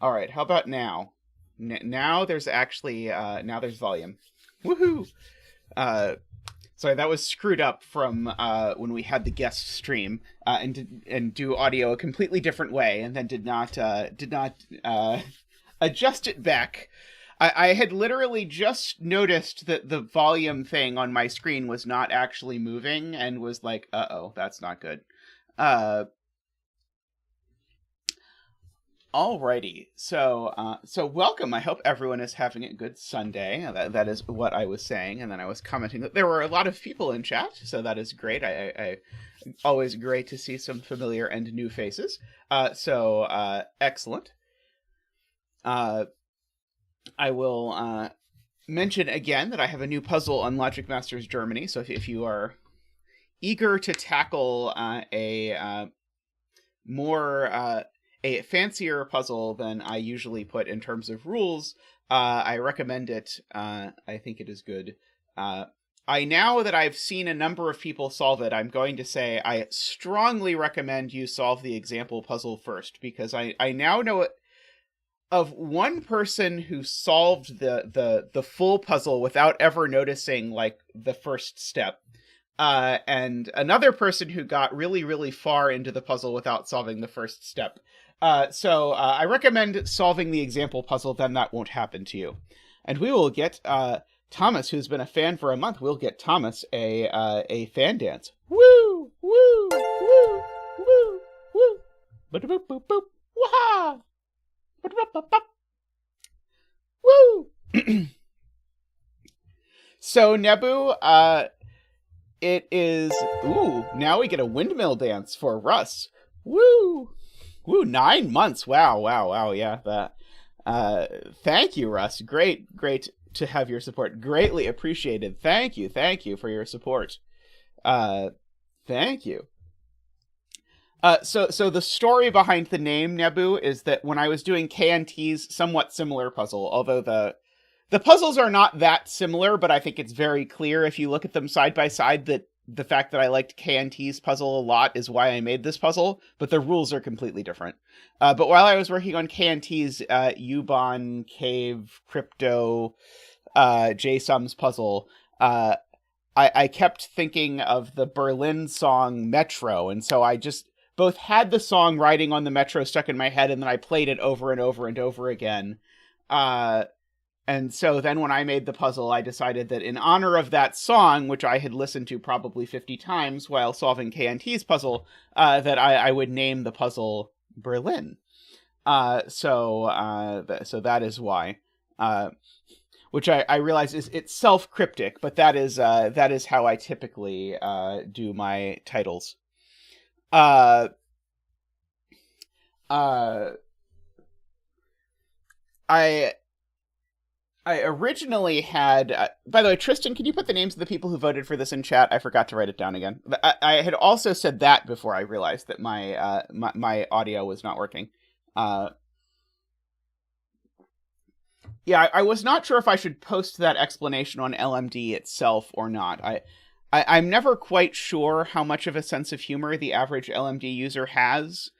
All right, how about now? Now there's actually now there's volume. Woohoo! Uh, Sorry, that was screwed up from when we had the guest stream and do audio a completely different way, and then did not adjust it back. I had literally just noticed that the volume thing on my screen was not actually moving, and was like, "Uh-oh, that's not good." Uh, Alrighty, so welcome. I hope everyone is having a good Sunday. That is what I was saying, and then I was commenting that there were a lot of people in chat, so that is great. I always great to see some familiar and new faces. Excellent. I will mention again that I have a new puzzle on Logic Masters Germany. So if you are eager to tackle a fancier puzzle than I usually put in terms of rules, I recommend it. I think it is good. Now that I've seen a number of people solve it, I'm going to say I strongly recommend you solve the example puzzle first, because I now know of one person who solved the full puzzle without ever noticing, like, the first step. And another person who got really, really far into the puzzle without solving the first step. I recommend solving the example puzzle, then that won't happen to you. And we will get Thomas, who's been a fan for a month, we'll get Thomas a fan dance. Woo! Woo! Woo! Woo! Woo! Ba-da-boop, boop, boop. Wah! Ba-da-boop, woo! So, Nebu, it is... Ooh, now we get a windmill dance for Russ. Woo! Woo, 9 months. Wow, yeah. Thank you, Russ. Great to have your support. Greatly appreciated. Thank you for your support. Thank you. So the story behind the name Nebu is that when I was doing KNT's somewhat similar puzzle, although the puzzles are not that similar, but I think it's very clear if you look at them side by side that the fact that I liked KNT's puzzle a lot is why I made this puzzle, but the rules are completely different. But while I was working on KNT's Ubon, Cave, Crypto, JSUM's puzzle, I kept thinking of the Berlin song Metro, and so I just both had the song riding on the Metro stuck in my head, and then I played it over and over and over again. And so then when I made the puzzle, I decided that in honor of that song, which I had listened to probably 50 times while solving KNT's puzzle, that I would name the puzzle Berlin. So that is why. Which I realize it's self-cryptic, but that is how I typically do my titles. I originally had... by the way, Tristan, can you put the names of the people who voted for this in chat? I forgot to write it down again. I had also said that before I realized that my audio was not working. Yeah, I was not sure if I should post that explanation on LMD itself or not. I'm never quite sure how much of a sense of humor the average LMD user has.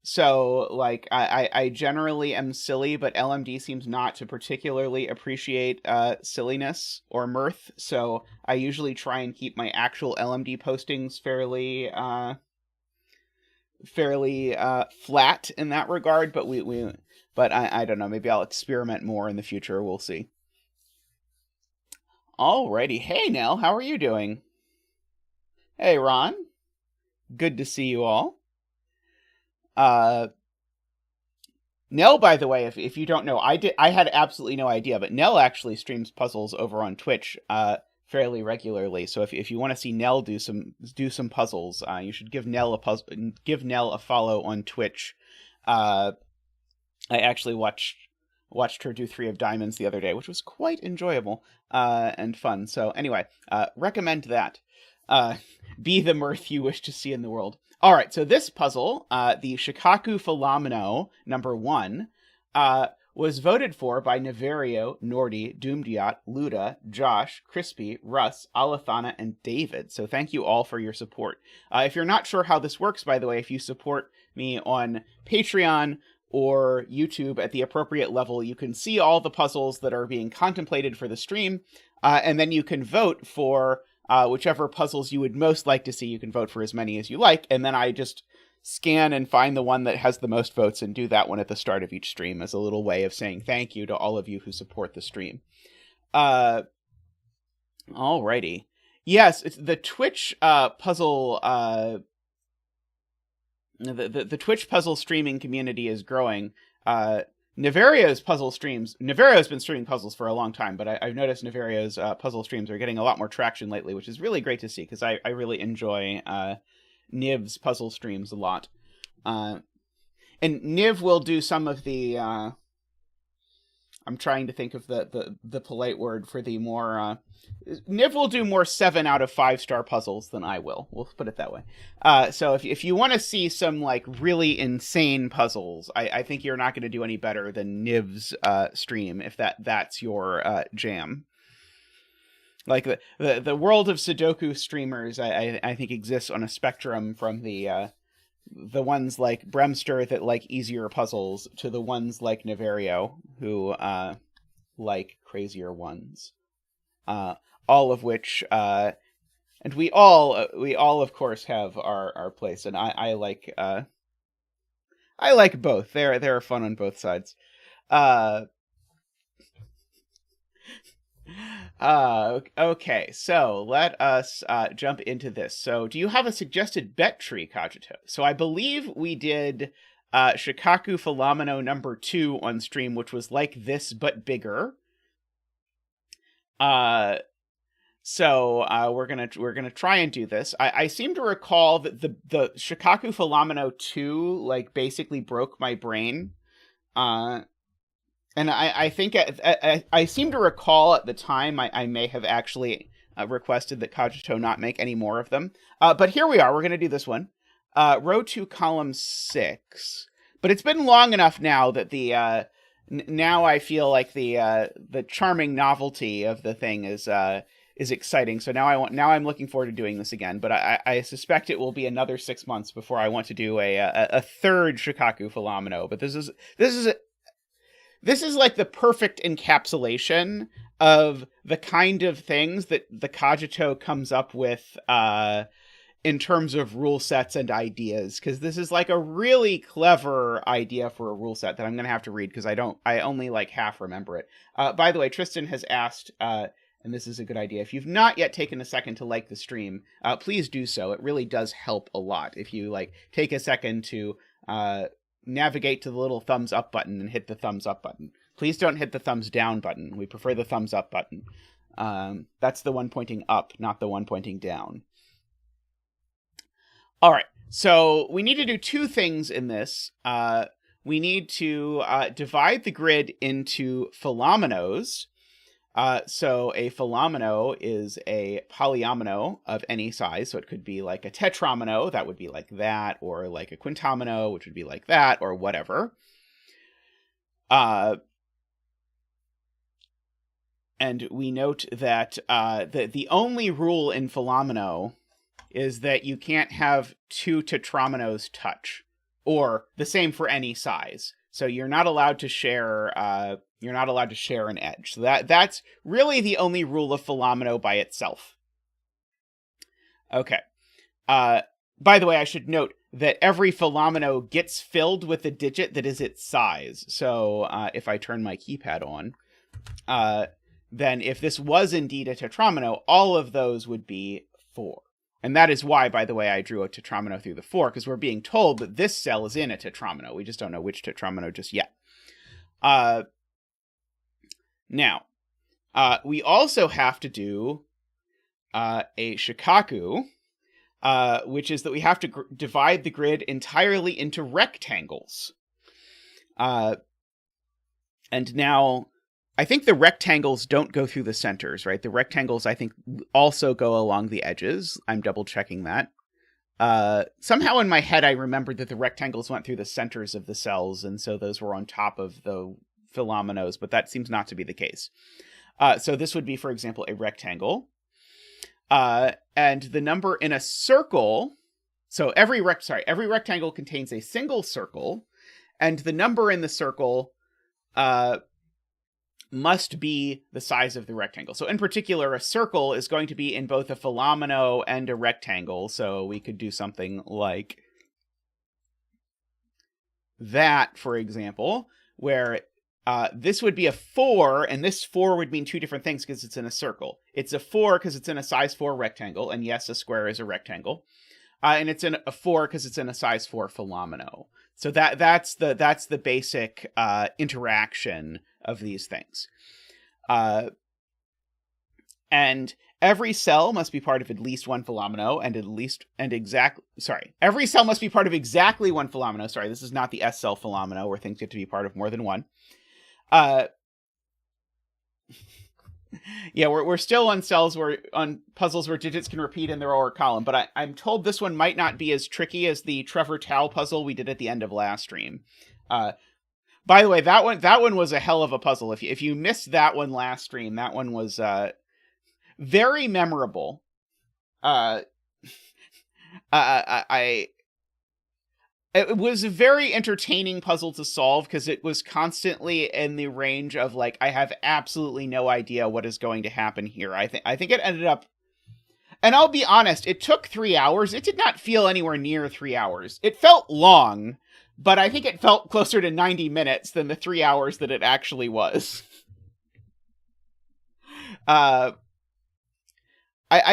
So, like, I generally am silly, but LMD seems not to particularly appreciate silliness or mirth, so I usually try and keep my actual LMD postings fairly flat in that regard, but but I don't know, maybe I'll experiment more in the future, we'll see. Alrighty, hey Nell, how are you doing? Hey Ron, good to see you all. Nell, by the way, if you don't know, I had absolutely no idea, but Nell actually streams puzzles over on Twitch fairly regularly. So if you want to see Nell do some puzzles, you should give Nell a follow on Twitch. I actually watched her do 3 of Diamonds the other day, which was quite enjoyable and fun. So anyway, recommend that. Be the mirth you wish to see in the world. All right, so this puzzle, the Shikaku Fillomino #1, was voted for by Neverio, Nordy, Doomdiat, Luda, Josh, Crispy, Russ, Alathana, and David. So thank you all for your support. If you're not sure how this works, by the way, if you support me on Patreon or YouTube at the appropriate level, you can see all the puzzles that are being contemplated for the stream, and then you can vote for whichever puzzles you would most like to see. You can vote for as many as you like, and then I just scan and find the one that has the most votes and do that one at the start of each stream as a little way of saying thank you to all of you who support the stream. Alrighty. Yes, it's the Twitch puzzle. The Twitch puzzle streaming community is growing. Navario's puzzle streams. Navario's been streaming puzzles for a long time, but I've noticed Navario's puzzle streams are getting a lot more traction lately, which is really great to see because I really enjoy Niv's puzzle streams a lot. And Niv will do some of the. I'm trying to think of the polite word for the more. Niv will do more 7 out of 5-star puzzles than I will. We'll put it that way. So if you want to see some like really insane puzzles, I think you're not going to do any better than Niv's stream if that's your jam. Like the world of Sudoku streamers, I think exists on a spectrum from the ones like Bremster that like easier puzzles to the ones like Navario who like crazier ones. All of which and we all of course have our place, and I like both. They're fun on both sides. Okay, so let us jump into this. So do you have a suggested bet tree, Cogito? So I believe we did Shikaku Fillomino number 2 on stream, which was like this but bigger. So we're gonna try and do this. I seem to recall that the Shikaku Fillomino 2 like basically broke my brain. And I think I seem to recall at the time I may have actually requested that Cogito not make any more of them. But here we are. We're going to do this one. Row 2, column 6. But it's been long enough now that the now I feel like the charming novelty of the thing is exciting. So now I'm looking forward to doing this again. But I suspect it will be another 6 months before I want to do a third Shikaku Fillomino. But this is like the perfect encapsulation of the kind of things that the Cogito comes up with in terms of rule sets and ideas. Because this is like a really clever idea for a rule set that I'm going to have to read because I only like half remember it. By the way, Tristan has asked, and this is a good idea, if you've not yet taken a second to like the stream, please do so. It really does help a lot if you like take a second to navigate to the little thumbs up button and hit the thumbs up button. Please don't hit the thumbs down button. We prefer the thumbs up button. That's the one pointing up, not the one pointing down. All right. So we need to do 2 things in this. We need to divide the grid into fillominoes. So a fillomino is a polyomino of any size. So it could be like a tetramino, that would be like that, or like a quintomino, which would be like that, or whatever. And we note that the only rule in fillomino is that you can't have 2 tetraminos touch, or the same for any size. So you're not allowed to share. You're not allowed to share an edge. So that's really the only rule of fillomino by itself. Okay. By the way, I should note that every fillomino gets filled with the digit that is its size. So if I turn my keypad on, then if this was indeed a tetramino, all of those would be 4. And that is why, by the way, I drew a tetramino through the 4, because we're being told that this cell is in a tetramino. We just don't know which tetramino just yet. Now, we also have to do a Shikaku, which is that we have to divide the grid entirely into rectangles. And now, I think the rectangles don't go through the centers, right? The rectangles, I think, also go along the edges. I'm double checking that. Somehow in my head, I remembered that the rectangles went through the centers of the cells, and so those were on top of the fillominoes, but that seems not to be the case. So this would be, for example, a rectangle. And the number in a circle, so every rectangle contains a single circle, And the number in the circle must be the size of the rectangle. So in particular, a circle is going to be in both a philomino and a rectangle. So we could do something like that, for example, where this would be a 4, and this 4 would mean two different things because it's in a circle. It's a 4 because it's in a size 4 rectangle, and yes, a square is a rectangle. And it's in a 4 because it's in a size 4 philomino. So that's the basic interaction of these things. And every cell must be part of at least one philomino, every cell must be part of exactly one philomino. Sorry, this is not the S cell philomino where things get to be part of more than one. Yeah, we're still on puzzles where digits can repeat in the row or column, but I'm told this one might not be as tricky as the Trevor Tao puzzle we did at the end of last stream. By the way, that one was a hell of a puzzle. If you missed that one last stream, that one was very memorable. It was a very entertaining puzzle to solve because it was constantly in the range of like, I have absolutely no idea what is going to happen here. I think it ended up, and I'll be honest, it took 3 hours. It did not feel anywhere near 3 hours. It felt long, but I think it felt closer to 90 minutes than the 3 hours that it actually was. I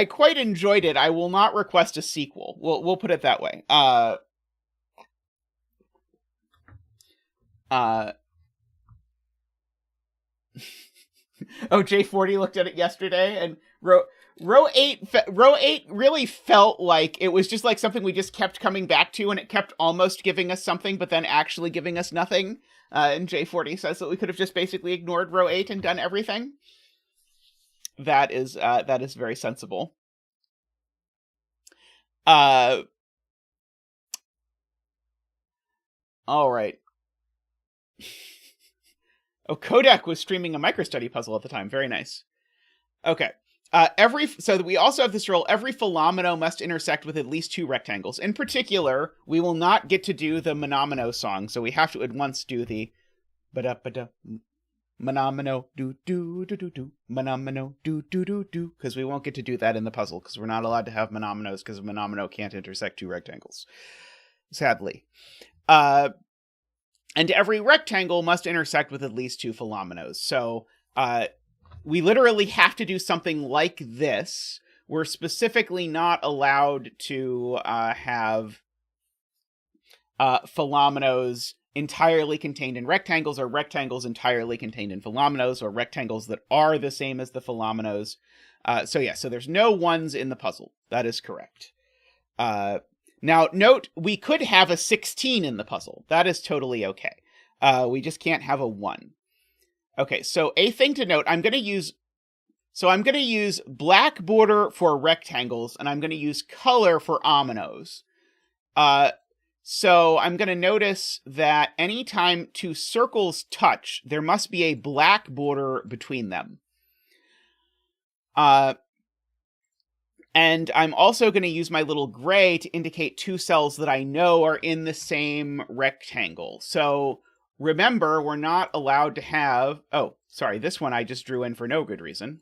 quite enjoyed it. I will not request a sequel. We'll put it that way. J40 looked at it yesterday and row 8 really felt like it was just like something we just kept coming back to, and it kept almost giving us something but then actually giving us nothing. And J40 says that we could have just basically ignored row 8 and done everything. That is very sensible. All right. Qodec was streaming a microstudy puzzle at the time. Very nice. Okay. So we also have this rule. Every philomino must intersect with at least 2 rectangles. In particular, we will not get to do the monomino song, so we have to at once do the ba-da-ba-da monomino do do do do do monomino do do do do, because we won't get to do that in the puzzle because we're not allowed to have monominoes because a monomino can't intersect 2 rectangles. Sadly. And every rectangle must intersect with at least 2 philominoes. So we literally have to do something like this. We're specifically not allowed to have philominoes entirely contained in rectangles, or rectangles entirely contained in philominoes, or rectangles that are the same as the philominoes. So there's no 1s in the puzzle. That is correct. Now, note, we could have a 16 in the puzzle. That is totally okay. We just can't have a 1. Okay, so a thing to note, I'm going to use black border for rectangles, and I'm going to use color for ominoes. So I'm going to notice that anytime 2 circles touch, there must be a black border between them. And I'm also going to use my little gray to indicate 2 cells that I know are in the same rectangle. So remember, we're not allowed to have... Oh, sorry, this one I just drew in for no good reason.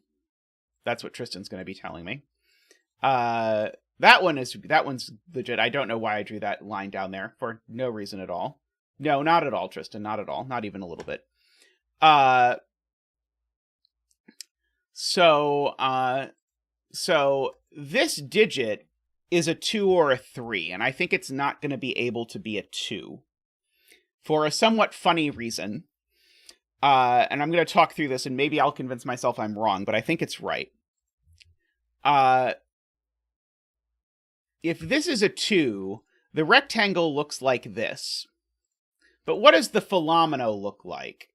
That's what Tristan's going to be telling me. That one's legit. I don't know why I drew that line down there for no reason at all. No, not at all, Tristan. Not at all. Not even a little bit. So this digit is a 2 or a 3, and I think it's not going to be able to be a 2 for a somewhat funny reason. And I'm going to talk through this, and maybe I'll convince myself I'm wrong, but I think it's right. If this is a 2, the rectangle looks like this. But what does the philomino look like?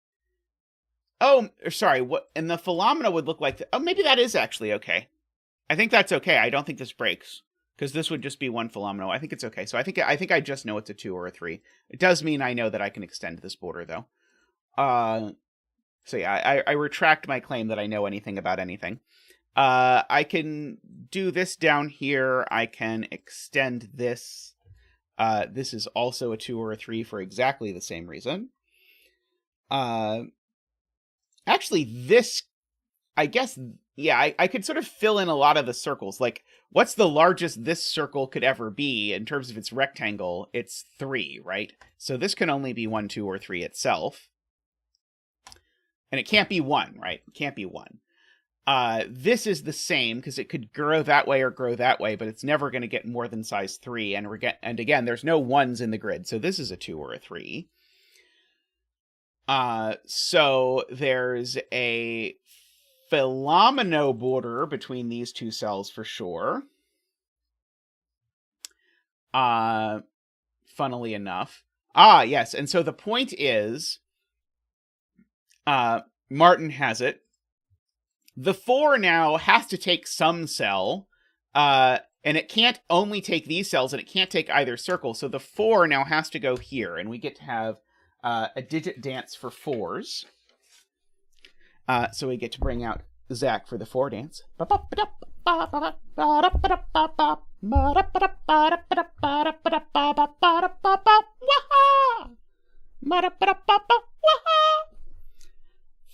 Oh, sorry, and the philomino would look like... Oh, maybe that is actually okay. I think that's okay. I don't think this breaks, because this would just be 1 philomino. I think it's okay. So I think I just know it's a 2 or a 3. It does mean I know that I can extend this border, though. So yeah, I retract my claim that I know anything about anything. I can do this down here. I can extend this. This is also a 2 or a 3 for exactly the same reason. Actually, this, I guess, yeah, I could sort of fill in a lot of the circles. Like, what's the largest this circle could ever be in terms of its rectangle? It's 3, right? So this can only be 1, 2, or 3 itself. And it can't be 1, right? It can't be 1. This is the same, because it could grow that way or grow that way, but it's never going to get more than size 3. And again, there's no 1s in the grid, so this is a 2 or a 3. So there's a phillomino border between these two cells for sure. Funnily enough. Yes, and so the point is, Martin has it. The 4 now has to take some cell, and it can't only take these cells, and it can't take either circle, so the 4 now has to go here, and we get to have a digit dance for 4s. So we get to bring out Zach for the 4 dance.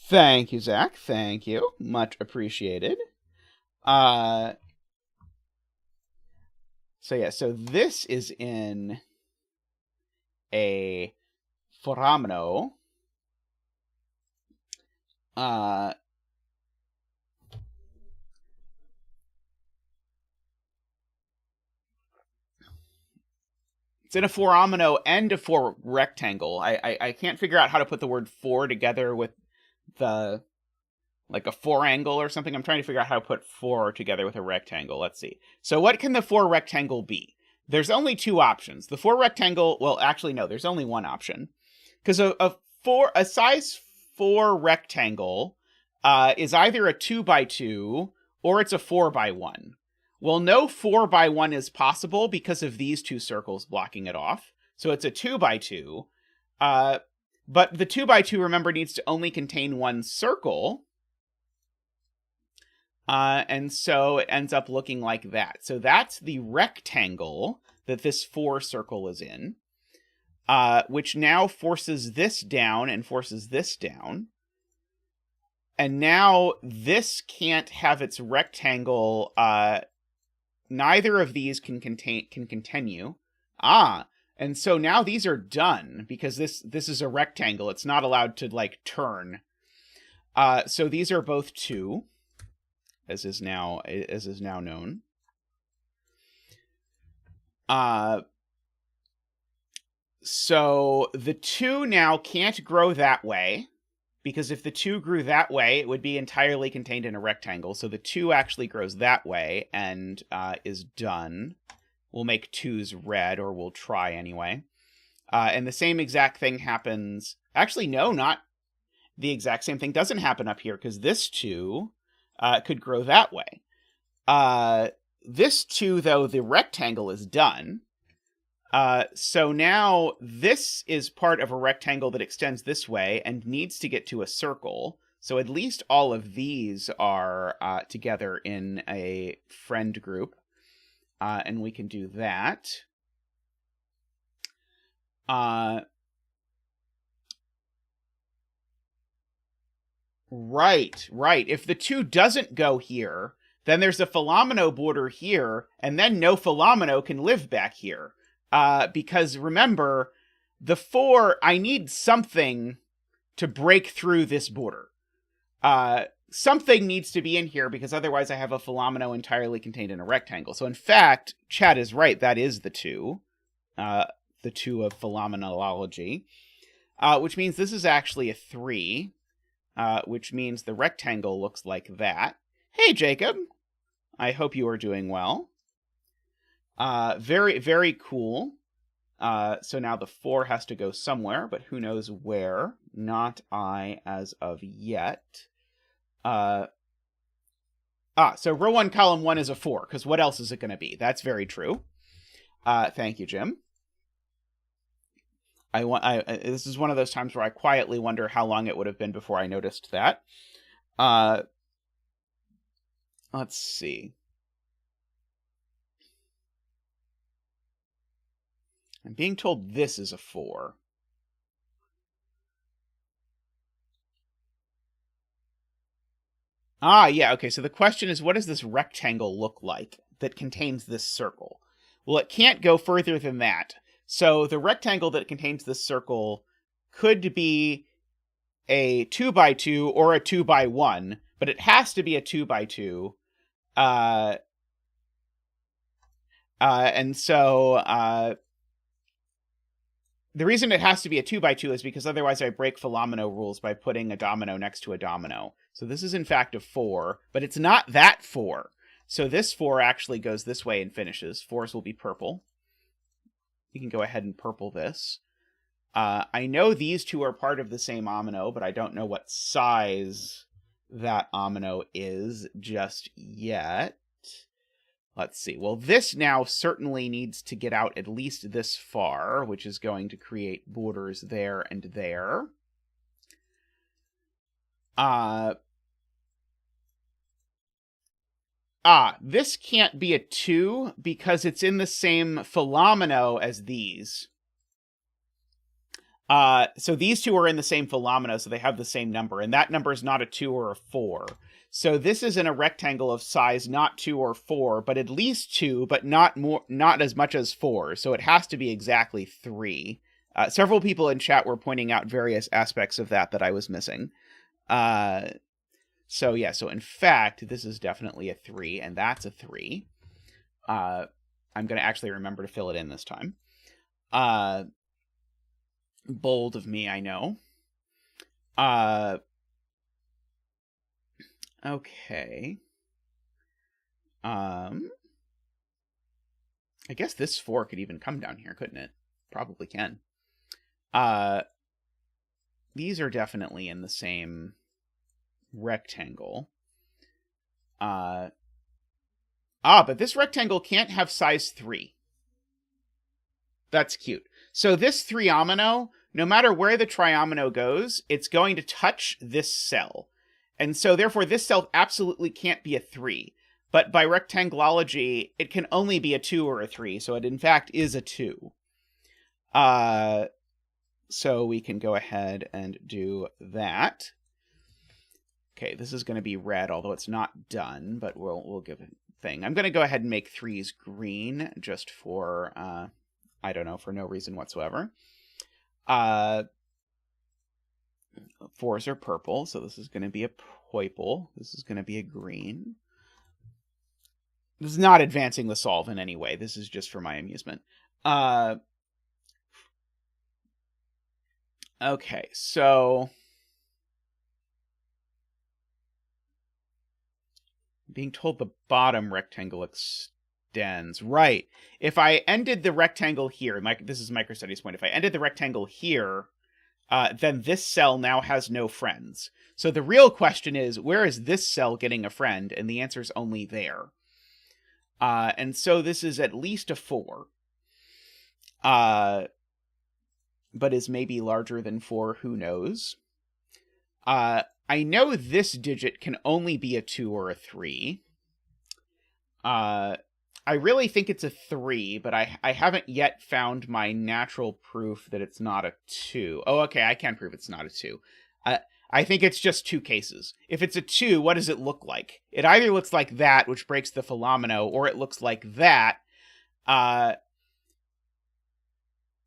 Thank you, Zach. Thank you. Much appreciated. So yeah, so this is in a foramino. It's in a foramino and a 4 rectangle. I can't figure out how to put the word 4 together with the, like a 4 angle or something. I'm trying to figure out how to put 4 together with a rectangle. Let's see. So what can the 4 rectangle be? There's only 2 options. The 4 rectangle, well, actually, no, there's only 1 option. Because a size 4 rectangle is either a 2x2 or it's a 4x1. Well, no 4x1 is possible because of these 2 circles blocking it off. So it's a 2x2. But the 2x2, remember, needs to only contain 1 circle. And so it ends up looking like that. So that's the rectangle that this 4 circle is in, which now forces this down and forces this down. And now this can't have its rectangle. Neither of these can continue. And so now these are done because this is a rectangle. It's not allowed to like turn. So these are both 2, as is now known. So the 2 now can't grow that way, because if the 2 grew that way, it would be entirely contained in a rectangle. So the 2 actually grows that way and is done. We'll make 2's red, or we'll try anyway. And the same exact thing happens. Actually, no, not the exact same thing doesn't happen up here, because this 2 could grow that way. This 2, though, the rectangle is done. So now this is part of a rectangle that extends this way and needs to get to a circle. So at least all of these are together in a friend group. And we can do that. Right. If the 2 doesn't go here, then there's a phillomino border here, and then no phillomino can live back here. Because remember, the 4, I need something to break through this border. Something needs to be in here, because otherwise I have a phillomino entirely contained in a rectangle. So in fact, Chad is right, that is the 2. The 2 of phillominonology. Which means this is actually a 3. Which means the rectangle looks like that. Hey, Jacob! I hope you are doing well. Very, very cool. So now the 4 has to go somewhere, but who knows where. Not I as of yet. So row 1, column 1 is a 4, because what else is it going to be? That's very true. Thank you, Jim. This is one of those times where I quietly wonder how long it would have been before I noticed that. Let's see. I'm being told this is a 4. Ah, yeah, okay, so the question is, what does this rectangle look like that contains this circle? Well, it can't go further than that. So the rectangle that contains this circle could be a 2x2 or a 2x1, but it has to be a 2x2. And so the reason it has to be a 2x2 is because otherwise I break Fillomino rules by putting a domino next to a domino. So this is in fact a 4, but it's not that 4. So this 4 actually goes this way and finishes. 4s will be purple. We can go ahead and purple this. I know these two are part of the same omino, but I don't know what size that omino is just yet. Let's see. Well, this now certainly needs to get out at least this far, which is going to create borders there and there. This can't be a 2 because it's in the same philomino as these. So these two are in the same philomino, so they have the same number, and that number is not a 2 or a 4. So this is in a rectangle of size not 2 or 4, but at least 2, but not as much as 4. So it has to be exactly 3. Several people in chat were pointing out various aspects of that I was missing. So yeah, so in fact, this is definitely a 3, and that's a 3. I'm going to actually remember to fill it in this time. Bold of me, I know. Okay. I guess this 4 could even come down here, couldn't it? Probably can. These are definitely in the same rectangle. But this rectangle can't have size 3. That's cute. So this 3-omino, no matter where the triomino goes, it's going to touch this cell. And so therefore this cell absolutely can't be a 3. But by rectangleology, it can only be a 2 or a 3. So it in fact is a 2. So we can go ahead and do that. Okay, this is going to be red, although it's not done, but we'll give it a thing. I'm going to go ahead and make 3s green just for... I don't know, for no reason whatsoever. 4s are purple, so this is going to be a purple. This is going to be a green. This is not advancing the solve in any way. This is just for my amusement. Okay, so... being told the bottom rectangle extends. Right. If I ended the rectangle here, this is microstudies point. If I ended the rectangle here, then this cell now has no friends. So the real question is, where is this cell getting a friend? And the answer is only there. And so this is at least a 4. But is maybe larger than 4, who knows? I know this digit can only be a 2 or a 3. I really think it's a 3, but I haven't yet found my natural proof that it's not a 2. Oh, okay, I can prove it's not a 2. I think it's just 2 cases. If it's a 2, what does it look like? It either looks like that, which breaks the philomino, or it looks like that.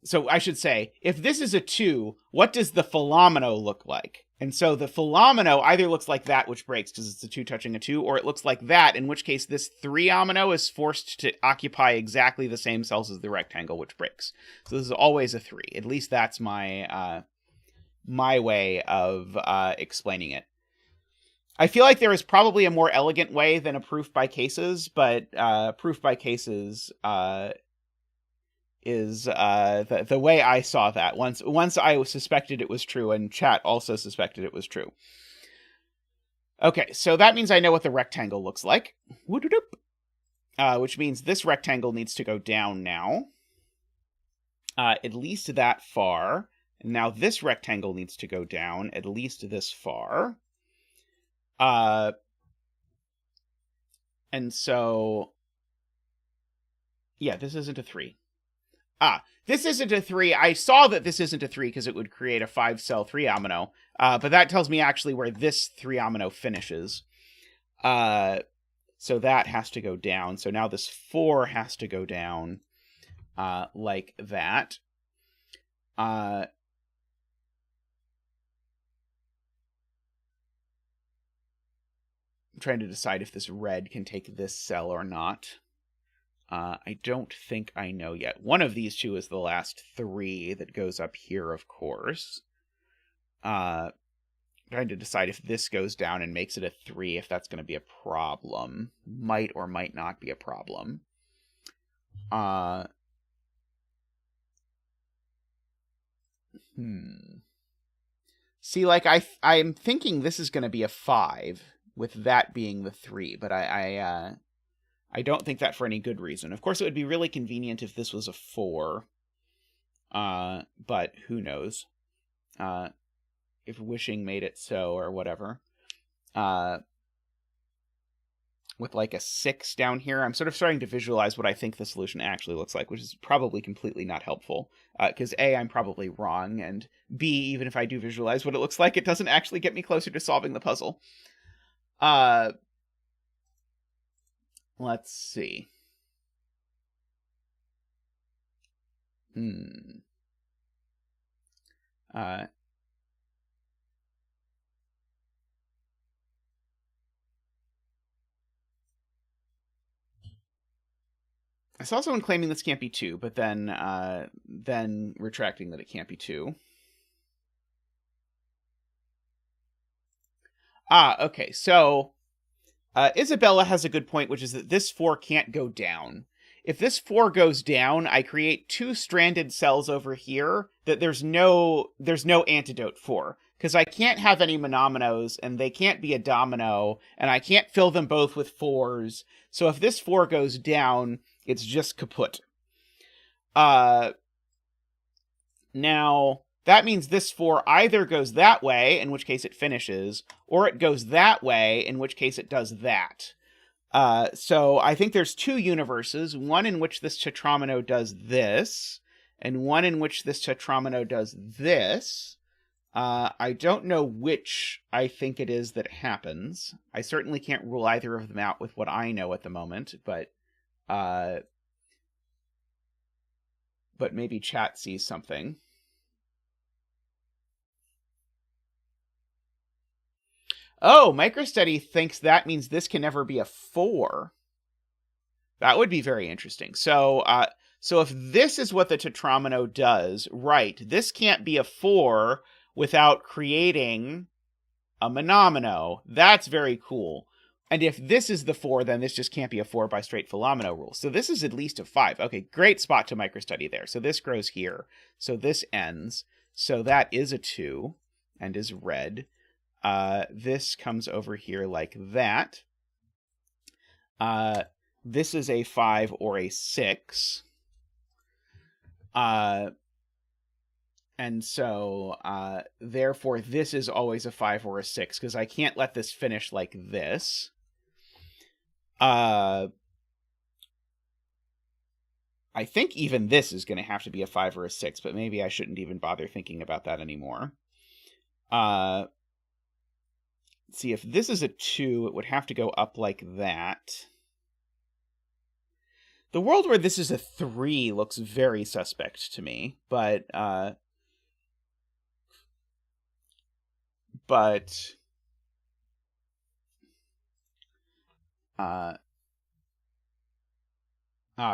So I should say, if this is a 2, what does the philomino look like? And so the philomino either looks like that, which breaks because it's a 2 touching a 2, or it looks like that, in which case this 3-omino is forced to occupy exactly the same cells as the rectangle, which breaks. So this is always a 3. At least that's my my way of explaining it. I feel like there is probably a more elegant way than a proof by cases, but proof by cases is the way I saw that. Once I suspected it was true, and chat also suspected it was true. Okay, so that means I know what the rectangle looks like. Which means this rectangle needs to go down now. At least that far. And now this rectangle needs to go down at least this far. And so... yeah, this isn't a 3. This isn't a 3. I saw that this isn't a 3 because it would create a 5-cell 3-omino. But that tells me actually where this 3-omino finishes. So that has to go down. So now this 4 has to go down like that. I'm trying to decide if this red can take this cell or not. I don't think I know yet. One of these two is the last 3 that goes up here, of course. Trying to decide if this goes down and makes it a 3, if that's going to be a problem. Might or might not be a problem. See, like, I'm thinking this is going to be a 5, with that being the 3, but I don't think that for any good reason. Of course, it would be really convenient if this was a 4. But who knows? If wishing made it so, or whatever. With like a 6 down here, I'm sort of starting to visualize what I think the solution actually looks like, which is probably completely not helpful. Because A, I'm probably wrong, and B, even if I do visualize what it looks like, it doesn't actually get me closer to solving the puzzle. Let's see. I saw someone claiming this can't be 2, but then retracting that it can't be 2. Okay, so Isabella has a good point, which is that this 4 can't go down. If this 4 goes down, I create 2 stranded cells over here that there's no antidote for. Because I can't have any monominoes, and they can't be a domino, and I can't fill them both with 4s. So if this 4 goes down, it's just kaput. Now, that means this 4 either goes that way, in which case it finishes, or it goes that way, in which case it does that. So I think there's 2 universes, one in which this tetramino does this, and one in which this tetramino does this. I don't know which I think it is that happens. I certainly can't rule either of them out with what I know at the moment, but maybe chat sees something. Oh, MicroStudy thinks that means this can never be a 4. That would be very interesting. So if this is what the tetramino does, right, this can't be a 4 without creating a monomino. That's very cool. And if this is the 4, then this just can't be a 4 by straight Fillomino rule. So this is at least a 5. Okay, great spot to MicroStudy there. So this grows here. So this ends. So that is a 2 and is red. This comes over here like that. This is a 5 or a 6. And so, therefore, this is always a 5 or a 6, because I can't let this finish like this. I think even this is going to have to be a 5 or a 6, but maybe I shouldn't even bother thinking about that anymore. See, if this is a 2, it would have to go up like that. The world where this is a 3 looks very suspect to me, but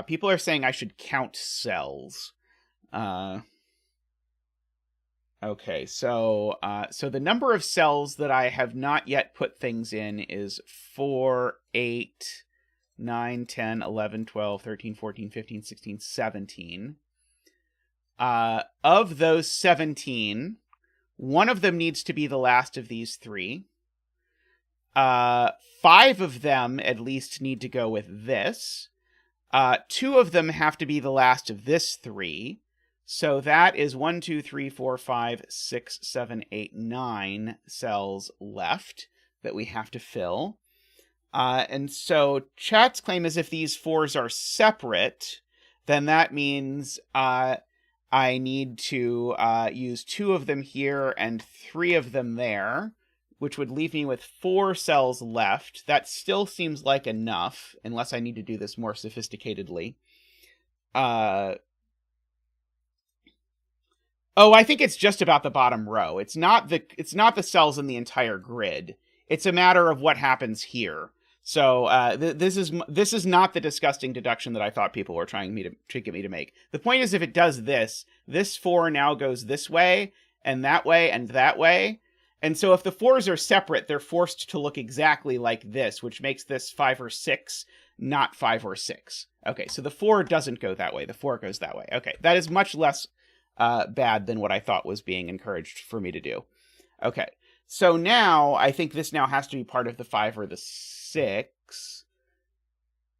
people are saying I should count cells. Okay, so the number of cells that I have not yet put things in is 4, 8, 9, 10, 11, 12, 13, 14, 15, 16, 17. Of those 17, one of them needs to be the last of these 3. 5 of them, at least, need to go with this. 2 of them have to be the last of this 3. So that is 1, 2, 3, 4, 5, 6, 7, 8, 9 cells left that we have to fill. And so chat's claim is if these 4s are separate, then that means I need to use 2 of them here and 3 of them there, which would leave me with 4 cells left. That still seems like enough, unless I need to do this more sophisticatedly. Oh, I think it's just about the bottom row. It's not the cells in the entire grid. It's a matter of what happens here. So this is not the disgusting deduction that I thought people were trying to get me to make. The point is, if it does this 4 now goes this way, and that way, and that way. And so if the 4s are separate, they're forced to look exactly like this, which makes this 5 or 6, not 5 or 6. Okay, so the 4 doesn't go that way. The 4 goes that way. Okay, that is much less bad than what I thought was being encouraged for me to do. Okay, so now I think this now has to be part of the 5 or the 6.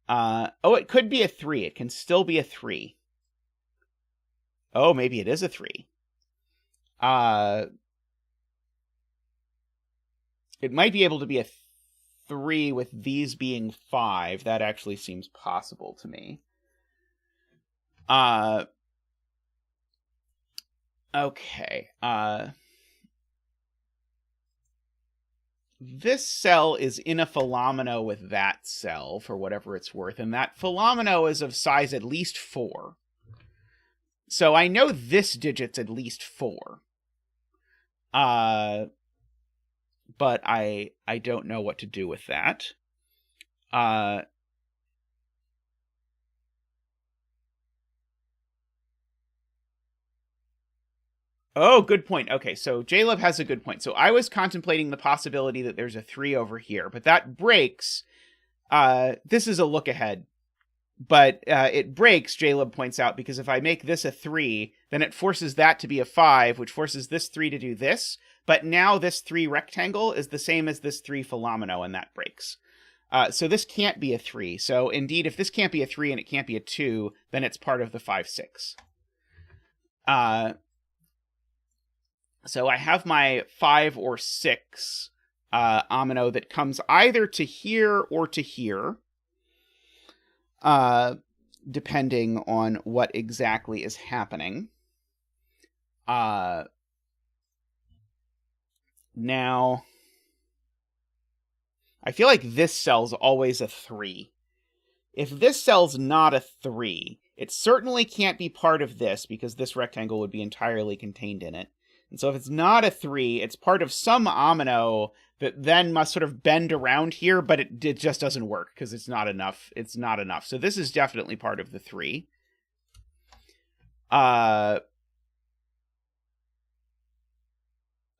Oh, it could be a 3. It can still be a 3. Oh, maybe it is a 3. It might be able to be a 3 with these being 5. That actually seems possible to me. Okay. This cell is in a phillomino with that cell, for whatever it's worth, and that phillomino is of size at least 4. So I know this digit's at least 4. But I don't know what to do with that. Oh, good point. Okay, so JLib has a good point. So I was contemplating the possibility that there's a 3 over here, but that breaks. This is a look ahead, but it breaks, JLib points out, because if I make this a 3, then it forces that to be a 5, which forces this 3 to do this. But now this 3 rectangle is the same as this 3 phillomino, and that breaks. So this can't be a 3. So indeed, if this can't be a 3 and it can't be a 2, then it's part of the 5, 6. So I have my 5 or 6 omino that comes either to here or to here, depending on what exactly is happening. Now, I feel like this cell's always a 3. If this cell's not a 3, it certainly can't be part of this, because this rectangle would be entirely contained in it. And so if it's not a 3, it's part of some omino that then must sort of bend around here, but it just doesn't work, because it's not enough. It's not enough. So this is definitely part of the 3.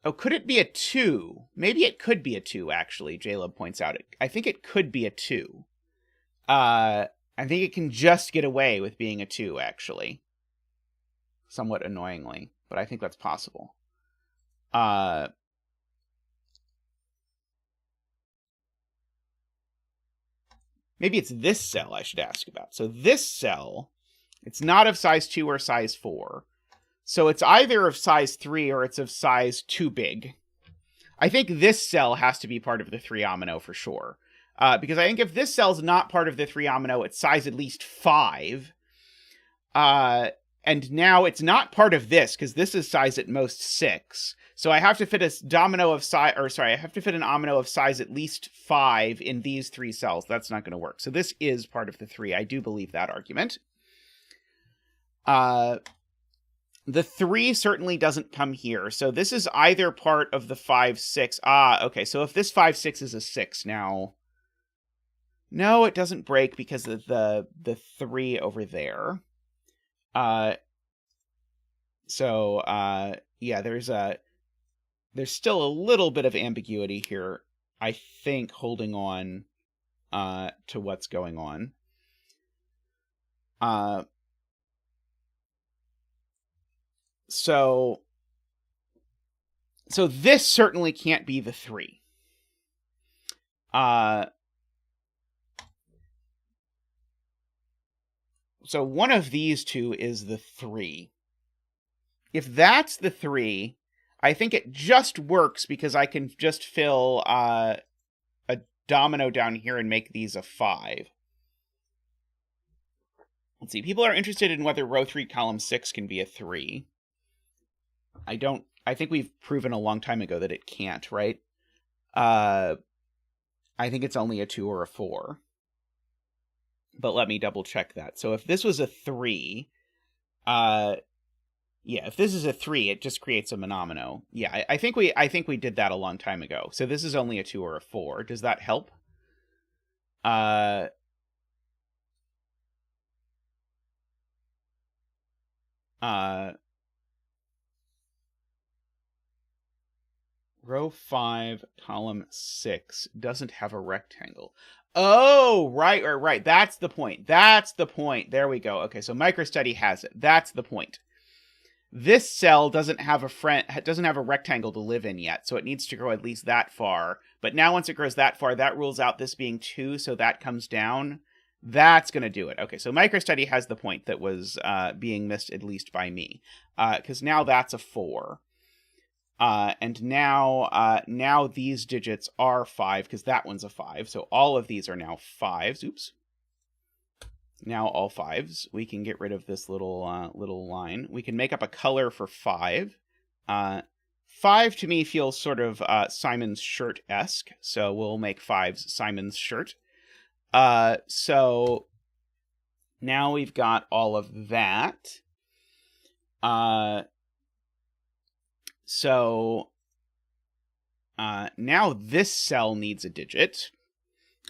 Oh, could it be a 2? Maybe it could be a 2, actually, JLib points out. I think it could be a 2. I think it can just get away with being a 2, actually. Somewhat annoyingly, but I think that's possible. Maybe it's this cell I should ask about. So this cell, it's not of size 2 or size 4. So it's either of size 3 or it's of size too big. I think this cell has to be part of the 3 omino for sure. Because I think if this cell's not part of the 3 omino, it's size at least 5. And now it's not part of this, because this is size at most 6. So I have to fit a domino of size, or sorry, I have to fit an omino of size at least 5 in these 3 cells. That's not going to work. So this is part of the 3. I do believe that argument. The 3 certainly doesn't come here. So this is either part of the 5, 6. Okay. So if this 5, 6 is a 6 now. No, it doesn't break because of the 3 over there. Yeah, there's still a little bit of ambiguity here, I think, holding on to what's going on. So this certainly can't be the 3. So one of these two is the 3. If that's the 3, I think it just works because I can just fill a domino down here and make these a 5. Let's see. People are interested in whether row 3, column 6 can be a 3. I think we've proven a long time ago that it can't, right? I think it's only a 2 or a 4. But let me double check that. So if this was a 3, yeah, if this is a 3, it just creates a monomino. Yeah, I think we did that a long time ago. So this is only a 2 or a 4. Does that help? Row 5, column 6 doesn't have a rectangle. Oh, right. That's the point. There we go. Okay, so MicroStudy has it. That's the point. This cell doesn't have a rectangle to live in yet, so it needs to grow at least that far. But now once it grows that far, that rules out this being 2, so that comes down. That's going to do it. Okay, so MicroStudy has the point that was being missed, at least by me. Because now that's a 4. And now these digits are 5, because that one's a 5. So all of these are now 5s. Oops. Now all 5s. We can get rid of this little line. We can make up a color for 5. 5 to me feels sort of Simon's shirt-esque, so we'll make 5s Simon's shirt. So now we've got all of that. So now this cell needs a digit.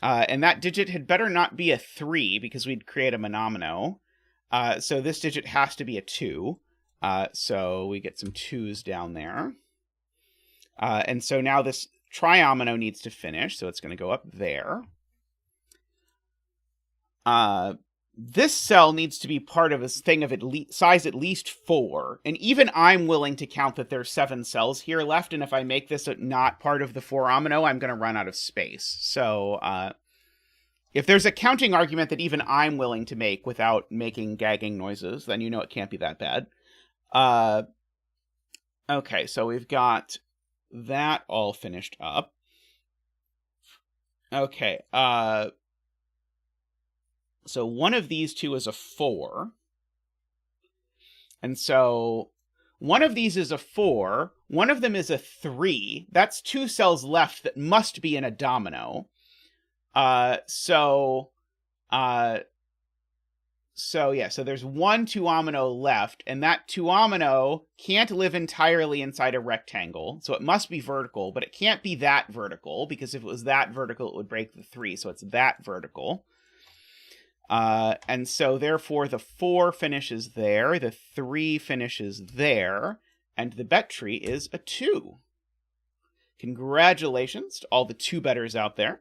And that digit had better not be a 3, because we'd create a monomino. So this digit has to be a 2. So we get some 2s down there. And so now this triomino needs to finish, so it's going to go up there. This cell needs to be part of a thing of size at least 4. And even I'm willing to count that there's 7 cells here left, and if I make this not part of the 4omino, I'm going to run out of space. So if there's a counting argument that even I'm willing to make without making gagging noises, then you know it can't be that bad. Okay, so we've got that all finished up. Okay, so one of these two is a 4. And so one of these is a 4. One of them is a 3. That's 2 cells left that must be in a domino. So there's one 2omino left, and that 2omino can't live entirely inside a rectangle, so it must be vertical, but it can't be that vertical, because if it was that vertical, it would break the 3, so it's that vertical. And so therefore the 4 finishes there, the 3 finishes there, and the bet tree is a 2. Congratulations to all the 2-betters out there.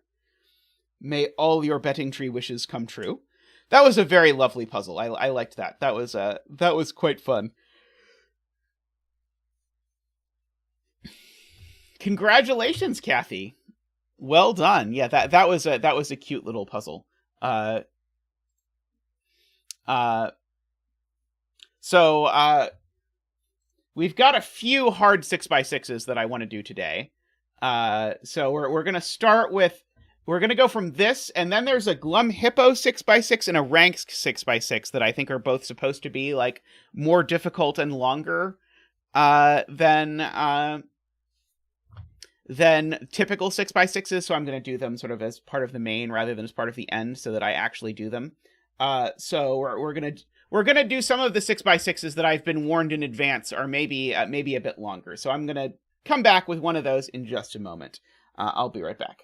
May all your betting tree wishes come true. That was a very lovely puzzle. I liked that. That was quite fun. Congratulations, Kathy. Well done. Yeah, that was a cute little puzzle. So we've got a few hard 6x6s that I want to do today. So we're gonna start with. We're going to go from this, and then there's a Glum Hippo 6x6 and a Rangsk 6x6 that I think are both supposed to be, like, more difficult and longer than typical 6x6s, so I'm going to do them sort of as part of the main rather than as part of the end, so that I actually do them. So we're gonna do some of the 6x6s that I've been warned in advance are maybe a bit longer. So I'm gonna come back with one of those in just a moment. I'll be right back.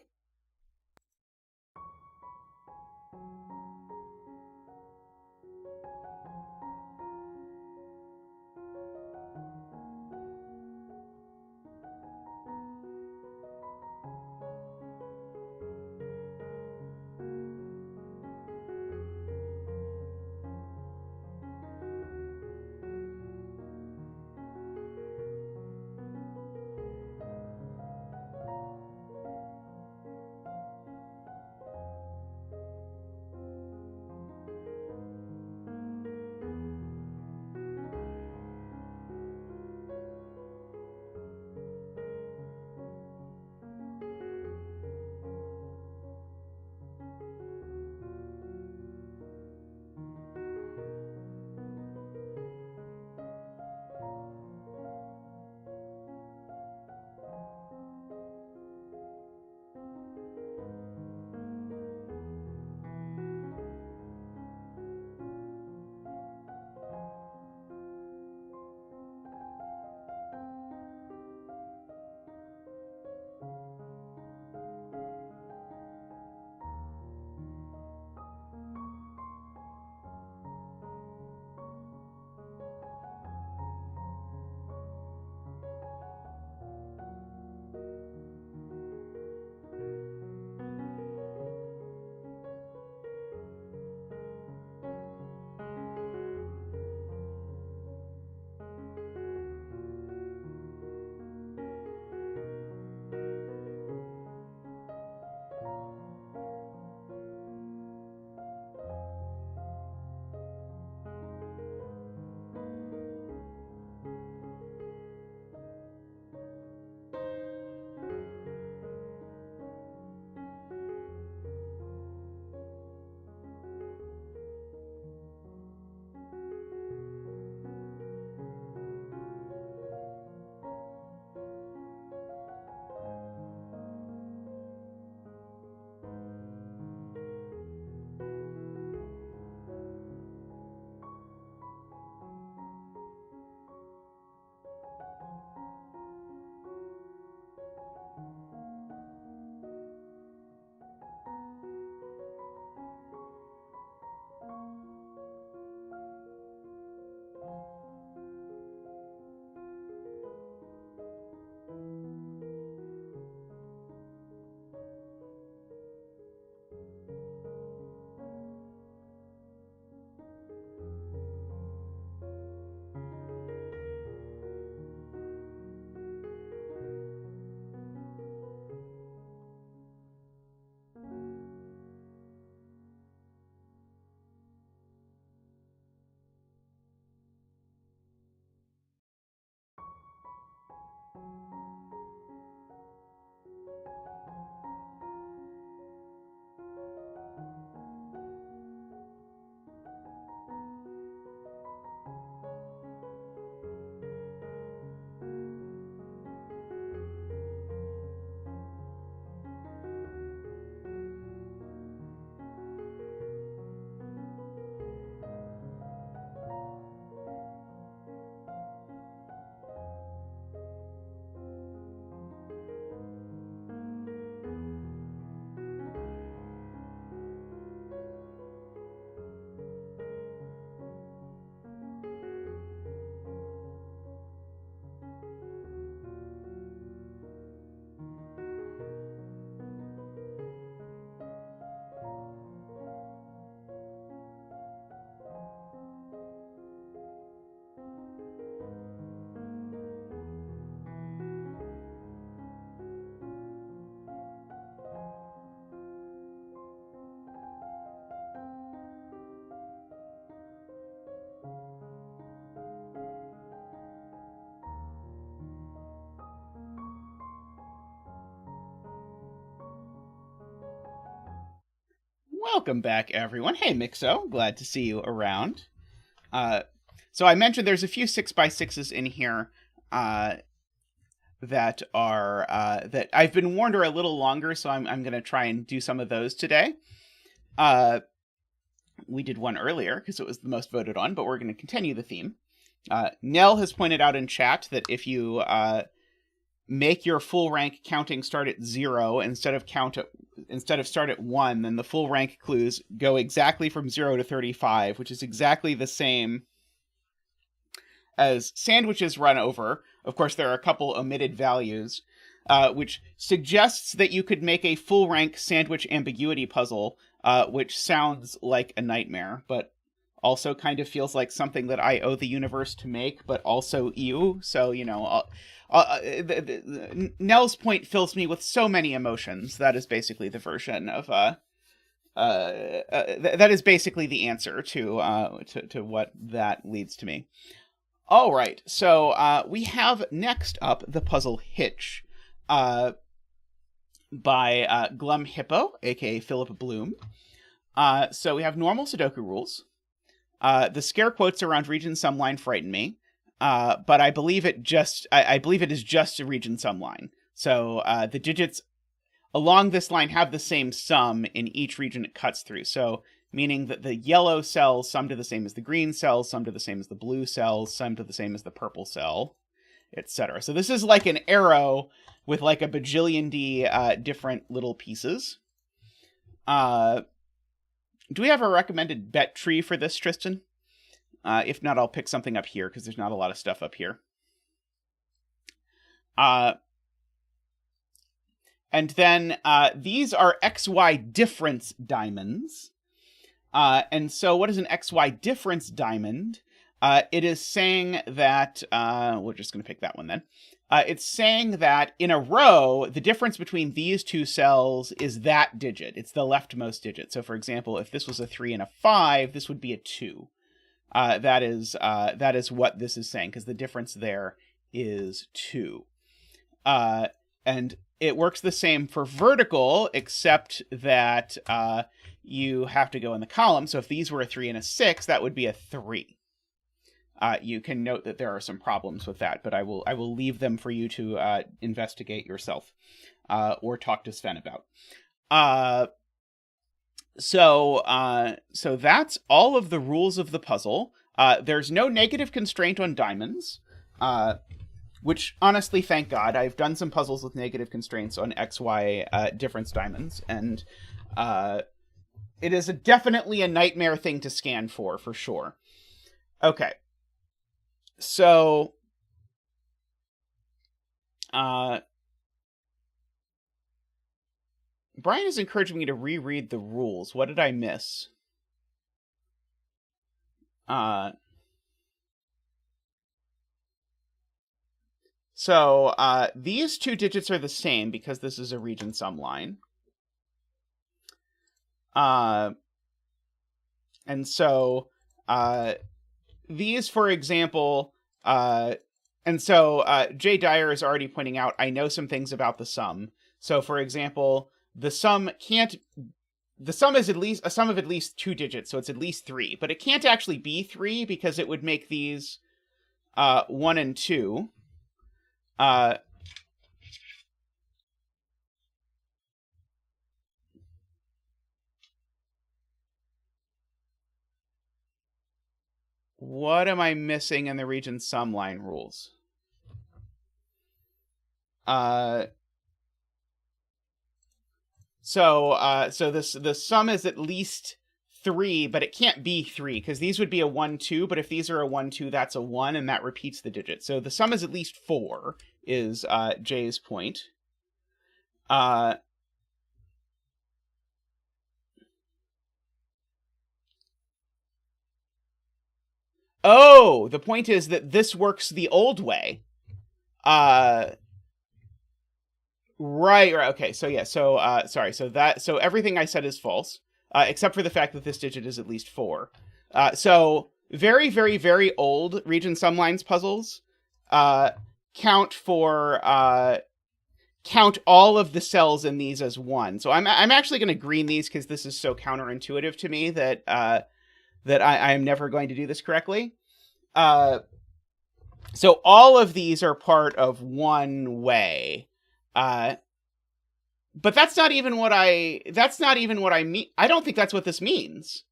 Welcome back, everyone. Hey, Mixo. Glad to see you around. So I mentioned there's a few 6x6s in here that are that I've been warned are a little longer, so I'm going to try and do some of those today. We did one earlier because it was the most voted on, but we're going to continue the theme. Nell has pointed out in chat that if you make your full rank counting start at 0 instead of start at 1, then the full rank clues go exactly from 0 to 35, which is exactly the same as sandwiches run over. Of course, there are a couple omitted values, which suggests that you could make a full rank sandwich ambiguity puzzle, which sounds like a nightmare, but also kind of feels like something that I owe the universe to make, but also you. So, you know, Nell's point fills me with so many emotions. That is basically the version of that is basically the answer to what that leads to me. All right, so we have next up the puzzle Hitch, by Glum Hippo, aka Philipp Blume. So we have normal Sudoku rules. The scare quotes around region sum line frighten me. But I believe it is just a region sum line. So the digits along this line have the same sum in each region it cuts through. So meaning that the yellow cells sum to the same as the green cells, sum to the same as the blue cells, sum to the same as the purple cell, etc. So this is like an arrow with like a bajillion different little pieces. Do we have a recommended bet tree for this, Tristan? If not, I'll pick something up here because there's not a lot of stuff up here. And then these are XY difference diamonds. And so what is an XY difference diamond? It is saying that, we're just going to pick that one then. It's saying that in a row, the difference between these two cells is that digit. It's the leftmost digit. So for example, if this was a 3 and a 5, this would be a 2. That is what this is saying, because the difference there is 2. And it works the same for vertical, except that you have to go in the column. So if these were a 3 and a 6, that would be a 3. You can note that there are some problems with that, but I will leave them for you to investigate yourself, or talk to Sven about. So that's all of the rules of the puzzle. There's no negative constraint on diamonds, which honestly, thank God. I've done some puzzles with negative constraints on XY difference diamonds, and it is definitely a nightmare thing to scan for sure. Okay. So, Brian is encouraging me to reread the rules. What did I miss? So, these two digits are the same because this is a region sum line. And so, these, for example, And so Jay Dyer is already pointing out, I know some things about the sum. So, for example, the sum is at least a sum of at least 2 digits, so it's at least 3. But it can't actually be 3 because it would make these 1 and 2. What am I missing in the region sum line rules? So the sum is at least 3, but it can't be 3 because these would be a 1, 2. But if these are a 1, 2, that's a 1, and that repeats the digit. So the sum is at least 4 is Jay's point. Oh, the point is that this works the old way. Right. Okay. So yeah. So sorry. So everything I said is false, except for the fact that this digit is at least 4. So very, very, very old region sum lines puzzles count all of the cells in these as 1. So I'm actually going to green these because this is so counterintuitive to me that I am never going to do this correctly. So all of these are part of one way. But that's not even what I mean. I don't think that's what this means.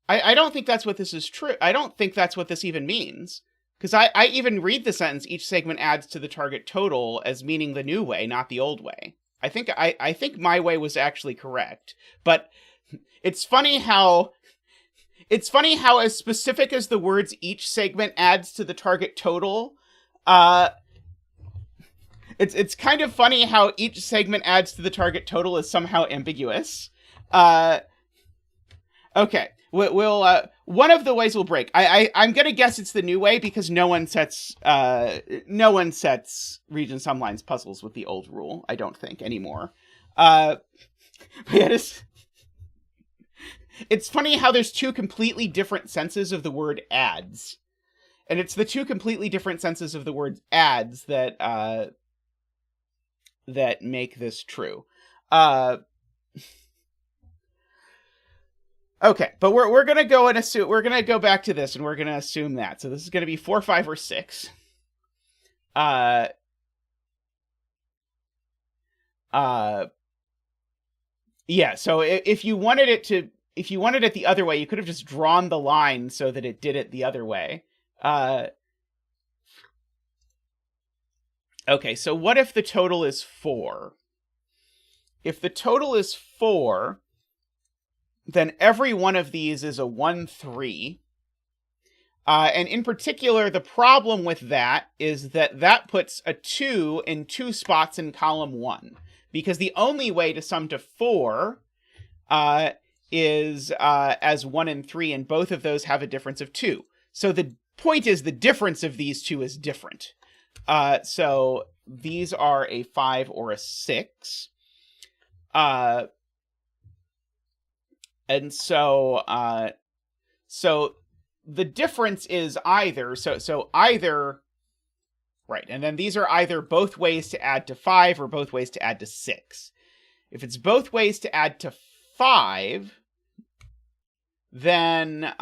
I don't think that's what this is true. I don't think that's what this even means. Because I even read the sentence, each segment adds to the target total as meaning the new way, not the old way. I think my way was actually correct. But it's funny how as specific as the words each segment adds to the target total, it's kind of funny how each segment adds to the target total is somehow ambiguous. Okay, we'll one of the ways will break. I'm gonna guess it's the new way because no one sets region sum lines puzzles with the old rule. I don't think anymore. But yeah, it's funny how there's 2 completely different senses of the word adds. And it's the 2 completely different senses of the word adds that that make this true. Okay, but we're gonna go and assume we're gonna go back to this and we're gonna assume that. So this is gonna be 4, 5, or 6. Yeah, so if you wanted it the other way, you could have just drawn the line so that it did it the other way. Okay, so what if the total is 4? If the total is 4, then every one of these is a 1, 3. And in particular, the problem with that is that puts a 2 in 2 spots in column 1. Because the only way to sum to 4 is as 1 and 3, and both of those have a difference of 2. So the point is the difference of these 2 is different. So these are a 5 or a 6. And so the difference is either, so either, right, and then these are either both ways to add to 5 or both ways to add to 6. If it's both ways to add to 5, then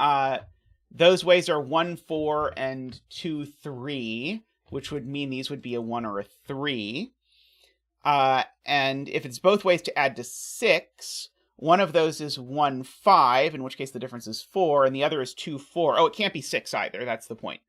those ways are 1, 4, and 2, 3, which would mean these would be a 1 or a 3. And if it's both ways to add to 6, one of those is 1, 5, in which case the difference is 4, and the other is 2, 4. Oh, it can't be 6 either. That's the point.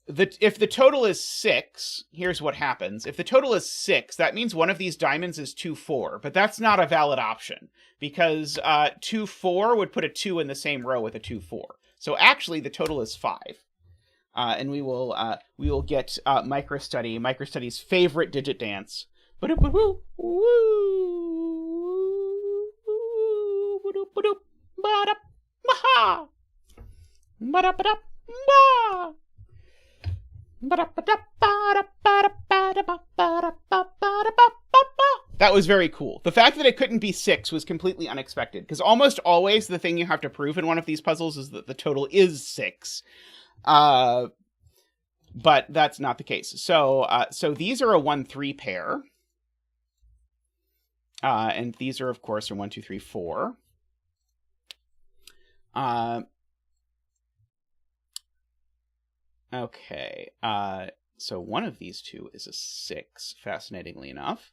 If the total is 6, here's what happens. If the total is 6, that means one of these diamonds is 2, 4, but that's not a valid option because 2, 4 would put a 2 in the same row with a 2, 4. So actually, the total is 5. And we will get Microstudy's favorite digit dance. That was very cool. The fact that it couldn't be 6 was completely unexpected, because almost always the thing you have to prove in one of these puzzles is that the total is 6. But that's not the case. So these are a 1-3 pair. And these are, of course, are 1, 2, 3, 4. Okay. So one of these two is a 6, fascinatingly enough.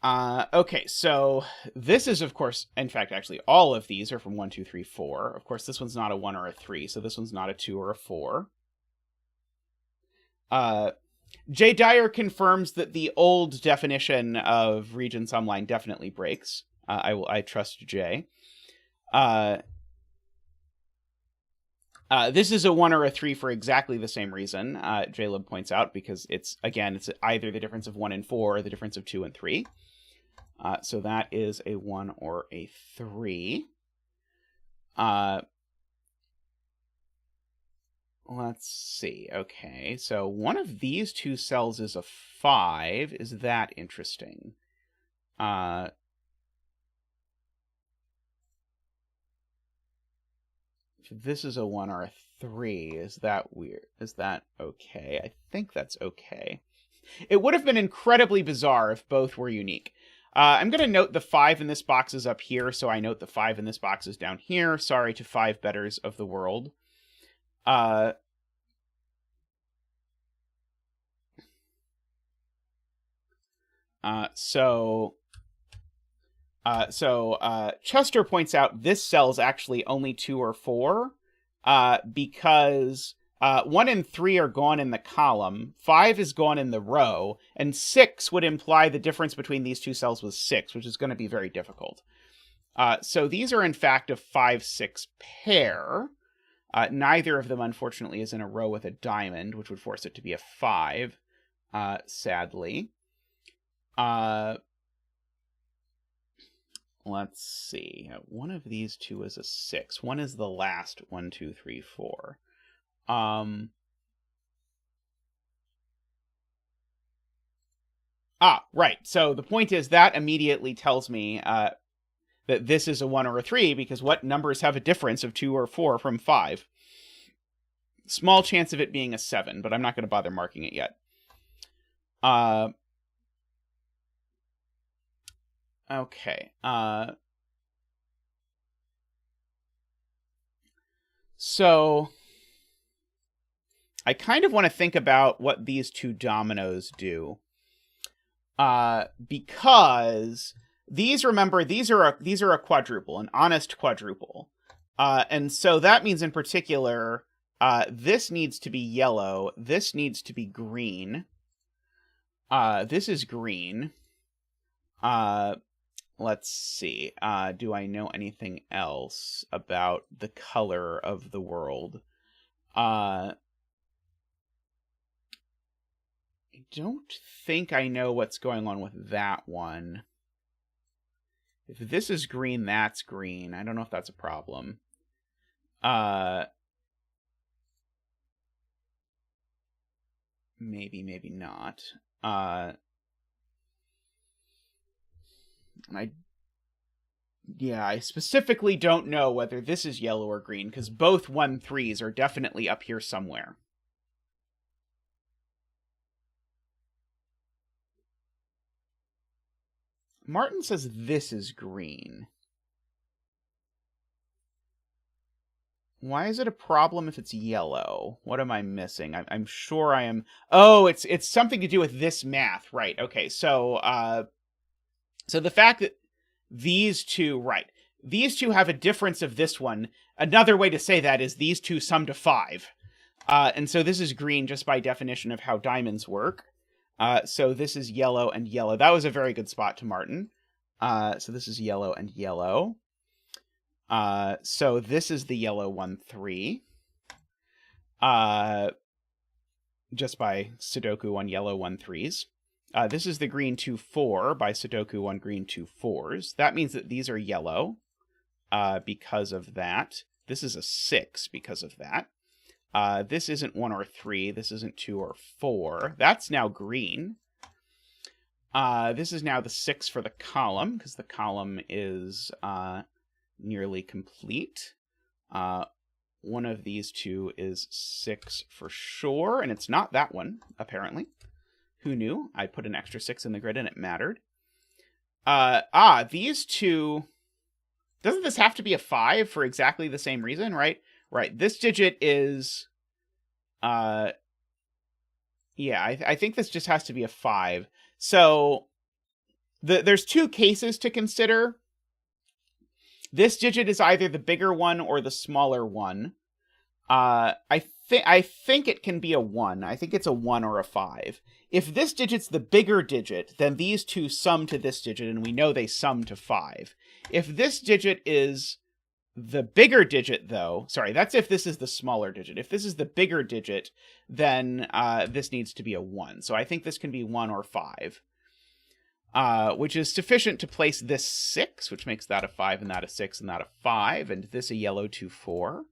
Okay, so this is, of course, in fact, actually, all of these are from 1, 2, 3, 4. Of course, this one's not a 1 or a 3, so this one's not a 2 or a 4. J. Dyer confirms that the old definition of region sum line definitely breaks. I trust Jay. This is a 1 or a 3 for exactly the same reason, Jaleb points out, because it's either the difference of 1 and 4 or the difference of 2 and 3. So that is a 1 or a 3. Let's see. Okay, so one of these two cells is a 5. Is that interesting? If this is a 1 or a 3, is that weird? Is that okay? I think that's okay. It would have been incredibly bizarre if both were unique. I'm going to note the 5 in this box is up here, so I note the 5 in this box is down here. Sorry to 5 betters of the world. Chester points out this cell's actually only 2 or 4, because 1 and 3 are gone in the column, 5 is gone in the row, and 6 would imply the difference between these two cells was 6, which is going to be very difficult. So these are, in fact, a 5-6 pair. Neither of them, unfortunately, is in a row with a diamond, which would force it to be a 5, sadly. Let's see. One of these two is a 6. One is the last 1, 2, 3, 4. Right. So the point is that immediately tells me that this is a 1 or a 3, because what numbers have a difference of 2 or 4 from 5? Small chance of it being a 7, but I'm not going to bother marking it yet. Okay. So I kind of want to think about what these two dominoes do. Because these, remember, these are a quadruple, an honest quadruple. And so that means in particular, this needs to be yellow, this needs to be green. This is green. Let's see. Do I know anything else about the color of the world? I don't think I know what's going on with that one. If this is green, that's green. I don't know if that's a problem. Maybe, maybe not. I specifically don't know whether this is yellow or green, because both 1-3s are definitely up here somewhere. Martin says this is green. Why is it a problem if it's yellow? What am I missing? I'm sure I am... Oh, it's something to do with this math. Right, okay. So the fact that these two... Right. These two have a difference of this one. Another way to say that is these two sum to 5. And so this is green just by definition of how diamonds work. So this is yellow and yellow. That was a very good spot to Martin. So this is yellow and yellow. So this is the yellow 1-3. Just by Sudoku on yellow 1-3s. This is the green 2-4 by Sudoku on green 2-4s. That means that these are yellow because of that. This is a 6 because of that. This isn't 1 or 3. This isn't 2 or 4. That's now green. This is now the 6 for the column, because the column is nearly complete. One of these two is 6 for sure, and it's not that one, apparently. Who knew? I put an extra 6 in the grid and it mattered. These two... Doesn't this have to be a 5 for exactly the same reason, right? Right, this digit is... yeah, I think this just has to be a 5. So, there's two cases to consider. This digit is either the bigger one or the smaller one. I think it can be a 1. I think it's a 1 or a 5. If this digit's the bigger digit, then these two sum to this digit, and we know they sum to 5. If this digit is the bigger digit, though... Sorry, that's if this is the smaller digit. If this is the bigger digit, then this needs to be a 1. So I think this can be 1 or 5. Which is sufficient to place this 6, which makes that a 5, and that a 6, and that a 5, and this a yellow 2-4.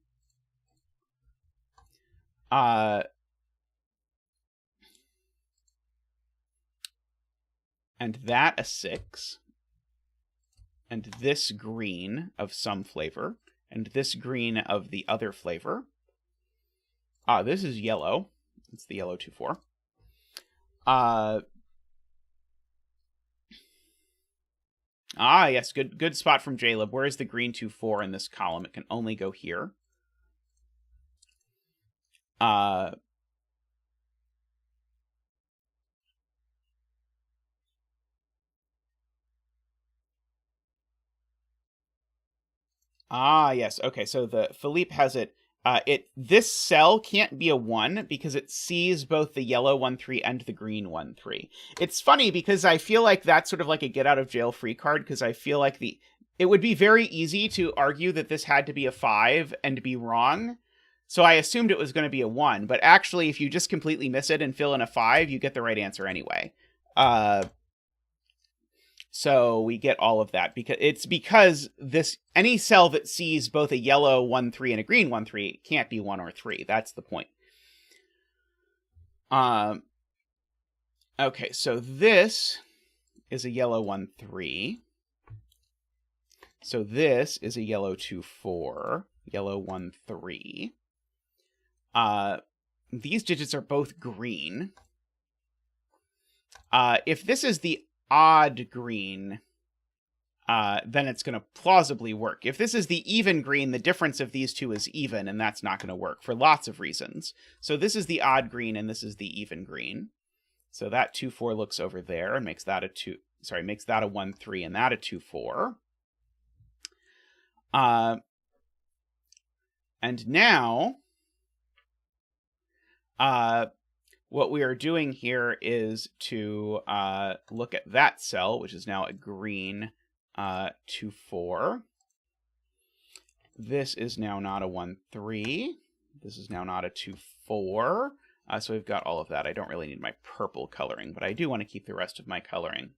And that a 6. And this green of some flavor. And this green of the other flavor. This is yellow. It's the yellow 2-4. Yes, good spot from Jaleb. Where is the green 2-4 in this column? It can only go here. Yes. Okay, so the Philippe has it. This cell can't be a 1 because it sees both the yellow 1-3 and the green 1-3. It's funny because I feel like that's sort of like a get out of jail free card, because I feel like it would be very easy to argue that this had to be a 5 and be wrong. So I assumed it was going to be a 1, but actually if you just completely miss it and fill in a 5, you get the right answer anyway. So we get all of that because any cell that sees both a yellow 1-3 and a green 1-3 can't be 1 or 3. That's the point. Okay, so this is a yellow 1-3. So this is a yellow 2-4, yellow 1-3. These digits are both green. If this is the odd green, then it's going to plausibly work. If this is the even green, the difference of these two is even, and that's not going to work for lots of reasons. So this is the odd green, and this is the even green. So that 2-4 looks over there and makes that a 1-3 and that a 2-4. And now, what we are doing here is to look at that cell, which is now a green 2-4. This is now not a 1-3. This is now not a 2-4. So we've got all of that. I don't really need my purple coloring, but I do want to keep the rest of my coloring.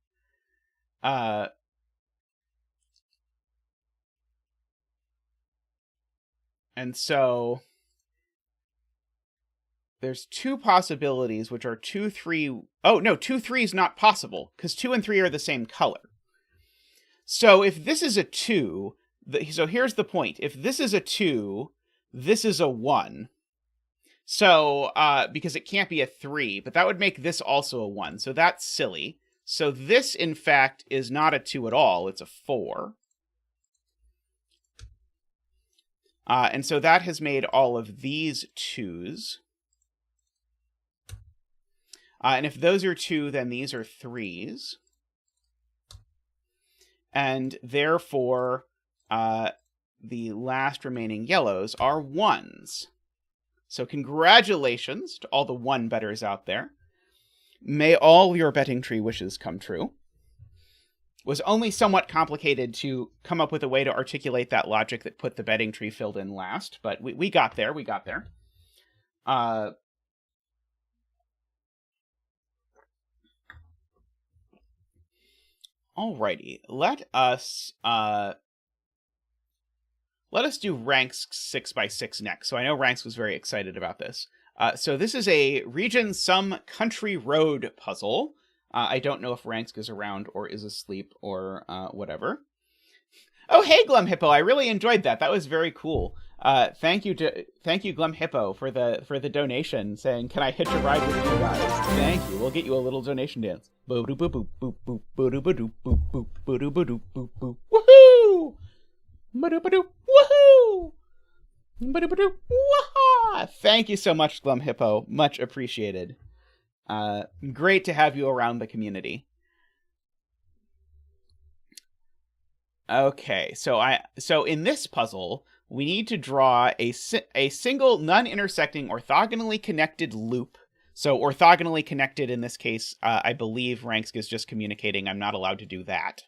And so there's two possibilities, which are 2, 3... Oh, no, 2, 3 is not possible, because 2 and 3 are the same color. So if this is a 2... So here's the point. If this is a 2, this is a 1. So, because it can't be a 3, but that would make this also a 1. So that's silly. So this, in fact, is not a 2 at all. It's a 4. And so that has made all of these 2s. And if those are 2, then these are 3s. And therefore, the last remaining yellows are 1s. So congratulations to all the 1-betters out there. May all your betting tree wishes come true. It was only somewhat complicated to come up with a way to articulate that logic that put the betting tree filled in last, but we got there, Alrighty, let us do Rangsk 6x6 next. So I know Rangsk was very excited about this. So this is a region some country road puzzle. I don't know if Rangsk is around or is asleep or whatever. Oh, hey, Glum Hippo! I really enjoyed that. That was very cool. Thank you, Glum Hippo, for the donation, saying, "Can I hitch a ride with you guys?" Thank you. We'll get you a little donation dance. Boop boop boop boop boop boop boop boop boop boop boop boop boop. Woohoo! Ba-doop-a-doop. Woohoo! Ba-doop-a-doop. Waha! Thank you so much, Glum Hippo. Much appreciated. Great to have you around the community. Okay, so in this puzzle, we need to draw a single non-intersecting orthogonally connected loop. So orthogonally connected in this case, I believe Rangsk is just communicating I'm not allowed to do that.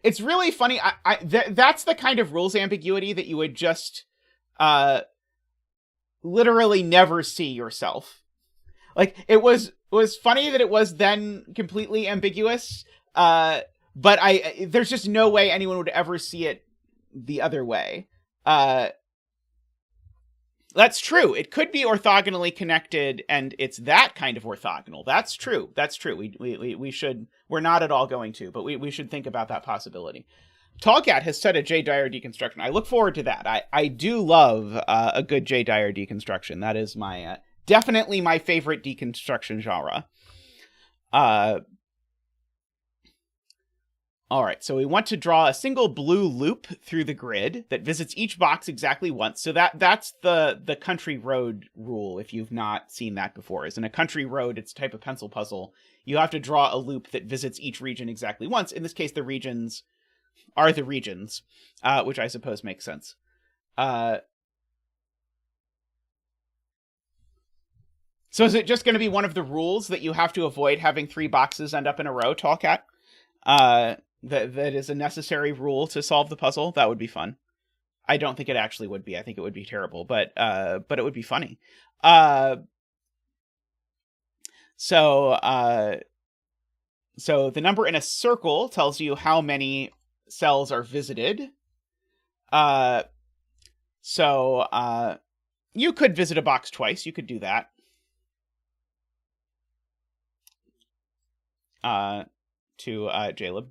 It's really funny. That's the kind of rules ambiguity that you would just literally never see yourself. Like, it was funny that it was then completely ambiguous, but there's just no way anyone would ever see it the other way. That's true. It could be orthogonally connected, and it's that kind of orthogonal. That's true. That's true. We should. We're not at all going to, but we should think about that possibility. Tallcat has said a J. Dyer deconstruction. I look forward to that. I do love a good J. Dyer deconstruction. That is my definitely my favorite deconstruction genre. All right, so we want to draw a single blue loop through the grid that visits each box exactly once. So that's the country road rule, if you've not seen that before. Is in a country road, it's a type of pencil puzzle. You have to draw a loop that visits each region exactly once. In this case, the regions are the regions, which I suppose makes sense. So is it just going to be one of the rules that you have to avoid having 3 boxes end up in a row, Tallcat? That is a necessary rule to solve the puzzle? That would be fun. I don't think it actually would be. I think it would be terrible, but it would be funny. So the number in a circle tells you how many cells are visited. So you could visit a box twice. You could do that. To Jaleb.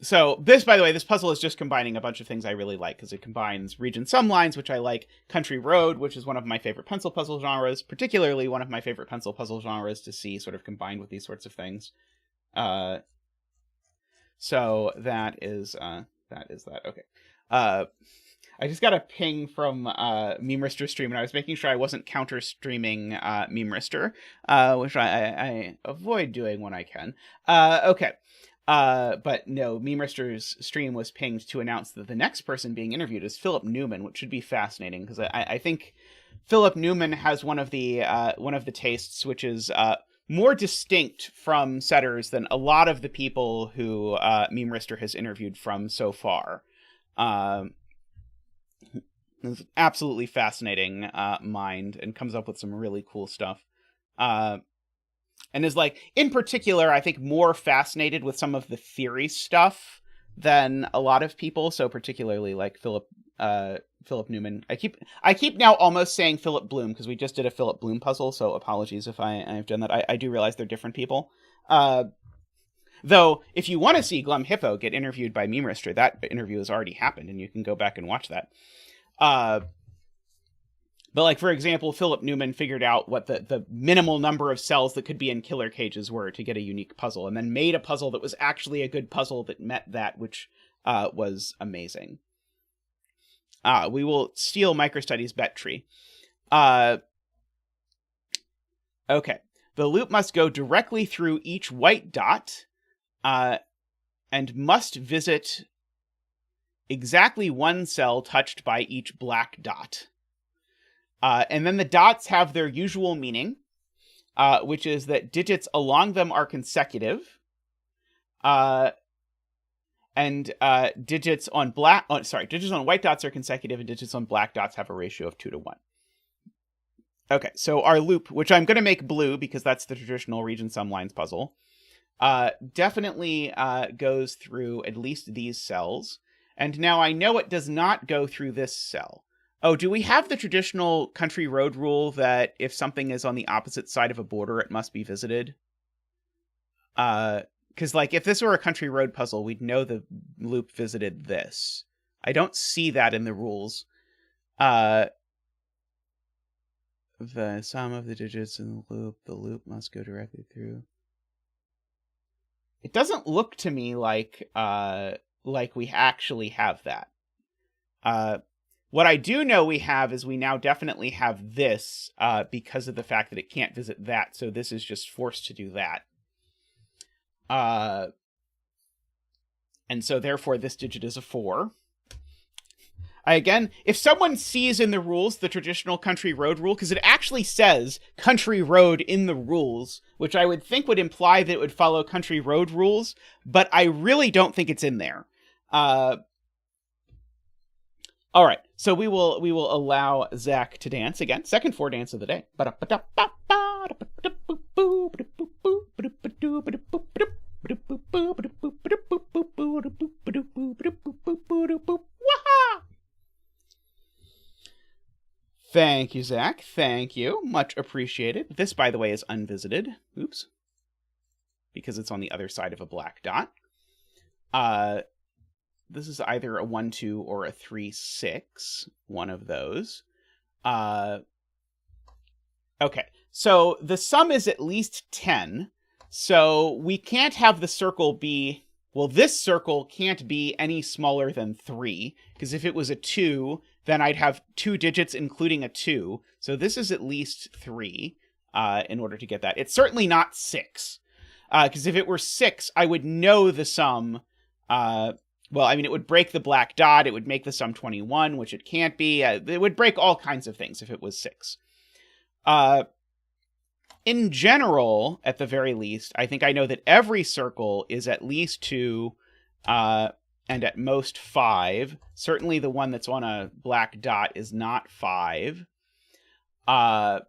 So this, by the way, this puzzle is just combining a bunch of things I really like, because it combines region sum lines, which I like, country road, which is one of my favorite pencil puzzle genres, particularly one of my favorite pencil puzzle genres to see sort of combined with these sorts of things. So that is that. Okay. I just got a ping from Memerister stream, and I was making sure I wasn't counter streaming Memerister, which I avoid doing when I can. Okay. But no, Memerister's stream was pinged to announce that the next person being interviewed is Philipp Blume, which should be fascinating, because I think Philipp Blume has one of the tastes which is more distinct from setters than a lot of the people who Memerister has interviewed from so far. It's absolutely fascinating mind, and comes up with some really cool stuff. And is, like, in particular, I think more fascinated with some of the theory stuff than a lot of people. So particularly like Philipp Blume. I keep now almost saying Philipp Blume, because we just did a Philipp Blume puzzle. So apologies if I've done that. I do realize they're different people. Though, if you want to see Glum Hippo get interviewed by Memerister, that interview has already happened, and you can go back and watch that. But, like, for example, Philipp Blume figured out what the minimal number of cells that could be in killer cages were to get a unique puzzle, and then made a puzzle that was actually a good puzzle that met that, which was amazing. We will steal MicroStudies bet tree. Okay. The loop must go directly through each white dot, and must visit exactly one cell touched by each black dot. And then the dots have their usual meaning, which is that digits along them are consecutive, and digits on white dots are consecutive, and digits on black dots have a ratio of 2 to 1. Okay, so our loop, which I'm going to make blue because that's the traditional region sum lines puzzle, definitely goes through at least these cells. And now I know it does not go through this cell. Oh, do we have the traditional country road rule that if something is on the opposite side of a border, it must be visited? Because, like, if this were a country road puzzle, we'd know the loop visited this. I don't see that in the rules. The sum of the digits in the loop must go directly through. It doesn't look to me like we actually have that. What I do know we have is we now definitely have this because of the fact that it can't visit that, so this is just forced to do that. And so therefore this digit is a 4. Again, if someone sees in the rules the traditional country road rule, because it actually says country road in the rules, which I would think would imply that it would follow country road rules, but I really don't think it's in there. All right, so we will allow Zach to dance again. Second 4 dance of the day. Thank you, Zach. Thank you. Much appreciated. This, by the way, is unvisited. Oops. Because it's on the other side of a black dot. This is either a 1-2 or a 3-6. One of those. Okay. So the sum is at least 10. So we can't have the circle be... Well, this circle can't be any smaller than 3. Because if it was a 2... then I'd have 2 digits, including a 2. So this is at least 3 in order to get that. It's certainly not 6. Because if it were 6, I would know the sum. Well, I mean, it would break the black dot. It would make the sum 21, which it can't be. It would break all kinds of things if it was 6. In general, at the very least, I think I know that every circle is at least 2... and at most 5. Certainly the one that's on a black dot is not 5. I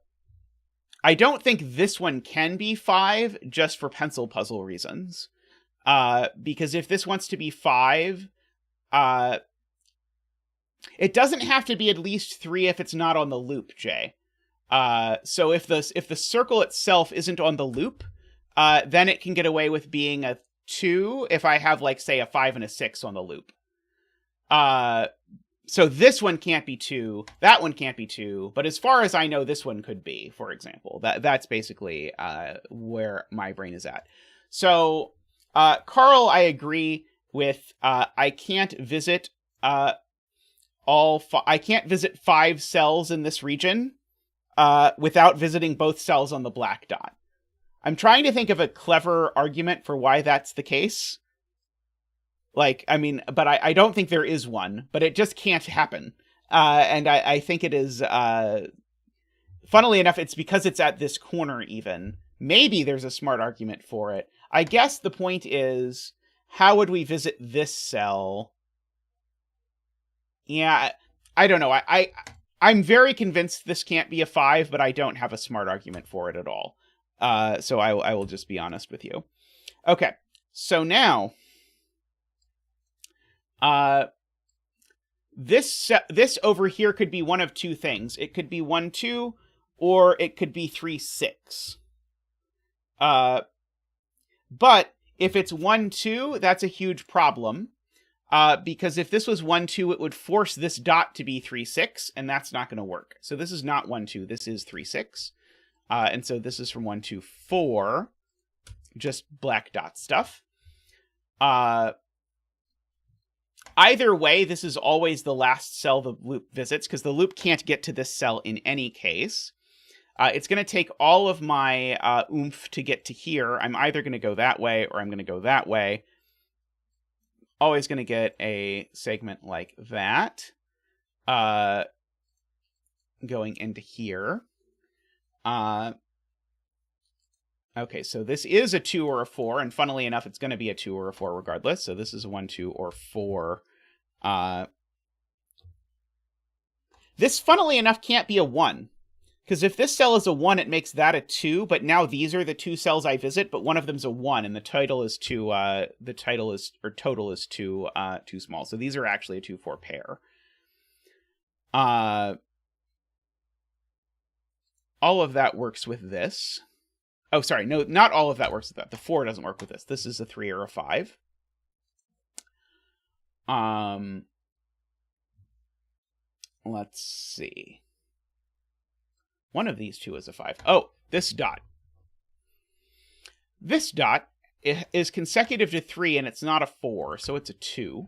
don't think this one can be 5, just for pencil puzzle reasons. Because if this wants to be 5, it doesn't have to be at least 3 if it's not on the loop, Jay. So if the circle itself isn't on the loop, then it can get away with being a 2 if I have, like, say, a 5 and a 6 on the loop. So this one can't be 2, that one can't be 2, but as far as I know, this one could be, for example. That's basically where my brain is at. So, Carl, I agree with, I can't visit I can't visit 5 cells in this region without visiting both cells on the black dot. I'm trying to think of a clever argument for why that's the case. Like, I mean, but I don't think there is one, but it just can't happen. And I think it is, funnily enough, it's because it's at this corner even. Maybe there's a smart argument for it. I guess the point is, how would we visit this cell? Yeah, I don't know. I'm very convinced this can't be a 5, but I don't have a smart argument for it at all. So I will just be honest with you. Okay, so now, this over here could be one of 2 things. It could be 1-2, or it could be 3-6. But if it's 1-2, that's a huge problem. Because if this was 1-2, it would force this dot to be 3-6, and that's not going to work. So this is not 1-2, this is 3-6. And so this is from 1-4, just black dot stuff. Either way, this is always the last cell the loop visits, because the loop can't get to this cell in any case. It's going to take all of my oomph to get to here. I'm either going to go that way, or I'm going to go that way. Always going to get a segment like that. Going into here. Okay, so this is a 2 or a 4, and funnily enough, it's going to be a 2 or a 4 regardless. So this is a 1, 2, or 4. This, funnily enough, can't be a 1, Because if this cell is a 1, it makes that a 2, but now these are the two cells I visit, but one of them's a 1, and the title is too, total is too small. So these are actually a 2-4 pair. All of that works with this. Oh, sorry, no, not all of that works with that. The 4 doesn't work with this. This is a 3 or a 5. Let's see. One of these two is a 5. Oh, this dot. This dot is consecutive to 3, and it's not a 4, so it's a 2.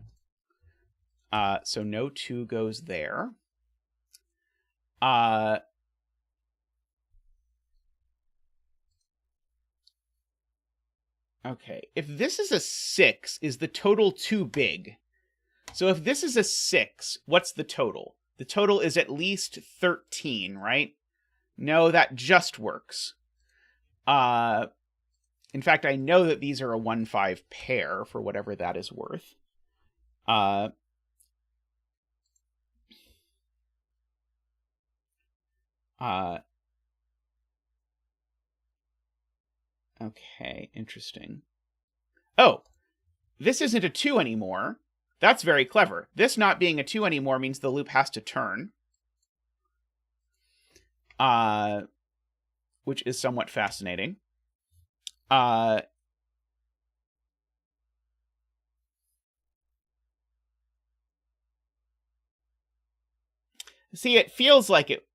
So no 2 goes there. Okay, if this is a 6, is the total too big? So if this is a 6, what's the total? The total is at least 13, right? No, that just works. In fact, I know that these are a 1-5 pair, for whatever that is worth. Okay, interesting. Oh, this isn't a 2 anymore. That's very clever. This not being a 2 anymore means the loop has to turn. Which is somewhat fascinating. See, it feels like it...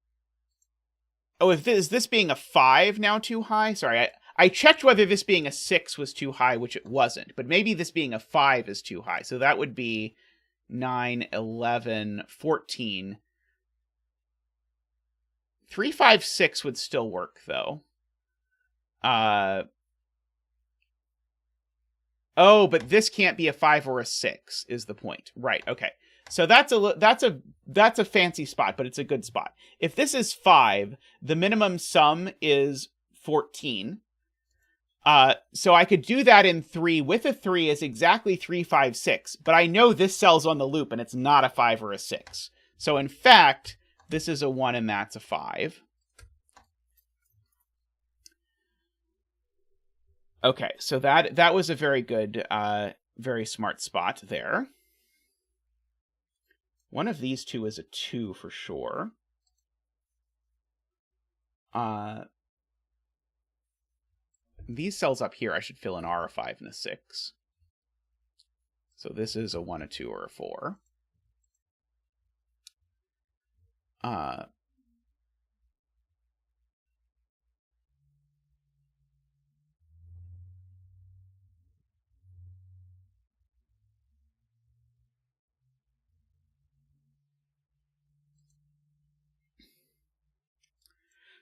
Oh, is this being a 5 now too high? Sorry, I checked whether this being a 6 was too high, which it wasn't. But maybe this being a 5 is too high. So that would be 9, 11, 14. 3, 5, 6 would still work, though. Oh, but this can't be a 5 or a 6, is the point. Right, okay. So that's a fancy spot, but it's a good spot. If this is 5, the minimum sum is 14. So I could do that in 3 with a 3 is exactly 3, 5, 6. But I know this cell's on the loop, and it's not a 5 or a 6. So in fact, this is a 1, and that's a 5. Okay, so that was a very good, very smart spot there. One of these two is a 2 for sure. These cells up here, I should fill in are a 5 and a 6. So this is a 1, a 2, or a 4.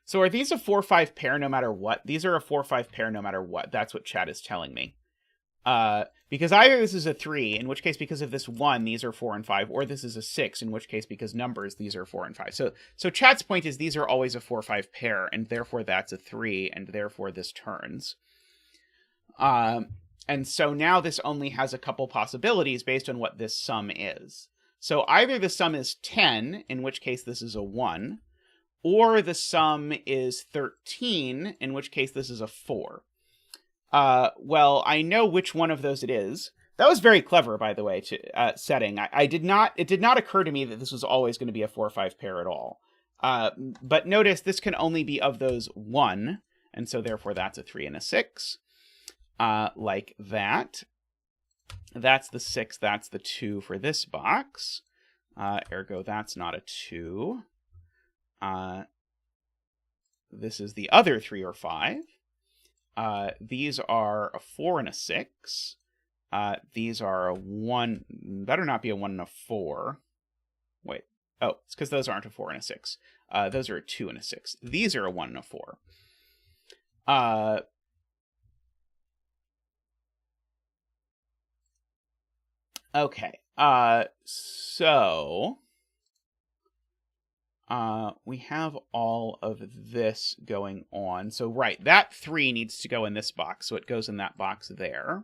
So are these a 4-5 pair no matter what? These are a 4-5 pair no matter what. That's what chat is telling me. Because either this is a 3, in which case because of this 1, these are 4 and 5, or this is a 6, in which case because numbers, these are 4 and 5. So chat's point is these are always a 4-5 pair, and therefore that's a 3, and therefore this turns. And so now this only has a couple possibilities based on what this sum is. So either the sum is 10, in which case this is a 1, or the sum is 13, in which case this is a 4. Well, I know which one of those it is. That was very clever, by the way, to setting. It did not occur to me that this was always going to be a 4-5 pair at all. But notice this can only be of those 1, and so therefore that's a 3 and a 6. Like that. That's the 6, that's the 2 for this box. Ergo, that's not a 2. This is the other 3 or 5. These are a 4 and a 6. These are a 1. Better not be a 1 and a 4. Wait. Oh, it's because those aren't a 4 and a 6. Those are a 2 and a 6. These are a 1 and a 4. Okay. So we have all of this going on. So, right, that 3 needs to go in this box, so it goes in that box there.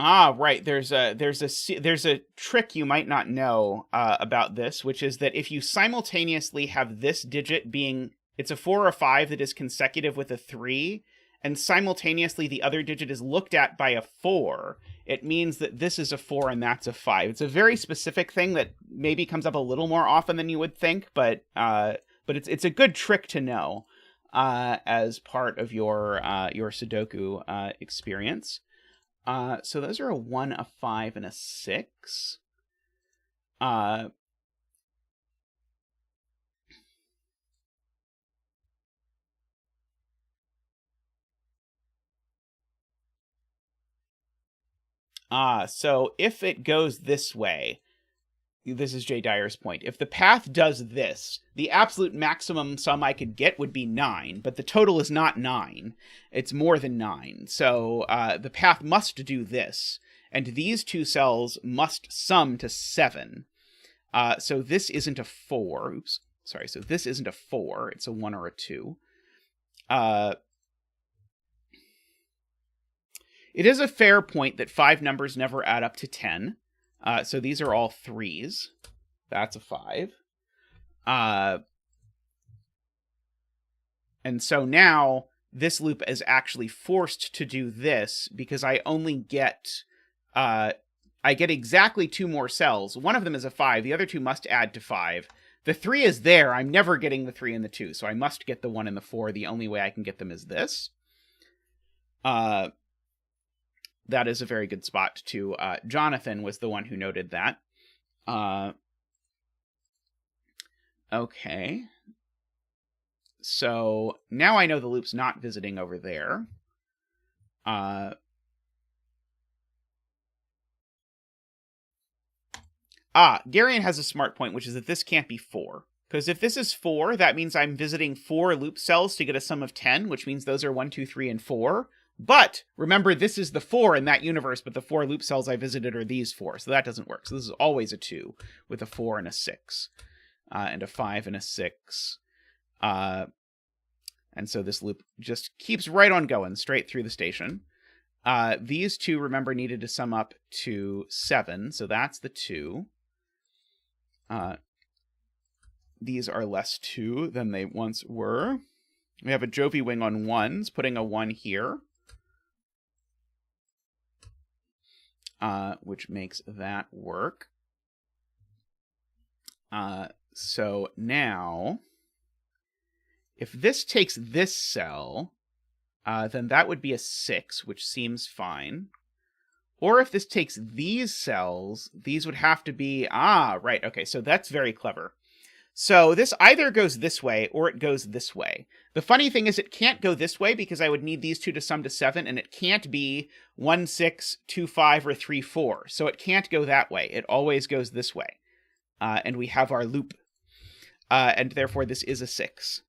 Right. There's a trick you might not know about this, which is that if you simultaneously have this digit being, it's a 4 or 5 that is consecutive with a 3, and simultaneously the other digit is looked at by a 4, it means that this is a 4 and that's a 5. It's a very specific thing that maybe comes up a little more often than you would think, but it's a good trick to know as part of your Sudoku experience. So those are a 1, a 5, and a 6. So if it goes this way, this is Jay Dyer's point. If the path does this, the absolute maximum sum I could get would be 9, but the total is not 9. It's more than 9. So the path must do this, and these two cells must sum to 7. So this isn't a 4. Oops. Sorry, so this isn't a 4. It's a 1 or a 2. It is a fair point that 5 numbers never add up to 10. So these are all 3s. That's a 5. And so now this loop is actually forced to do this because I only get, I get exactly 2 more cells. One of them is a 5. The other 2 must add to 5. The 3 is there. I'm never getting the 3 and the 2. So I must get the 1 and the 4. The only way I can get them is this. That is a very good spot to, Jonathan was the one who noted that. Okay. So now I know the loop's not visiting over there. Garion has a smart point, which is that this can't be 4. Because if this is 4, that means I'm visiting 4 loop cells to get a sum of 10, which means those are 1, 2, 3, and 4. But remember, this is the 4 in that universe, but the 4 loop cells I visited are these 4, so that doesn't work. So this is always a 2 with a 4 and a 6, and a 5 and a 6. And so this loop just keeps right on going, straight through the station. These 2, remember, needed to sum up to 7, so that's the 2. These are less 2 than they once were. We have a Jovi wing on 1s, putting a 1 here. Which makes that work. So now, if this takes this cell, then that would be a 6, which seems fine. Or if this takes these cells, these would have to be, right, okay, so that's very clever. So this either goes this way or it goes this way. The funny thing is it can't go this way because I would need these 2 to sum to 7, and it can't be 1, 6, 2, 5, or 3, 4. So it can't go that way. It always goes this way. And we have our loop. And therefore this is a 6.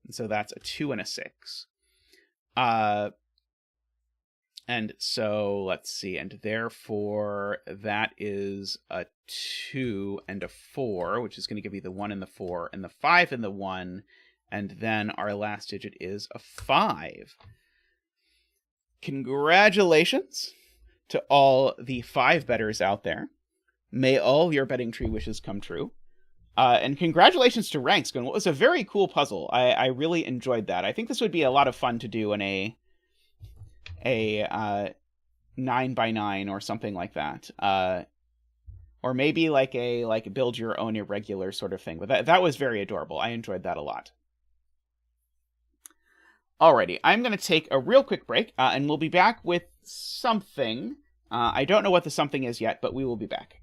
And so that's a 2 and a 6. And so, let's see, and therefore that is a 2 and a 4, which is going to give you the 1 and the 4, and the 5 and the 1, and then our last digit is a 5. Congratulations to all the 5 bettors out there. May all your betting tree wishes come true. And congratulations to Rangsk on what was a very cool puzzle. I really enjoyed that. I think this would be a lot of fun to do in a 9x9 or something like that, or maybe like a build your own irregular sort of thing. But that was very adorable. I enjoyed that a lot. Alrighty, I'm going to take a real quick break, and we'll be back with something. I don't know what the something is yet, but we will be back.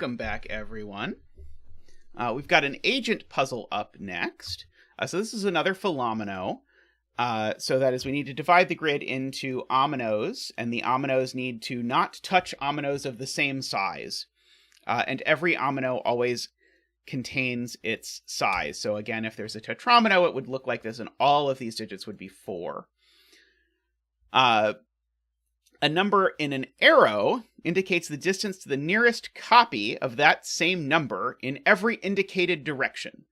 welcome back, everyone. We've got an agent puzzle up next. So this is another phillomino. So that is, we need to divide the grid into ominoes, and the ominoes need to not touch ominoes of the same size. And every omino always contains its size. So again, if there's a tetromino, it would look like this, and all of these digits would be 4. A number in an arrow indicates the distance to the nearest copy of that same number in every indicated direction.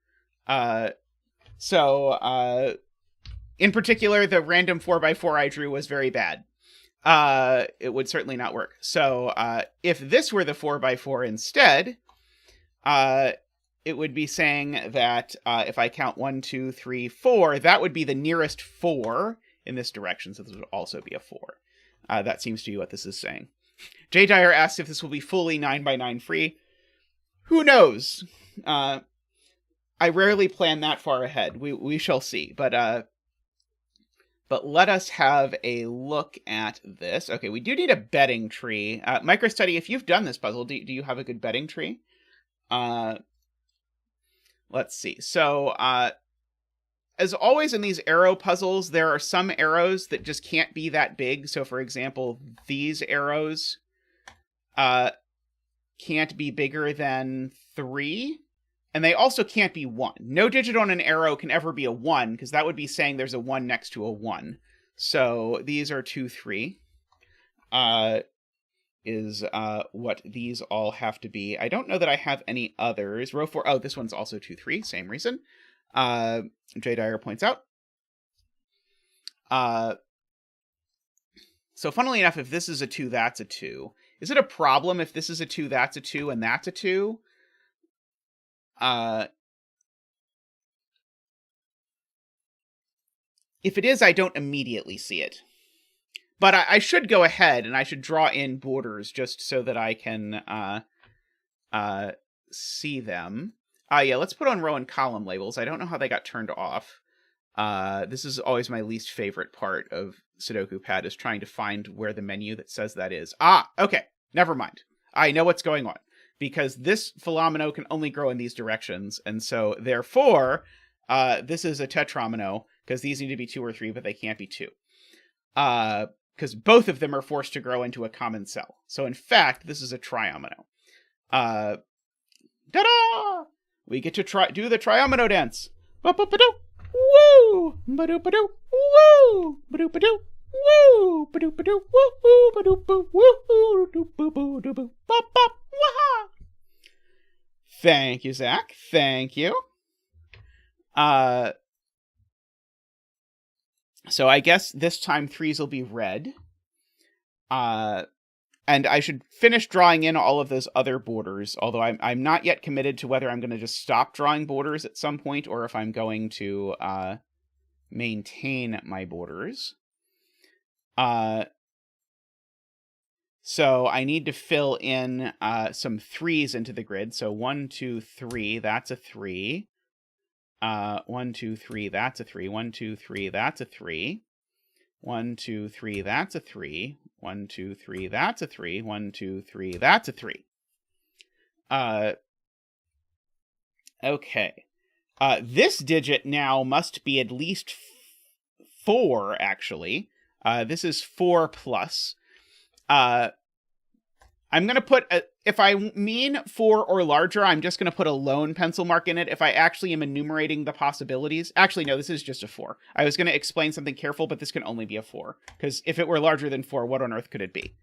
In particular, the random 4x4 I drew was very bad. It would certainly not work. So if this were the 4x4 instead, it would be saying that if I count 1, 2, 3, 4, that would be the nearest 4 in this direction. So this would also be a 4. That seems to be what this is saying. J. Dyer asks if this will be fully 9x9 free. Who knows? I rarely plan that far ahead. We shall see. But let us have a look at this. Okay, we do need a betting tree. MicroStudy, if you've done this puzzle, do you have a good betting tree? Let's see. So, as always in these arrow puzzles, there are some arrows that just can't be that big. So, for example, these arrows can't be bigger than 3. And they also can't be 1. No digit on an arrow can ever be a 1, because that would be saying there's a 1 next to a 1. So these are 2, 3. Is what these all have to be. I don't know that I have any others. Row 4. Oh, this one's also 2, 3. Same reason. J. Dyer points out. So funnily enough, if this is a 2, that's a 2. Is it a problem if this is a 2, that's a 2, and that's a 2? If it is, I don't immediately see it. But I should go ahead and I should draw in borders just so that I can see them. Yeah, let's put on row and column labels. I don't know how they got turned off. This is always my least favorite part of Sudoku Pad, is trying to find where the menu that says that is. Okay, never mind. I know what's going on. Because this phillomino can only grow in these directions, and so, therefore, this is a tetromino, because these need to be 2 or 3, but they can't be 2. Because both of them are forced to grow into a common cell. So, in fact, this is a triomino. Ta-da! We get to do the triomino dance. Ba-ba-ba-doo! Woo! Ba-doo-ba-doo! Woo! Ba-doo-ba-doo! Woo! Ba-doo-ba-doo! Woo! Ba-doo-ba-doo! Woo! Doo-ba-doo-ba-doo! Bop-bop! Waha! Thank you, Zach. Thank you. So I guess this time 3s will be red. And I should finish drawing in all of those other borders, although I'm not yet committed to whether I'm going to just stop drawing borders at some point or if I'm going to maintain my borders. So I need to fill in some 3s into the grid. So 1, 2, 3, that's a 3. 1, 2, 3, that's a 3. 1, 2, 3, that's a 3. 1, 2, 3, that's a 3. 1, 2, 3, that's a 3. 1, 2, 3, that's a 3. Okay. This digit now must be at least 4, actually. This is 4 plus. I'm going to put, if I mean 4 or larger, I'm just going to put a lone pencil mark in it. If I actually am enumerating the possibilities. Actually, no, this is just a 4. I was going to explain something careful, but this can only be a 4. Because if it were larger than 4, what on earth could it be?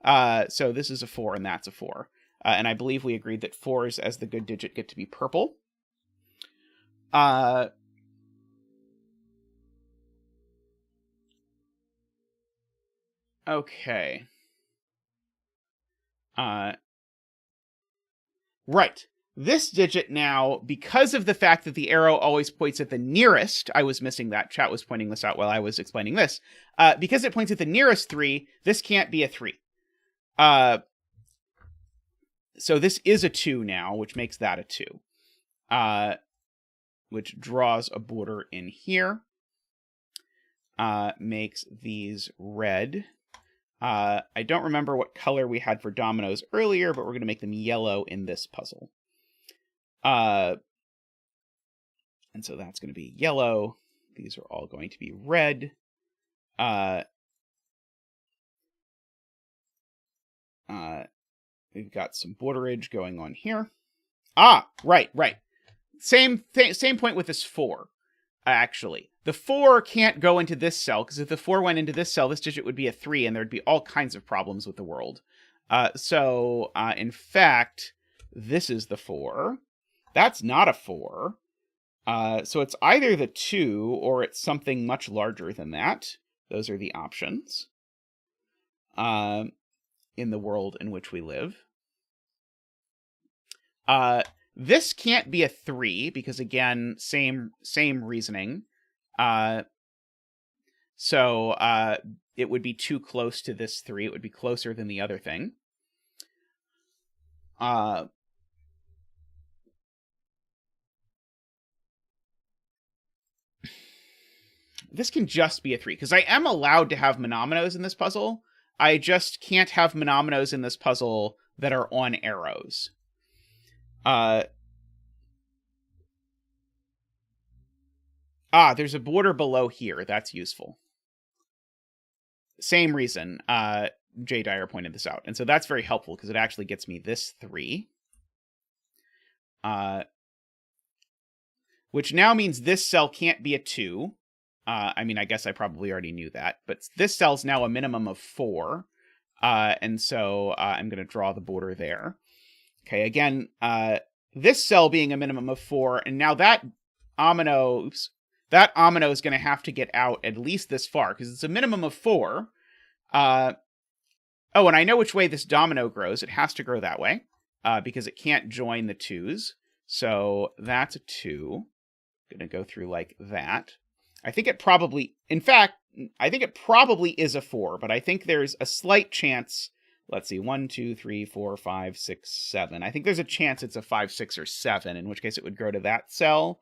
So this is a 4 and that's a 4. And I believe we agreed that 4s as the good digit get to be purple. Okay. Right. This digit now, because of the fact that the arrow always points at the nearest, I was missing that. Chat was pointing this out while I was explaining this. Because it points at the nearest 3, this can't be a 3. So this is a 2 now, which makes that a 2. Which draws a border in here. Makes these red. I don't remember what color we had for dominoes earlier, but we're going to make them yellow in this puzzle. And so that's going to be yellow. These are all going to be red. We've got some borderage going on here. Right. Same point with this 4, actually. The 4 can't go into this cell, because if the 4 went into this cell, this digit would be a 3, and there'd be all kinds of problems with the world. So, in fact, this is the 4. That's not a 4. So it's either the 2, or it's something much larger than that. Those are the options. In the world in which we live. This can't be a 3, because again, same reasoning. So it would be too close to this 3. It would be closer than the other thing. This can just be a 3, because I am allowed to have monominoes in this puzzle. I just can't have monominoes in this puzzle that are on arrows. There's a border below here. That's useful. Same reason. J. Dyer pointed this out. And so that's very helpful, because it actually gets me this 3. Which now means this cell can't be a 2. I mean, I guess I probably already knew that. But this cell's now a minimum of 4. And so I'm going to draw the border there. Okay, again, this cell being a minimum of 4, and now that omino is going to have to get out at least this far, because it's a minimum of 4. And I know which way this domino grows. It has to grow that way, because it can't join the 2s. So that's a 2. Going to go through like that. I think it probably is a 4, but I think there's a slight chance. Let's see, 1, 2, 3, 4, 5, 6, 7. I think there's a chance it's a 5, 6, or 7, in which case it would grow to that cell.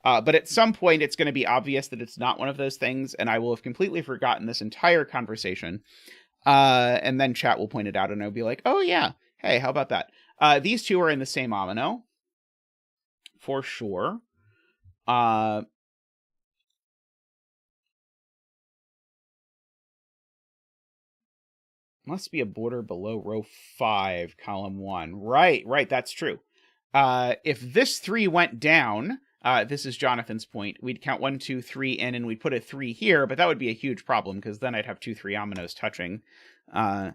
But at some point, it's going to be obvious that it's not one of those things, and I will have completely forgotten this entire conversation. And then chat will point it out, and I'll be like, oh yeah, hey, how about that? These two are in the same omino, for sure. Must be a border below row 5, column 1. Right, that's true. If this 3 went down, this is Jonathan's point, we'd count 1, 2, 3 in, and we'd put a 3 here, but that would be a huge problem, because then I'd have 2 3-ominoes touching. And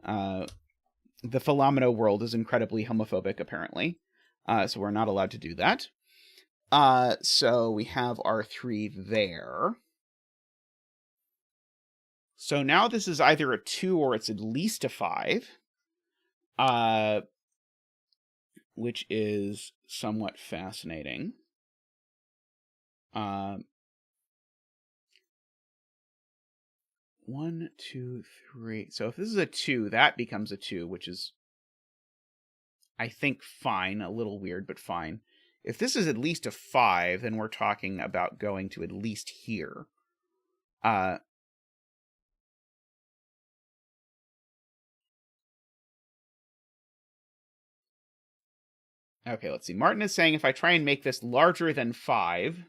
the phillomino world is incredibly homophobic, apparently. So we're not allowed to do that. So we have our 3 there. So now this is either a 2 or it's at least a 5. Which is somewhat fascinating. 1, 2, 3. So if this is a 2, that becomes a 2, which is, I think, fine. A little weird, but fine. If this is at least a 5, then we're talking about going to at least here. Okay, let's see. Martin is saying if I try and make this larger than 5...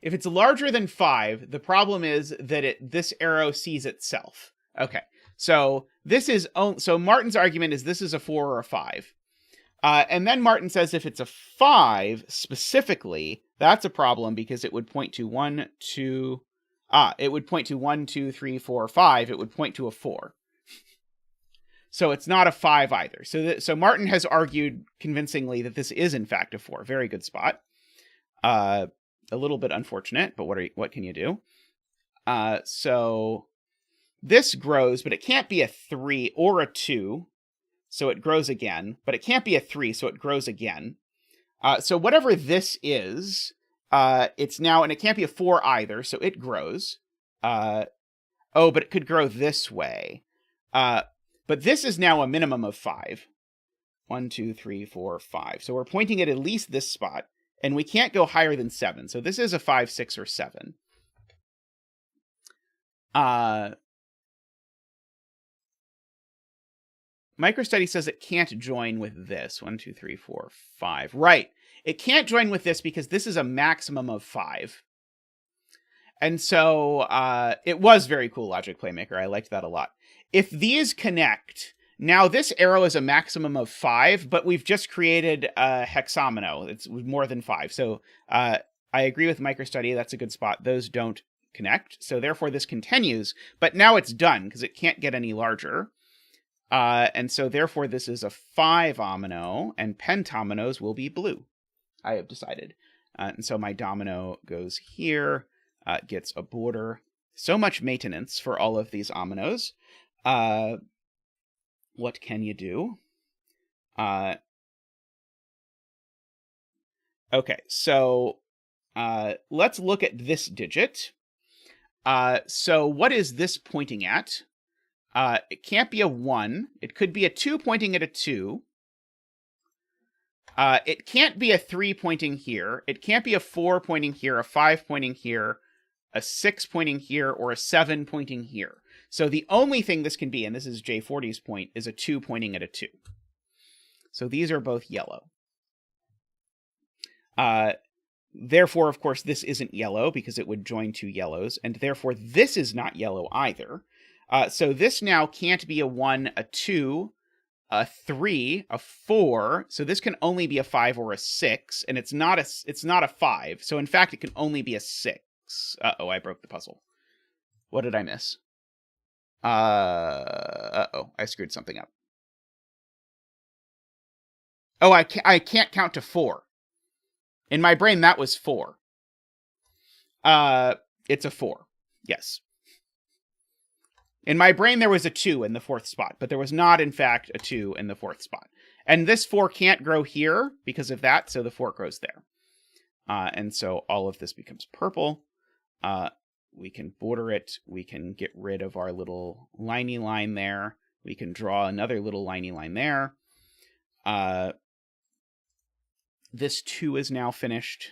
if it's larger than 5, the problem is that this arrow sees itself. Okay, so so Martin's argument is this is a 4 or a 5. And then Martin says if it's a 5 specifically, that's a problem because it would point to 1, 2... it would point to 1, 2, 3, 4, 5. It would point to a 4. So it's not a 5 either. So Martin has argued convincingly that this is in fact a 4. Very good spot. A little bit unfortunate, but what can you do? So this grows, but it can't be a 3 or a 2. So it grows again, but it can't be a 3, so it grows again. So whatever this is, it's now, and it can't be a 4 either, so it grows. But it could grow this way. But this is now a minimum of 5. 1, 2, 3, 4, 5. So we're pointing at least this spot. And we can't go higher than 7. So this is a 5, 6, or 7. MicroStudy says it can't join with this. 1, 2, 3, 4, 5. Right. It can't join with this because this is a maximum of 5. And so it was very cool, Logic Playmaker. I liked that a lot. If these connect, now this arrow is a maximum of 5, but we've just created a hexamino. It's more than 5. So I agree with MicroStudy. That's a good spot. Those don't connect. So therefore this continues, but now it's done because it can't get any larger. And so therefore this is a 5-omino, and pentominoes will be blue. I have decided. And so my domino goes here, gets a border. So much maintenance for all of these ominoes. What can you do? Okay, so let's look at this digit. So what is this pointing at? It can't be a 1. It could be a 2 pointing at a 2. It can't be a 3 pointing here. It can't be a 4 pointing here, a 5 pointing here, a 6 pointing here, or a 7 pointing here. So the only thing this can be, and this is J40's point, is a 2 pointing at a 2. So these are both yellow. Therefore, of course, this isn't yellow because it would join 2 yellows, and therefore this is not yellow either. So this now can't be a 1, a 2, a 3, a 4. So this can only be a 5 or a 6, and it's not a 5. So in fact, it can only be a 6. Uh-oh, I broke the puzzle. What did I miss? Uh-oh, I screwed something up. Oh, I can't count to 4. In my brain, that was 4. It's a 4. Yes. In my brain, there was a 2 in the 4th spot, but there was not, in fact, a 2 in the 4th spot. And this 4 can't grow here because of that, so the 4 grows there. And so all of this becomes purple. We can border it. We can get rid of our little liney line there. We can draw another little liney line there. This 2 is now finished.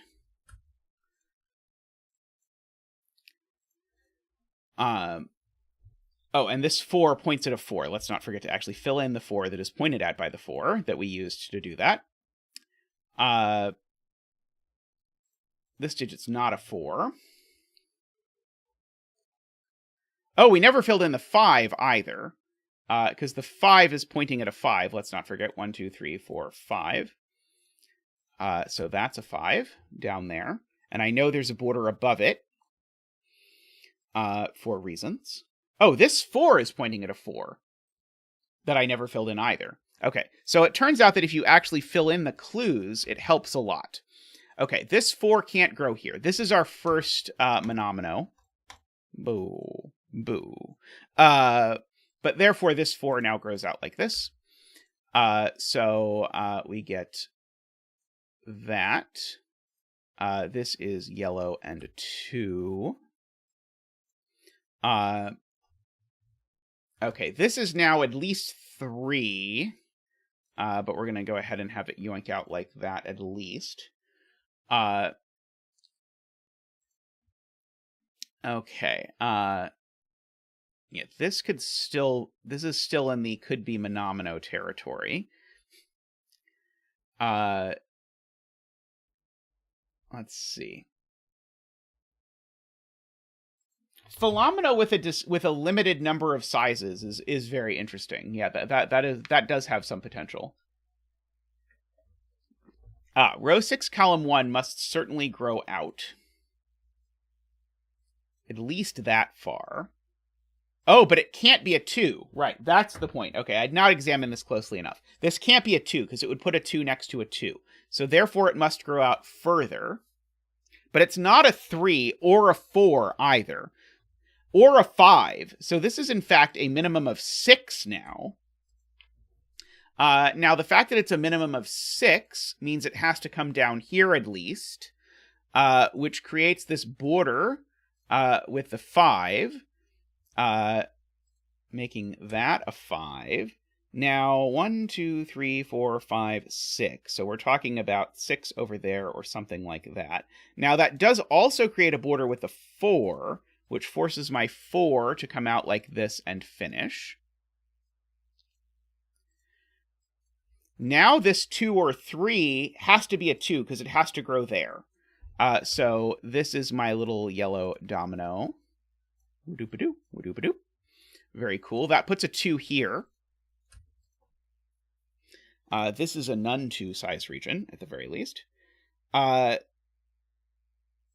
Oh, and this 4 points at a 4. Let's not forget to actually fill in the 4 that is pointed at by the 4 that we used to do that. This digit's not a 4. Oh, we never filled in the 5 either, because the 5 is pointing at a 5. Let's not forget 1, 2, 3, 4, 5. So that's a 5 down there. And I know there's a border above it for reasons. Oh, this 4 is pointing at a 4 that I never filled in either. Okay, so it turns out that if you actually fill in the clues, it helps a lot. Okay, this 4 can't grow here. This is our first monomino. Boo. Boo. But therefore, this 4 now grows out like this. So we get that. This is yellow and 2. Okay, this is now at least 3, but we're going to go ahead and have it yoink out like that at least. Okay, yeah, this is still in the could be monomino territory. Let's see. Philomino with a limited number of sizes is very interesting. Yeah, that does have some potential. Row 6, column 1 must certainly grow out. At least that far. Oh, but it can't be a 2. Right, that's the point. Okay, I'd not examined this closely enough. This can't be a 2 because it would put a 2 next to a 2. So therefore it must grow out further. But it's not a 3 or a 4 either. Or a 5. So this is, in fact, a minimum of 6 now. Now, the fact that it's a minimum of 6 means it has to come down here at least, which creates this border with the 5, making that a 5. Now, 1, 2, 3, 4, 5, 6. So we're talking about 6 over there or something like that. Now, that does also create a border with a 4, which forces my 4 to come out like this and finish. Now this 2 or 3 has to be a 2 because it has to grow there. So this is my little yellow domino. Woo-doop-a-doo, woo-doop-a-doo. Very cool. That puts a 2 here. This is a none 2 size region, at the very least.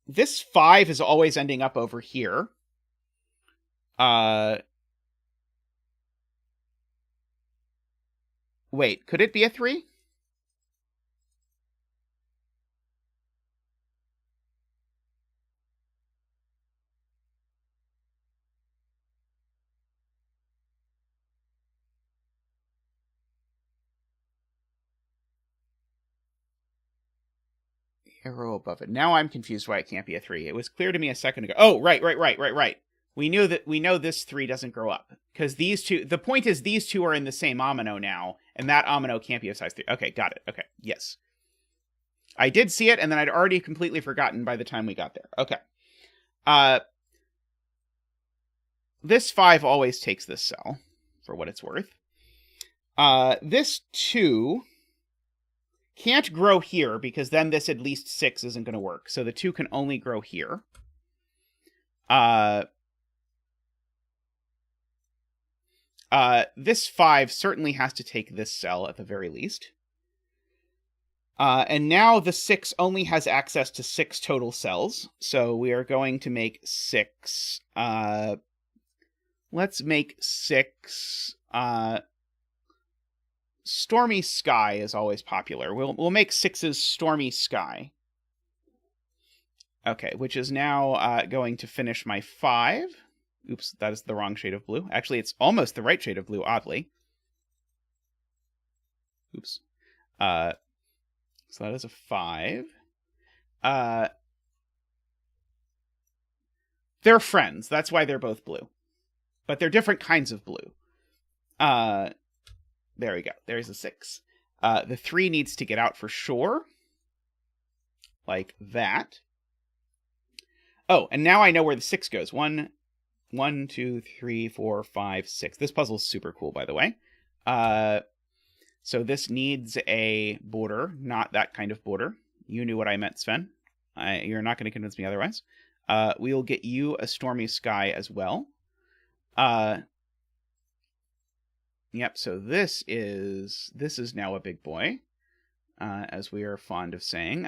This 5 is always ending up over here. Wait, could it be a 3? Arrow above it. Now I'm confused why it can't be a 3. It was clear to me a second ago. Oh, right. We know this 3 doesn't grow up. Because these two, the point is these two are in the same omino now, and that omino can't be of size 3. Okay, got it. Okay, yes. I did see it, and then I'd already completely forgotten by the time we got there. Okay. This 5 always takes this cell, for what it's worth. This 2 can't grow here, because then this at least 6 isn't going to work. So the 2 can only grow here. This 5 certainly has to take this cell at the very least. And now the 6 only has access to 6 total cells. So we are going to make 6. Let's make 6. Stormy Sky is always popular. We'll make 6's Stormy Sky. Okay, which is now going to finish my 5. Oops, that is the wrong shade of blue. Actually, it's almost the right shade of blue, oddly. Oops. So that is a 5. They're friends. That's why they're both blue. But they're different kinds of blue. There we go. There's a 6. The 3 needs to get out for sure. Like that. Oh, and now I know where the 6 goes. 1, 2, 3, 4, 5, 6. This puzzle's super cool, by the way. So this needs a border, not that kind of border. You knew what I meant, Sven. You're not going to convince me otherwise. We'll get you a Stormy Sky as well. Yep, so this is now a big boy, as we are fond of saying.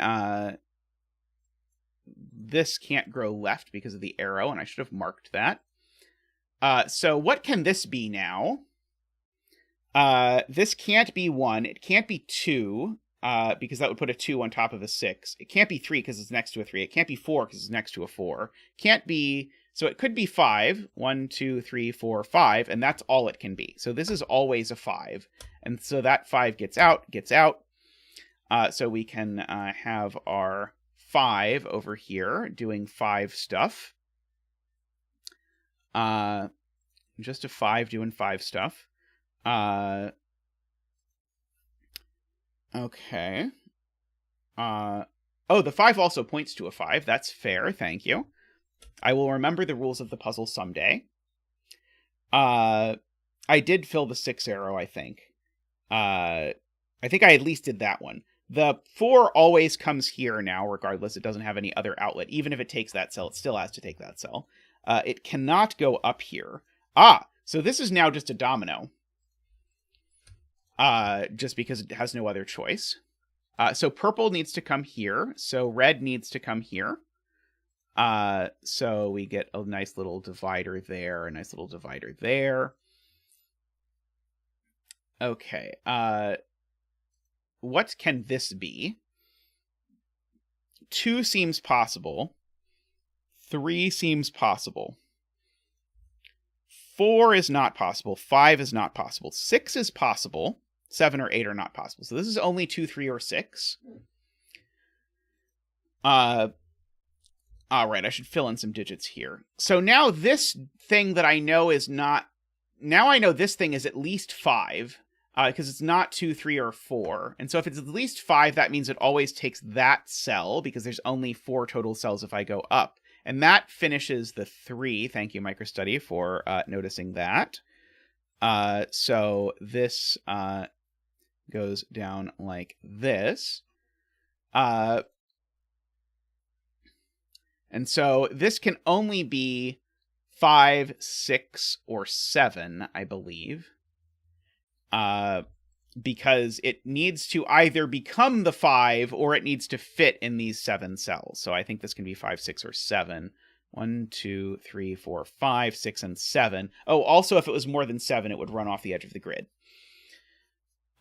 This can't grow left because of the arrow, and I should have marked that. So what can this be now? This can't be 1. It can't be 2, because that would put a 2 on top of a 6. It can't be 3 because it's next to a 3. It can't be 4 because it's next to a 4. Can't be... So it could be 5. 1, 2, 3, 4, 5, and that's all it can be. So this is always a 5. And so that 5 gets out. So we can have our 5 over here doing 5 stuff. Just a 5 doing 5 stuff. Okay. Oh, the 5 also points to a 5. That's fair, thank you. I will remember the rules of the puzzle someday. I did fill the 6 arrow, I think. I think I at least did that one. The 4 always comes here now, regardless. It doesn't have any other outlet. Even if it takes that cell, it still has to take that cell. It cannot go up here. So this is now just a domino. Just because it has no other choice. So purple needs to come here. So red needs to come here. So we get a nice little divider there, a nice little divider there. Okay, what can this be? 2 seems possible. 3 seems possible. 4 is not possible. 5 is not possible. 6 is possible. 7 or 8 are not possible. So this is only 2, 3, or 6. All right, I should fill in some digits here. So now this thing that I know is not... Now I know this thing is at least 5. because it's not 2, 3, or 4. And so if it's at least 5, that means it always takes that cell, because there's only 4 total cells if I go up. And that finishes the 3. Thank you, MicroStudy, for noticing that. So this goes down like this. And so this can only be 5, 6, or 7, I believe. Because it needs to either become the 5 or it needs to fit in these 7 cells. So I think this can be 5, 6, or 7. 1, 2, 3, 4, 5, 6, and 7. Oh, also, if it was more than 7, it would run off the edge of the grid.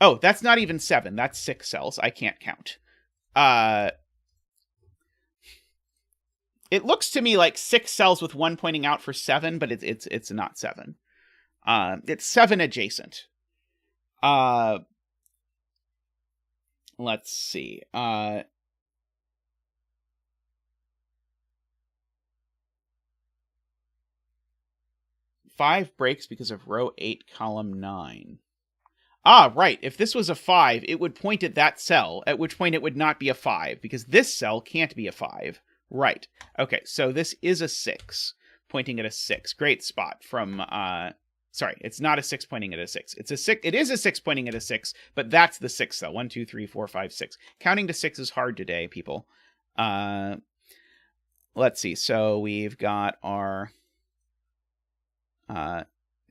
Oh, that's not even 7. That's 6 cells. I can't count. It looks to me like 6 cells with 1 pointing out for 7, but it's not 7. It's 7 adjacent. Let's see. 5 breaks because of row 8, column 9. Ah, right. If this was a 5, it would point at that cell, at which point it would not be a 5, because this cell can't be a 5. Right. Okay, so this is a 6, pointing at a 6. Great spot from, sorry, it's not a 6 pointing at a 6. It's a 6. It is a 6 pointing at a 6, but that's the 6 cell. 1, 2, 3, 4, 5, 6. Counting to 6 is hard today, people. Let's see. So we've got our...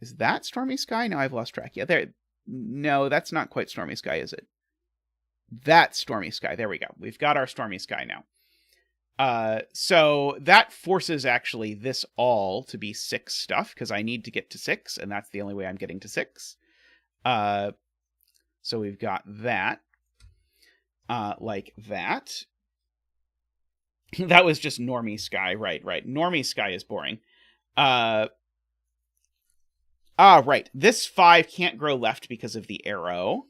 is that Stormy Sky? No, I've lost track. Yeah, there. No, that's not quite Stormy Sky, is it? That's Stormy Sky. There we go. We've got our Stormy Sky now. So that forces actually this all to be 6 stuff, because I need to get to 6, and that's the only way I'm getting to 6. So we've got that. Like that. That was just Normie Sky. Right. Normie Sky is boring. Right. This 5 can't grow left because of the arrow.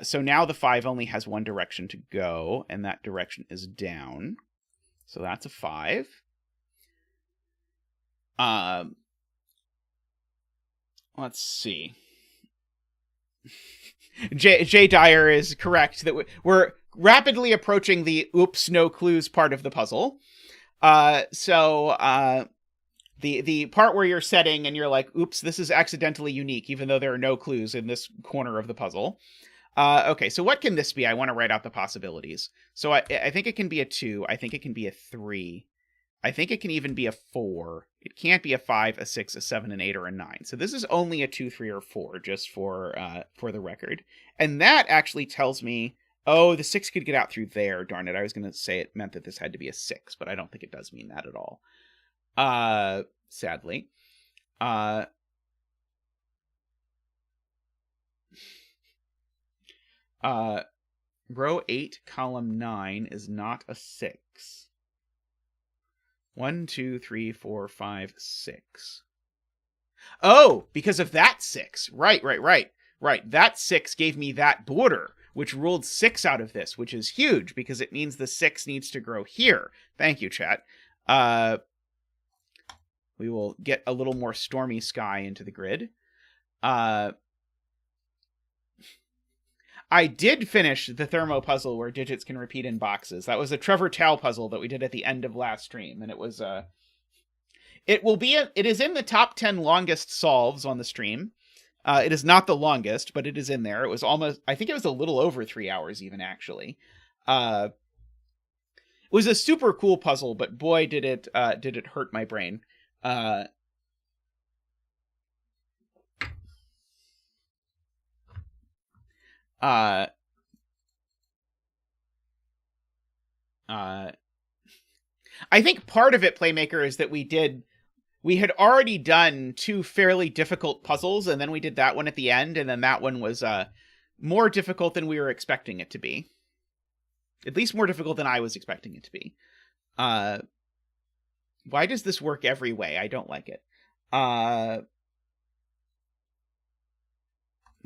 So now the 5 only has one direction to go, and that direction is down. So that's a 5. Let's see. Jay Dyer is correct that we're rapidly approaching the oops, no clues part of the puzzle. The part where you're setting and you're like, oops, this is accidentally unique, even though there are no clues in this corner of the puzzle. Okay, so what can this be? I want to write out the possibilities. So I think it can be a 2. I think it can be a 3. I think it can even be a 4. It can't be a 5, a 6, a 7, an 8, or a 9. So this is only a 2, 3, or 4, just for the record. And that actually tells me, oh, the 6 could get out through there. Darn it, I was going to say it meant that this had to be a 6, but I don't think it does mean that at all. Sadly. Row 8, column 9 is not a 6. 1, 2, 3, 4, 5, 6. Oh, because of that 6. Right. That 6 gave me that border, which ruled 6 out of this, which is huge, because it means the 6 needs to grow here. Thank you, chat. We will get a little more Stormy Sky into the grid. I did finish the thermo puzzle where digits can repeat in boxes. That was a Trevor Tao puzzle that we did at the end of last stream, and it was it is in the top 10 longest solves on the stream. It is not the longest, but it is in there. It was almost, I think it was a little over 3 hours even, actually. It was a super cool puzzle, but boy, did it hurt my brain. I think part of it, Playmaker, is that we had already done 2 fairly difficult puzzles, and then we did that one at the end, and then that one was more difficult than we were expecting it to be. At least more difficult than I was expecting it to be. Why does this work every way? I don't like it.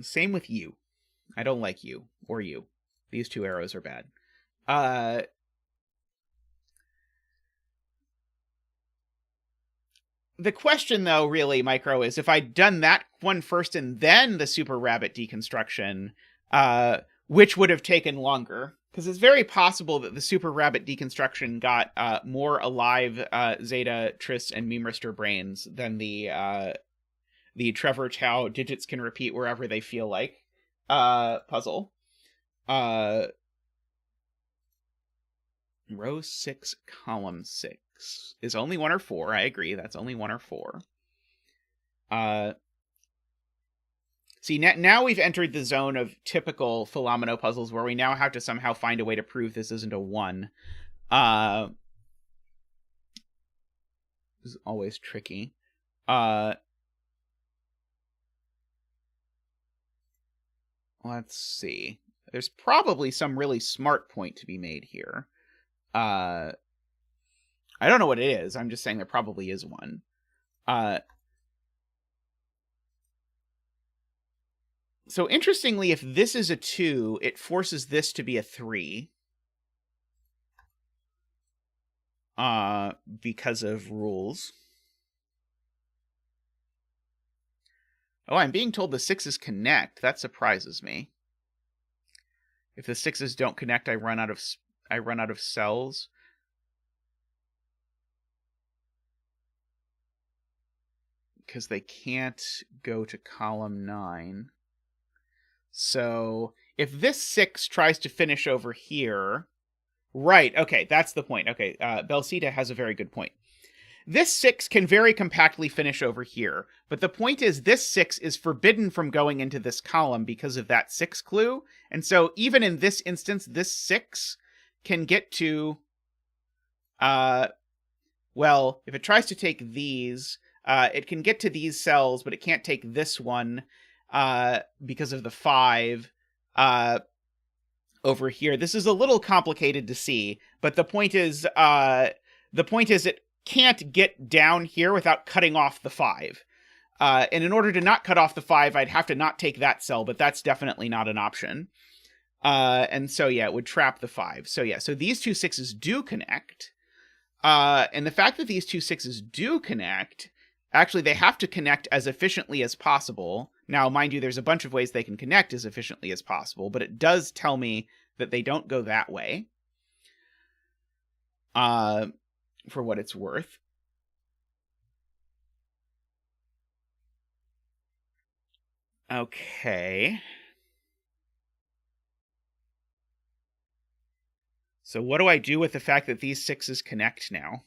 Same with you. I don't like you, or you. These 2 arrows are bad. the question, though, really, Micro, is if I'd done that one first and then the Super Rabbit deconstruction, which would have taken longer? Because it's very possible that the Super Rabbit deconstruction got more alive Zeta, Triss, and Memrister brains than the Trevor Chow digits can repeat wherever they feel like puzzle. Row 6, column 6 is only 1 or 4. I agree, that's only 1 or 4. See, now we've entered the zone of typical Philomino puzzles where we now have to somehow find a way to prove this isn't a 1. This is always tricky. Let's see. There's probably some really smart point to be made here. I don't know what it is. I'm just saying there probably is one. So interestingly, if this is a 2, it forces this to be a 3. Because of rules. Oh, I'm being told the 6s connect. That surprises me. If the 6s don't connect, I run out of cells. Because they can't go to column 9. So if this 6 tries to finish over here... Right, okay, that's the point. Okay, Belsita has a very good point. This 6 can very compactly finish over here, but the point is this 6 is forbidden from going into this column because of that 6 clue, and so even in this instance, this 6 can get to... well, if it tries to take these, it can get to these cells, but it can't take this one because of the 5 over here. This is a little complicated to see, but the point is it can't get down here without cutting off the 5. And in order to not cut off the 5, I'd have to not take that cell, but that's definitely not an option. And so, yeah, it would trap the 5. So, yeah, so these two 6s do connect. And the fact that these two 6s do connect, actually, they have to connect as efficiently as possible. Now, mind you, there's a bunch of ways they can connect as efficiently as possible, but it does tell me that they don't go that way. For what it's worth. Okay. So what do I do with the fact that these 6s connect now?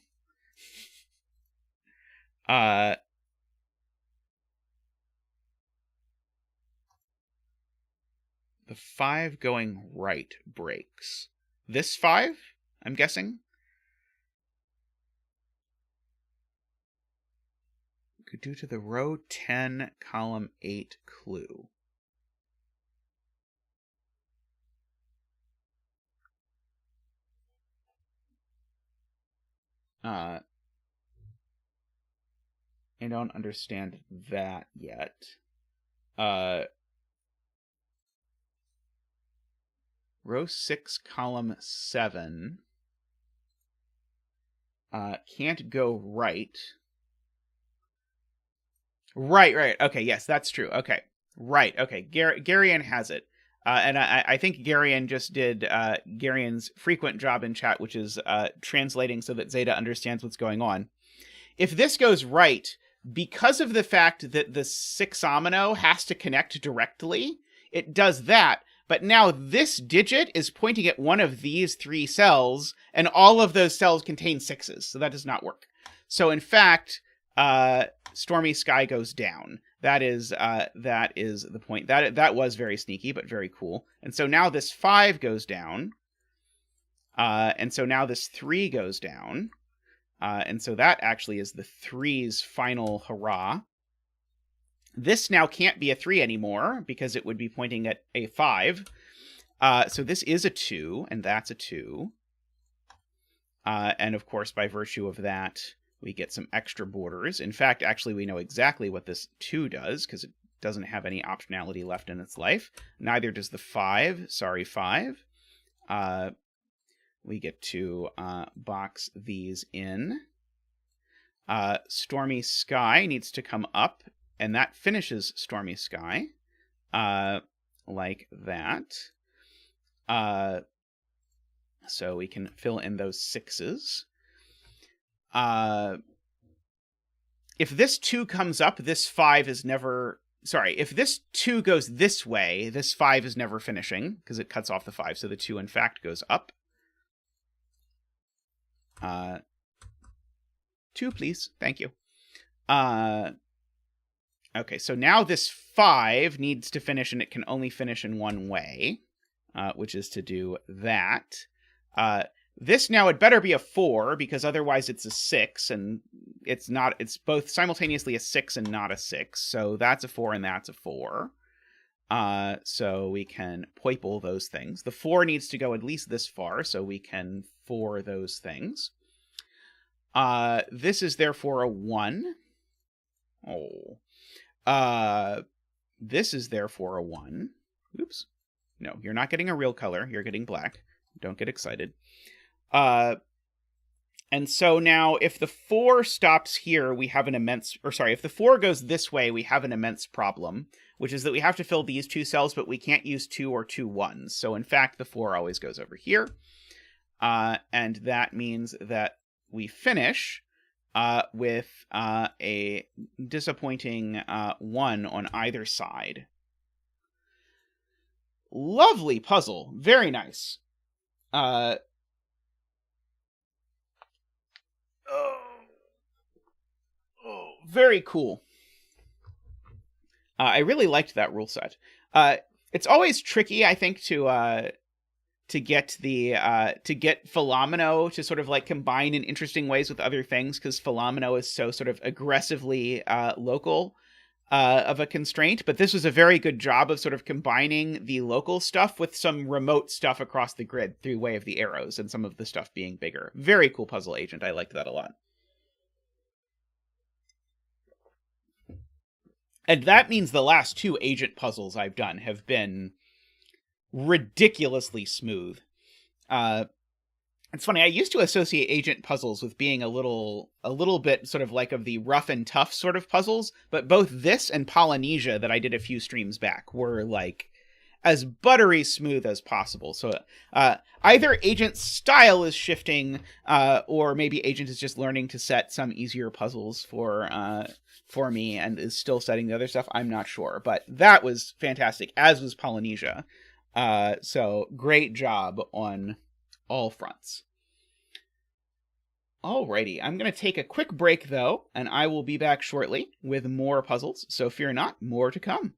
The 5 going right breaks. This 5, I'm guessing? Could do to the row 10, column 8 clue. I don't understand that yet. Row 6, column 7 can't go right. Right. Okay, yes, that's true. Okay. Right, okay. Garian has it. And I think Garian just did Garian's frequent job in chat, which is translating so that Zeta understands what's going on. If this goes right, because of the fact that the 6omino has to connect directly, it does that. But now this digit is pointing at one of these 3 cells, and all of those cells contain 6s, so that does not work. So in fact, Stormy Sky goes down. That is the point. That was very sneaky, but very cool. And so now this 5 goes down. And so now this 3 goes down. And so that actually is the 3's final hurrah. This now can't be a 3 anymore because it would be pointing at a 5. So this is a 2, and that's a 2. And of course, by virtue of that, we get some extra borders. In fact, actually, we know exactly what this 2 does, because it doesn't have any optionality left in its life. Neither does the 5. Sorry, 5. We get to box these in. Stormy Sky needs to come up, and that finishes Stormy Sky. Like that. So we can fill in those 6s. If this 2 comes up, this 5 is never... Sorry, if this 2 goes this way, this 5 is never finishing, because it cuts off the 5, so the 2, in fact, goes up. 2, please. Thank you. Okay, so now this 5 needs to finish, and it can only finish in one way, which is to do that. This now, it better be a 4, because otherwise it's a 6, and it's not. It's both simultaneously a 6 and not a 6, so that's a 4 and that's a 4. So we can poiple those things. The 4 needs to go at least this far, so we can 4 those things. This is therefore a 1. This is therefore a 1. Oops. No, you're not getting a real color. You're getting black. Don't get excited. And so now if the 4 stops here, we have an immense... Or sorry, if the 4 goes this way, we have an immense problem, which is that we have to fill these 2 cells, but we can't use 2 or 2 1s. So in fact, the 4 always goes over here. And that means that we finish with a disappointing 1 on either side. Lovely puzzle. Very nice. Very cool. I really liked that rule set. It's always tricky, I think, to get Philomino to sort of like combine in interesting ways with other things, because Philomino is so sort of aggressively local of a constraint. But this was a very good job of sort of combining the local stuff with some remote stuff across the grid through way of the arrows and some of the stuff being bigger. Very cool puzzle agent. I liked that a lot. And that means the last 2 agent puzzles I've done have been ridiculously smooth. It's funny, I used to associate agent puzzles with being a little bit sort of like of the rough and tough sort of puzzles, but both this and Polynesia that I did a few streams back were like as buttery smooth as possible. So either agent's style is shifting, or maybe agent is just learning to set some easier puzzles for me and is still setting the other stuff. I'm not sure, but that was fantastic, as was Polynesia. So great job on all fronts. Alrighty, I'm going to take a quick break though, and I will be back shortly with more puzzles, so fear not, more to come.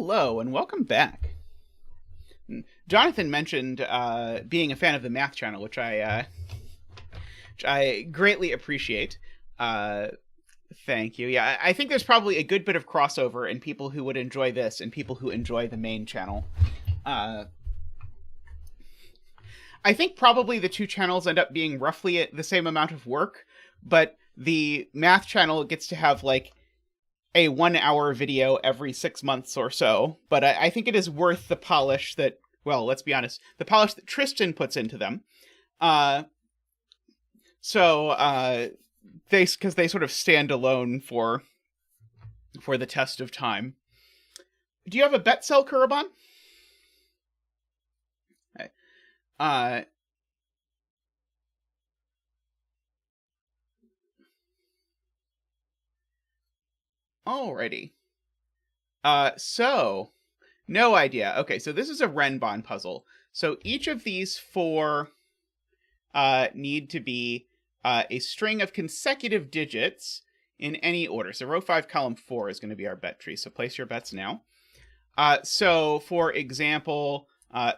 Hello, and welcome back. Jonathan mentioned being a fan of the math channel, which I greatly appreciate. Thank you. Yeah, I think there's probably a good bit of crossover in people who would enjoy this and people who enjoy the main channel. I think probably the two channels end up being roughly the same amount of work, but the math channel gets to have like a 1 hour video every 6 months or so. But I think it is worth the polish that, well, let's be honest, the polish that Tristan puts into them. Because they sort of stand alone for the test of time. Do you have a bet cell, Kuraban? Alrighty. So, no idea. Okay, so this is a Renban puzzle. So each of these four need to be a string of consecutive digits in any order. So row 5, column 4 is going to be our bet tree. So place your bets now. So, for example,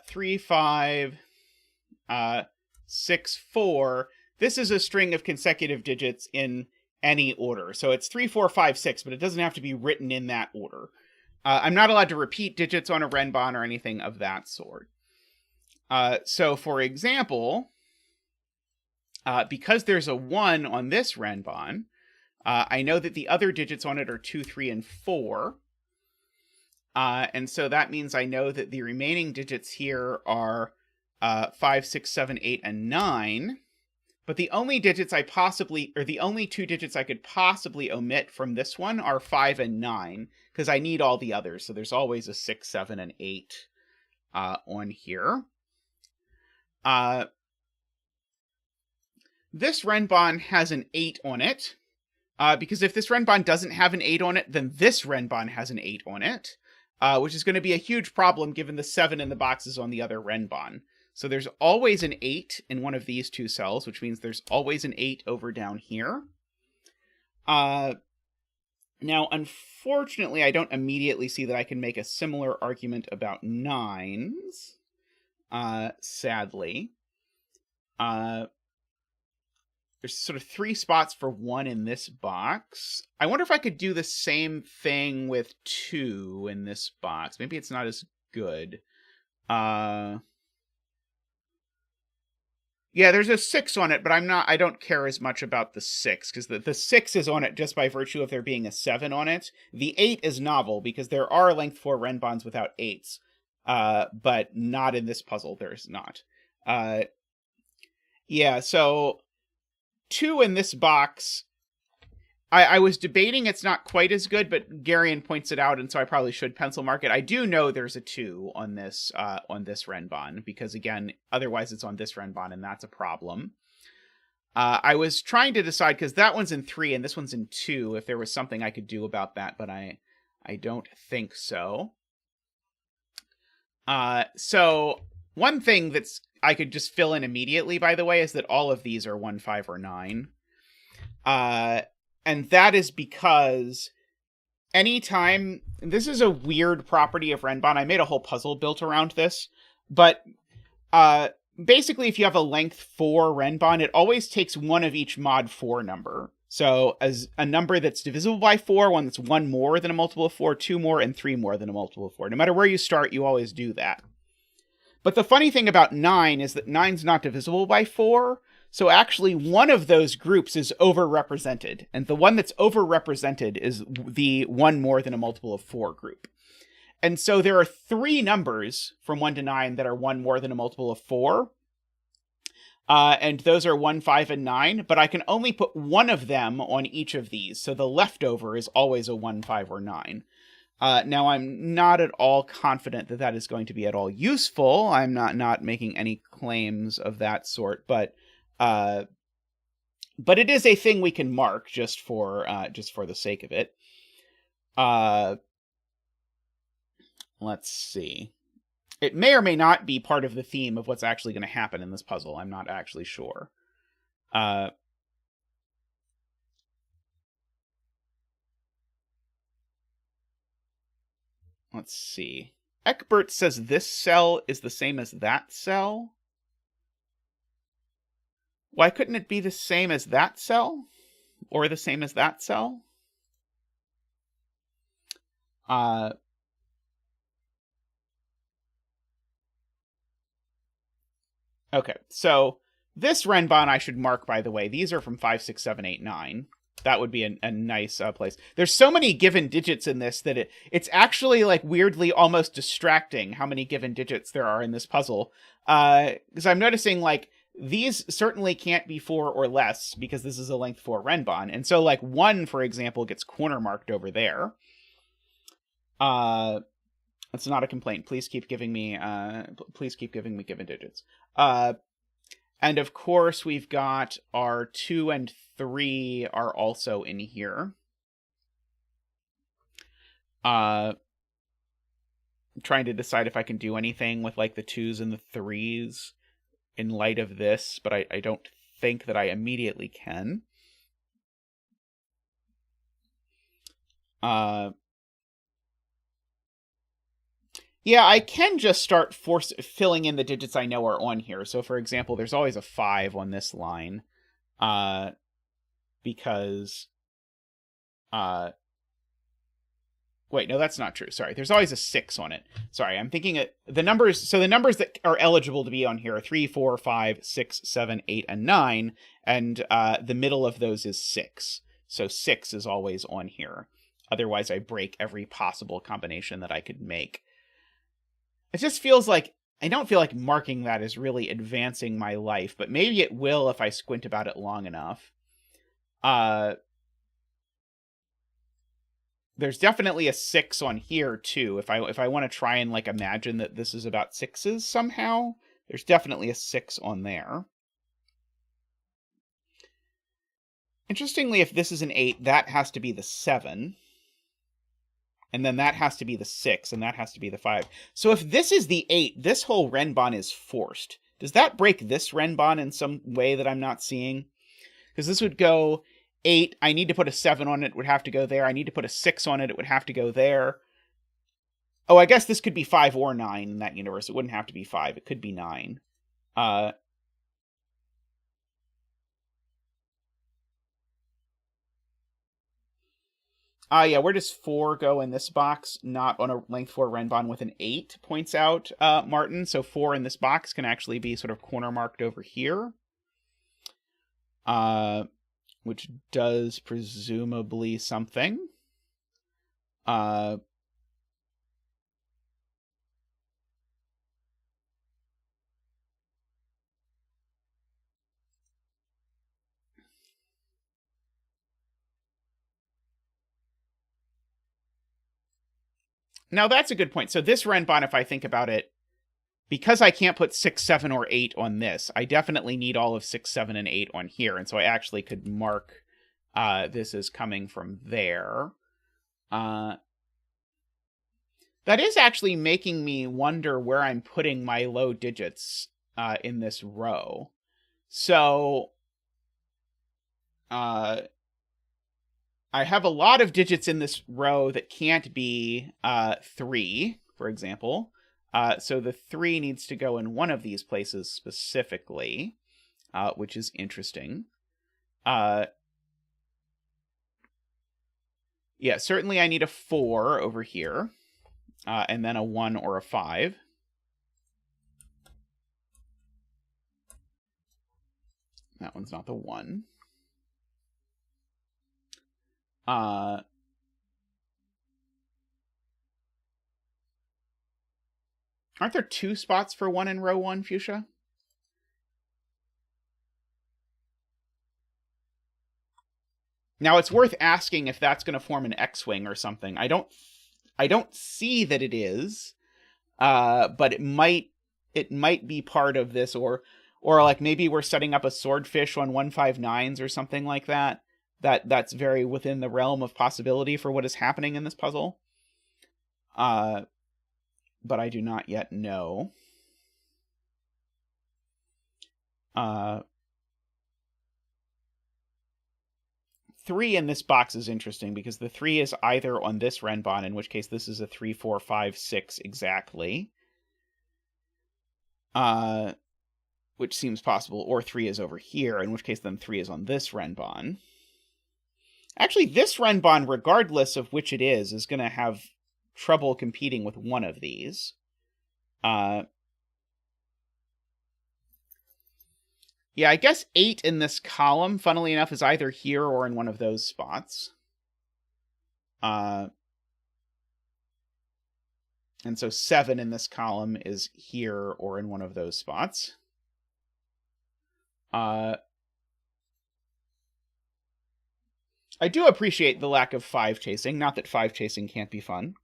3, 5, 6, 4. This is a string of consecutive digits in any order. So it's 3, 4, 5, 6, but it doesn't have to be written in that order. I'm not allowed to repeat digits on a Renban or anything of that sort. So, for example, because there's a 1 on this Renban, I know that the other digits on it are 2, 3, and 4. And so that means I know that the remaining digits here are 5, 6, 7, 8, and 9. But the only digits the only two digits I could possibly omit from this one are 5 and 9, because I need all the others. So there's always a 6, 7, and 8 on here. This Renban has an 8 on it, because if this Renban doesn't have an 8 on it, then this Renban has an 8 on it, which is going to be a huge problem given the 7 in the boxes on the other Renban. So there's always an 8 in one of these two cells, which means there's always an 8 over down here. Now, unfortunately, I don't immediately see that I can make a similar argument about 9s, sadly. There's sort of 3 spots for 1 in this box. I wonder if I could do the same thing with 2 in this box. Maybe it's not as good. Yeah, there's a 6 on it, but I don't care as much about the 6, because the 6 is on it just by virtue of there being a 7 on it. The 8 is novel, because there are length 4 Renbans without 8s, but not in this puzzle, there's not. Yeah, so 2 in this box, I was debating it's not quite as good, but Garion points it out, and so I probably should pencil mark it. I do know there's a 2 on this Renban, because again, otherwise it's on this Renban, and that's a problem. I was trying to decide, because that one's in 3 and this one's in 2, if there was something I could do about that, but I don't think so. So one thing I could just fill in immediately, by the way, is that all of these are 1, 5, or 9. And that is because anytime, this is a weird property of Renban. I made a whole puzzle built around this, but basically if you have a length 4 Renban, it always takes one of each mod 4 number. So as a number that's divisible by 4, one that's 1 more than a multiple of 4, 2 more, and 3 more than a multiple of 4. No matter where you start, you always do that. But the funny thing about 9 is that 9's not divisible by 4, so actually one of those groups is overrepresented, and the one that's overrepresented is the 1 more than a multiple of 4 group. And so there are 3 numbers from 1 to 9 that are 1 more than a multiple of 4, and those are 1, 5, and 9, but I can only put one of them on each of these, so the leftover is always a 1, 5, or 9. Now, I'm not at all confident that that is going to be at all useful. I'm not making any claims of that sort, but it is a thing we can mark just for the sake of it. Let's see. It may or may not be part of the theme of what's actually going to happen in this puzzle. I'm not actually sure. let's see. Eckbert says this cell is the same as that cell. Why couldn't it be the same as that cell? Or the same as that cell? Okay, so this Renban I should mark, by the way. These are from 5, 6, 7, 8, 9. That would be a nice place. There's so many given digits in this that it's actually like weirdly almost distracting how many given digits there are in this puzzle. Because I'm noticing like these certainly can't be 4 or less because this is a length 4 Renban. And so like 1, for example, gets corner marked over there. That's not a complaint. Please keep giving me given digits. And of course, we've got our 2 and 3 are also in here. I'm trying to decide if I can do anything with like the 2s and the 3s in light of this, but I don't think that I immediately can. Yeah, I can just start filling in the digits I know are on here. So, for example, there's always a 5 on this line, because, wait, no, that's not true. Sorry, there's always a 6 on it. Sorry, I'm thinking the numbers. So the numbers that are eligible to be on here are 3, 4, 5, 6, 7, 8, and 9, and the middle of those is 6. So 6 is always on here. Otherwise, I break every possible combination that I could make. It just feels like, I don't feel like marking that is really advancing my life, but maybe it will if I squint about it long enough. There's definitely a 6 on here, too. If I want to try and, like, imagine that this is about 6s somehow, there's definitely a 6 on there. Interestingly, if this is an 8, that has to be the 7. And then that has to be the 6, and that has to be the 5. So if this is the 8, this whole Renban is forced. Does that break this Renban in some way that I'm not seeing? Because this would go 8. I need to put a 7 on it. It would have to go there. I need to put a 6 on it. It would have to go there. Oh, I guess this could be 5 or 9 in that universe. It wouldn't have to be 5. It could be 9. Yeah, where does 4 go in this box? Not on a length 4 Renban with an 8, points out Martin. So 4 in this box can actually be sort of corner marked over here. Which does presumably something. Now, that's a good point. So this Renban, if I think about it, because I can't put 6, 7, or 8 on this, I definitely need all of 6, 7, and 8 on here. And so I actually could mark this as coming from there. That is actually making me wonder where I'm putting my low digits in this row. So I have a lot of digits in this row that can't be 3, for example. So the 3 needs to go in one of these places specifically, which is interesting. Yeah, certainly I need a 4 over here, and then a 1 or a 5. That one's not the 1. Aren't there 2 spots for 1 in row 1, Fuchsia? Now, it's worth asking if that's going to form an X-wing or something. I don't see that it is, but it might be part of this, or like maybe we're setting up a swordfish on 159s or something like that. That's very within the realm of possibility for what is happening in this puzzle. But I do not yet know. 3 in this box is interesting because the 3 is either on this Renban, in which case this is a 3, 4, 5, 6 exactly. Which seems possible, or 3 is over here, in which case then 3 is on this Renban. Actually, this Renban, regardless of which it is going to have trouble competing with one of these. Yeah, I guess 8 in this column, funnily enough, is either here or in one of those spots. And so 7 in this column is here or in one of those spots. I do appreciate the lack of 5 chasing. Not that 5 chasing can't be fun.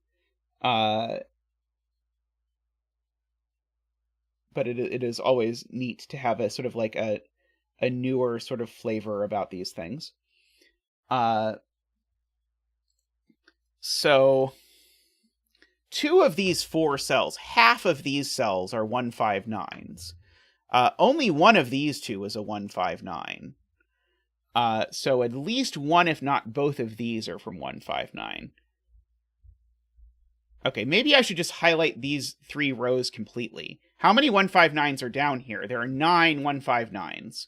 But it is always neat to have a sort of like a newer sort of flavor about these things. So 2 of these 4 cells, half of these cells are 159s. Only one of these 2 is a 159. So at least one, if not both of these are from 159. Okay, maybe I should just highlight these 3 rows completely. How many 159s are down here? There are 9 159s.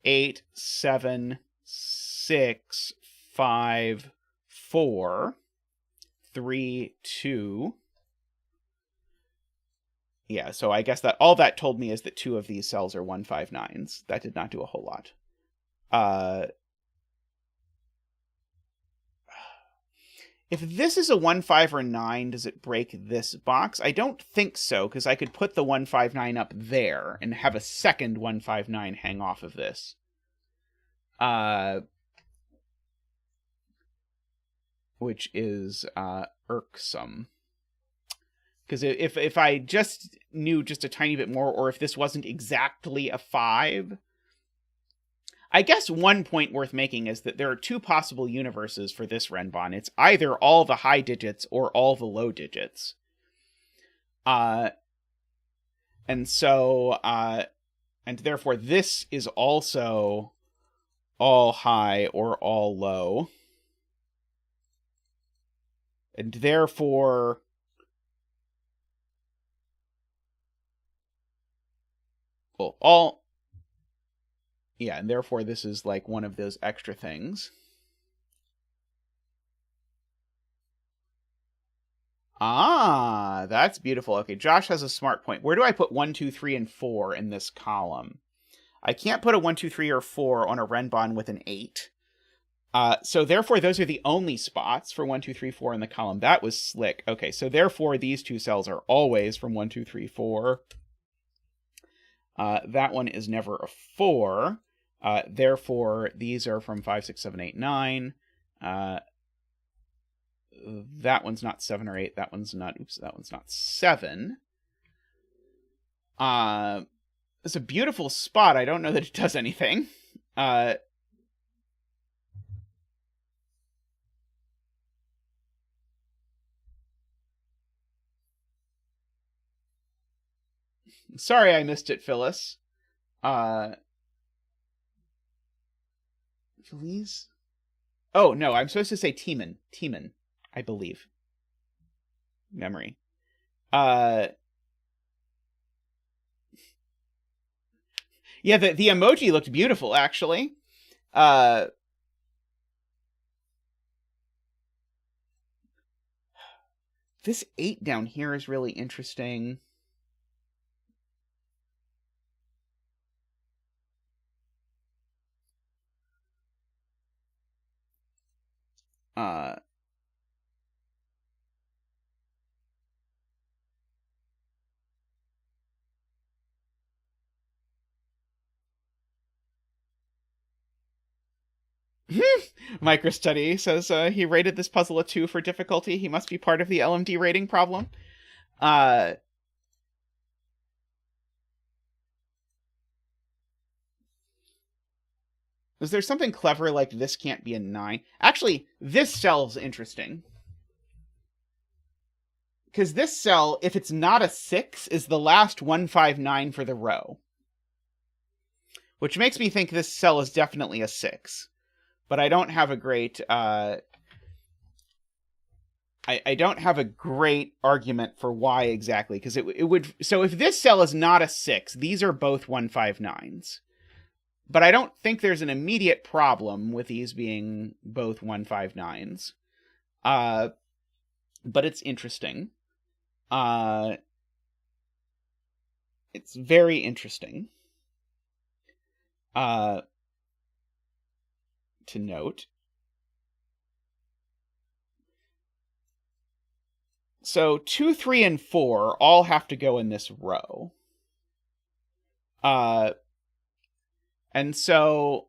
8, 7, 6, 5, 4, 3, 2. Yeah, so I guess that all that told me is that 2 of these cells are 159s. That did not do a whole lot. If this is a 1, 5, or 9, does it break this box? I don't think so, because I could put the 159 up there and have a second 159 hang off of this. Which is irksome. Because if I just knew just a tiny bit more, or if this wasn't exactly a 5... I guess one point worth making is that there are 2 possible universes for this Renban. It's either all the high digits or all the low digits. And so, and therefore this is also all high or all low. And therefore, well, yeah, and therefore this is like one of those extra things. Ah, that's beautiful. Okay, Josh has a smart point. Where do I put 1, 2, 3, and 4 in this column? I can't put a 1, 2, 3, or 4 on a Renban with an 8. So therefore those are the only spots for 1, 2, 3, 4 in the column. That was slick. Okay, so therefore these 2 cells are always from 1, 2, 3, 4. That one is never a 4. Therefore, these are from 5, 6, 7, 8, 9. That one's not 7 or 8. That one's not, that one's not 7. It's a beautiful spot. I don't know that it does anything. Sorry I missed it, Phyllis. Feliz? Oh, no, I'm supposed to say Teeman. Teeman, I believe. Memory. Yeah, the emoji looked beautiful, actually. This 8 down here is really interesting. Microstudy says he rated this puzzle a 2 for difficulty. He must be part of the LMD rating problem. Is there something clever like this can't be a 9? Actually, this cell's interesting. Because this cell, if it's not a 6, is the last 159 for the row. Which makes me think this cell is definitely a 6. but I don't have a great I don't have a great argument for why exactly, because it would, so if this cell is not a 6, these are both 159s. But I don't think there's an immediate problem with these being both 159s. But it's interesting. It's very interesting to note. So 2, 3, and 4 all have to go in this row. And so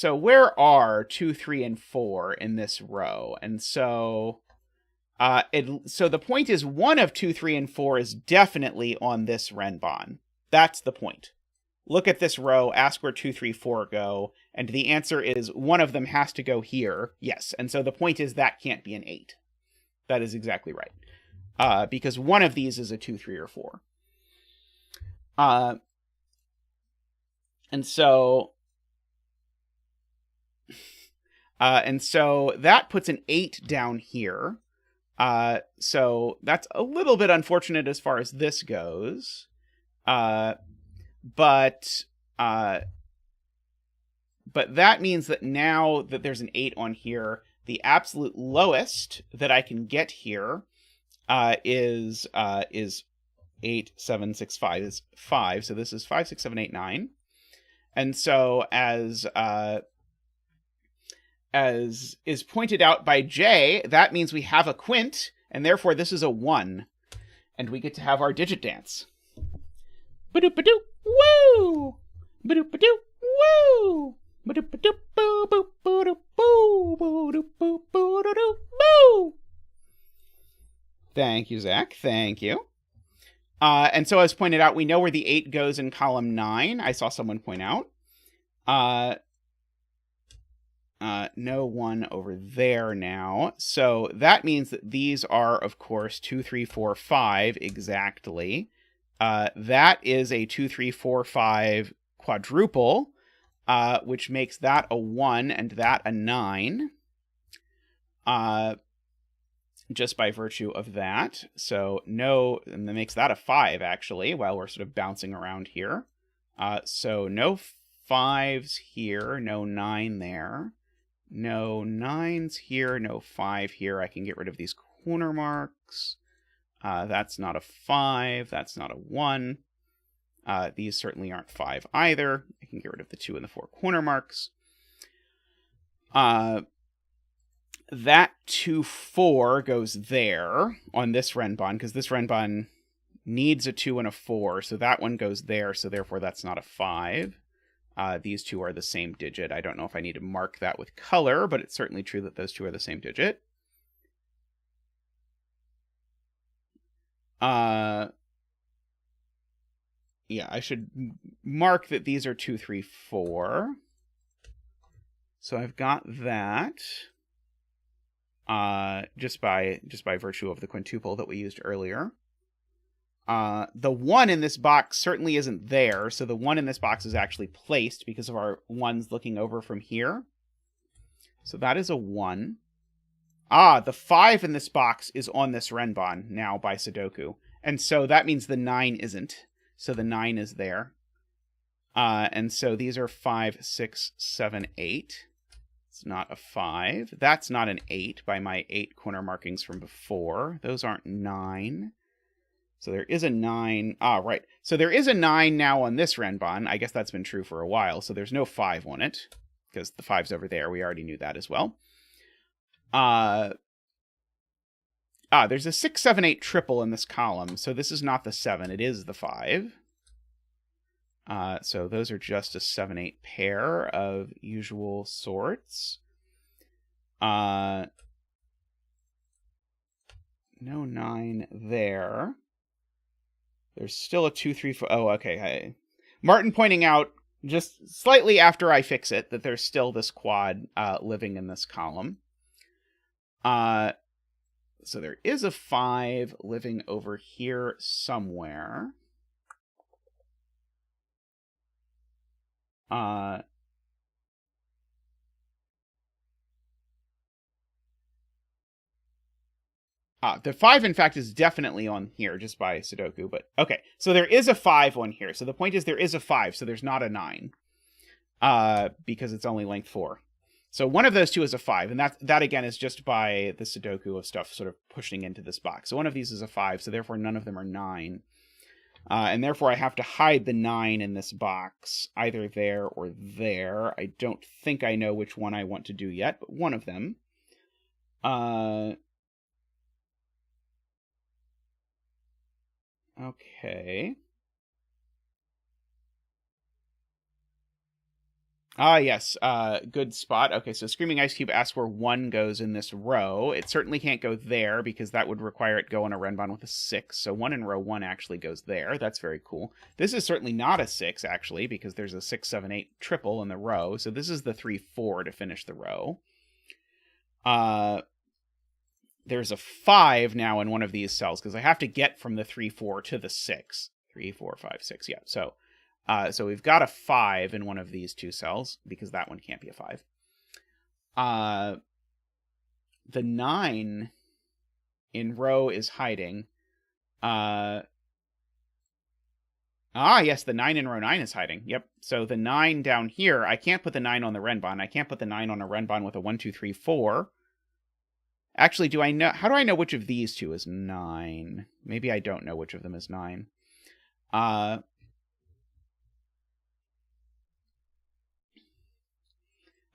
where are 2, 3, and 4 in this row? And so so the point is 1 of 2, 3, and 4 is definitely on this Renban. That's the point. Look at this row, ask where 2, 3, 4 go, and the answer is one of them has to go here. Yes, and so the point is that can't be an 8. That is exactly right. Because one of these is a 2, 3, or 4. And so that puts an 8 down here. So that's a little bit unfortunate as far as this goes. But that means that now that there's an 8 on here, the absolute lowest that I can get here is 8, 7, 6, 5 is 5. So this is 5, 6, 7, 8, 9. And so as is pointed out by Jay, that means we have a quint, and therefore this is a 1. And we get to have our digit dance. Ba-doop-ba-doop, woo! Ba-doop-ba-doop, woo! Ba-doop-ba-doop, boo-boop, boo-doop, boo, boo-doop, boo, boo-doop, boo! Thank you, Zach. Thank you. And so as pointed out, we know where the 8 goes in column 9. I saw someone point out. No 1 over there now. So that means that these are, of course, 2, 3, 4, 5 exactly. That is a 2, 3, 4, 5 quadruple, which makes that a 1 and that a 9. Just by virtue of that. So no, and that makes that a 5 actually, while we're sort of bouncing around here. So no 5s here, no 9 there. No 9s here, no 5 here. I can get rid of these corner marks. That's not a 5, that's not a 1. These certainly aren't 5 either. I can get rid of the 2 and the 4 corner marks. That 2, 4 goes there on this Renban, because this Renban needs a 2 and a 4, so that one goes there, so therefore that's not a 5. These two are the same digit. I don't know if I need to mark that with color, but it's certainly true that those two are the same digit. Yeah, I should mark that these are 2, 3, 4. So I've got that. Just by virtue of the quintuple that we used earlier. The 1 in this box certainly isn't there, so the 1 in this box is actually placed because of our 1s looking over from here. So that is a 1. The 5 in this box is on this Renban now by Sudoku. And so that means the 9 isn't. So the 9 is there. And so these are 5, 6, 7, 8. It's not a 5. That's not an 8 by my 8 corner markings from before. Those aren't 9. So there is a 9. Right. So there is a 9 now on this Renban. I guess that's been true for a while. So there's no 5 on it, because the 5's over there. We already knew that as well. There's a 6, 7, 8 triple in this column. So this is not the 7. It is the 5. So those are just a 7, 8 pair of usual sorts. No 9 there. There's still a 2, 3, 4. Oh, okay. Hey. Martin pointing out just slightly after I fix it that there's still this quad living in this column. So there is a 5 living over here somewhere. The 5, in fact, is definitely on here just by Sudoku. But okay, so there is a 5 on here. So the point is there is a 5, so there's not a 9. Because it's only length 4. So one of those two is a 5, and that again is just by the Sudoku of stuff sort of pushing into this box. So one of these is a 5, so therefore none of them are 9. And therefore I have to hide the 9 in this box, either there or there. I don't think I know which one I want to do yet, but one of them. Okay. Yes, good spot. Okay, so Screaming Ice Cube asks where 1 goes in this row. It certainly can't go there, because that would require it go on a Renban with a 6. So 1 in row 1 actually goes there. That's very cool. This is certainly not a 6, actually, because there's a 6, 7, 8 triple in the row. So this is the 3, 4 to finish the row. There's a 5 now in one of these cells, because I have to get from the 3, 4 to the 6. 3, 4, 5, 6, yeah. So we've got a 5 in one of these two cells, because that one can't be a 5. The 9 in row is hiding. Yes, the 9 in row 9 is hiding. Yep. So the 9 down here, I can't put the 9 on the Renban. I can't put the 9 on a Renban with a 1, 2, 3, 4. Actually, how do I know which of these two is 9? Maybe I don't know which of them is 9.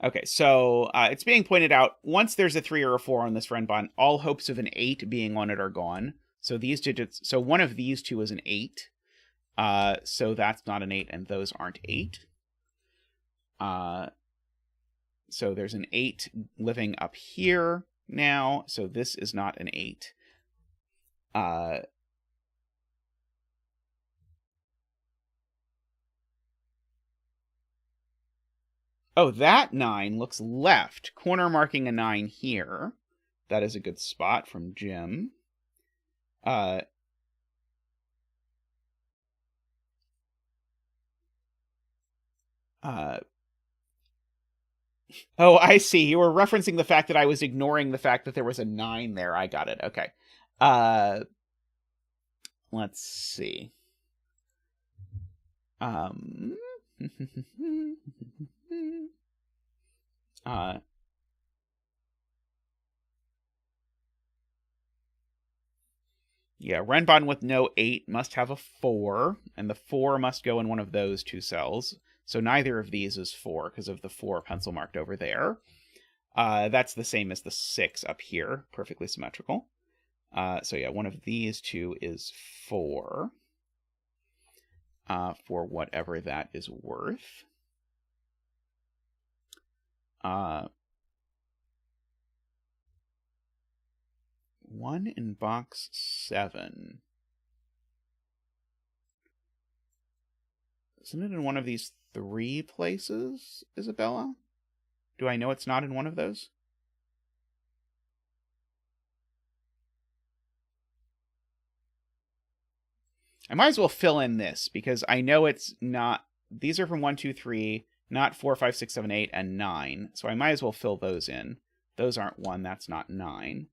Okay, so it's being pointed out, once there's a 3 or a 4 on this Renban, all hopes of an 8 being on it are gone. So these digits, so one of these two is an 8. So that's not an 8, and those aren't 8. So there's an 8 living up here now, so this is not an 8. Oh, that 9 looks left. Corner marking a 9 here. That is a good spot from Jim. Oh, I see. You were referencing the fact that I was ignoring the fact that there was a 9 there. I got it. Okay. Let's see. Yeah, Renban with no 8 must have a 4, and the 4 must go in one of those two cells. So neither of these is 4 because of the 4 pencil marked over there. That's the same as the 6 up here, perfectly symmetrical. So yeah, one of these two is 4, for whatever that is worth. 1 in box 7. Isn't it in one of these 3 places, Isabella? Do I know it's not in one of those? I might as well fill in this, because I know it's not... These are from 1, 2, 3, not 4, 5, 6, 7, 8, and 9. So I might as well fill those in. Those aren't 1, that's not 9.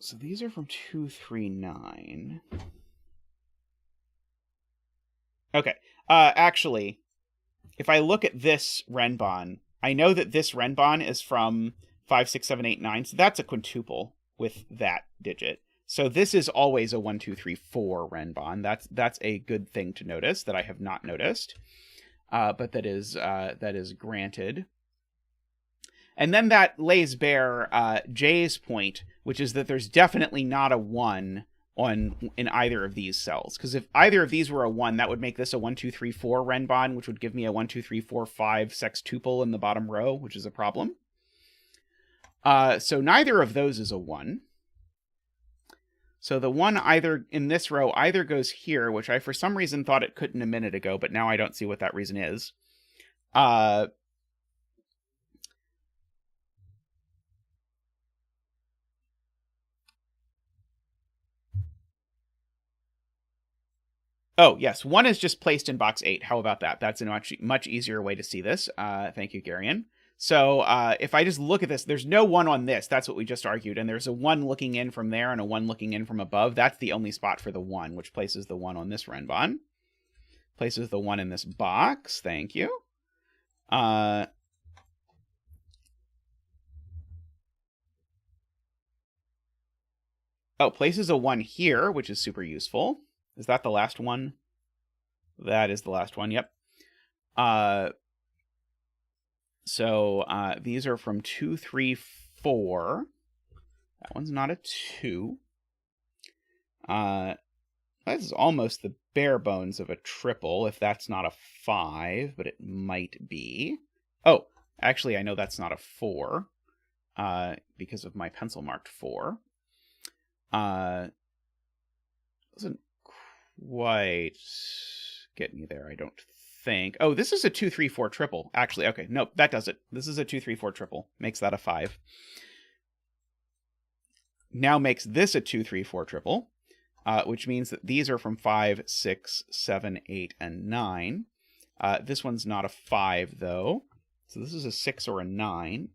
So these are from 2, 3, 9. Okay. Actually, if I look at this Renban, I know that this Renban is from 5, 6, 7, 8, 9. So that's a quintuple with that digit. So this is always a 1, 2, 3, 4 Renban. That's a good thing to notice that I have not noticed. But that is granted. And then that lays bare Jay's point, which is that there's definitely not a 1 in either of these cells. Because if either of these were a 1, that would make this a 1, 2, 3, 4 Renban, which would give me a 1, 2, 3, 4, 5 sextuple in the bottom row, which is a problem. So neither of those is a 1. So the 1 either in this row either goes here, which I for some reason thought it couldn't a minute ago, but now I don't see what that reason is. Oh, yes. 1 is just placed in box 8. How about that? That's a much easier way to see this. Thank you, Garion. So if I just look at this, there's no 1 on this. That's what we just argued. And there's a 1 looking in from there and a 1 looking in from above. That's the only spot for the 1, which places the 1 on this Renban. Places the 1 in this box. Thank you. Oh, places a 1 here, which is super useful. Is that the last one? That is the last one, yep. So these are from 2, 3, 4. That one's not a 2. This is almost the bare bones of a triple, if that's not a 5, but it might be. Oh, actually, I know that's not a 4, because of my pencil-marked 4. Doesn't quite get me there, I don't think. Oh, this is a 2, 3, 4 triple. Actually, okay, nope, that does it. This is a 2, 3, 4 triple. Makes that a 5. Now makes this a 2, 3, 4 triple, which means that these are from 5, 6, 7, 8, and 9. This one's not a 5, though. So this is a 6 or a 9.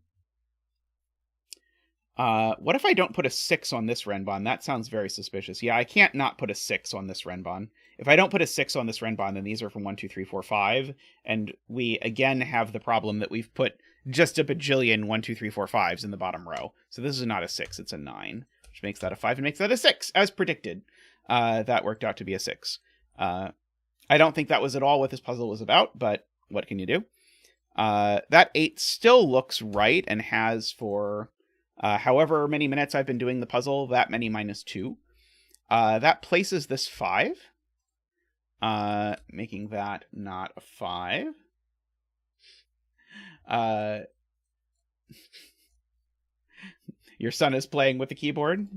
What if I don't put a 6 on this Renban? That sounds very suspicious. Yeah, I can't not put a 6 on this Renban. If I don't put a 6 on this Renban, then these are from 1, 2, 3, 4, 5. And we, again, have the problem that we've put just a bajillion 1, 2, 3, 4, 5s in the bottom row. So this is not a 6, it's a 9, which makes that a 5 and makes that a 6, as predicted. That worked out to be a 6. I don't think that was at all what this puzzle was about, but what can you do? That 8 still looks right and has for... however many minutes I've been doing the puzzle, that many minus 2. That places this 5, making that not a 5. Your son is playing with the keyboard.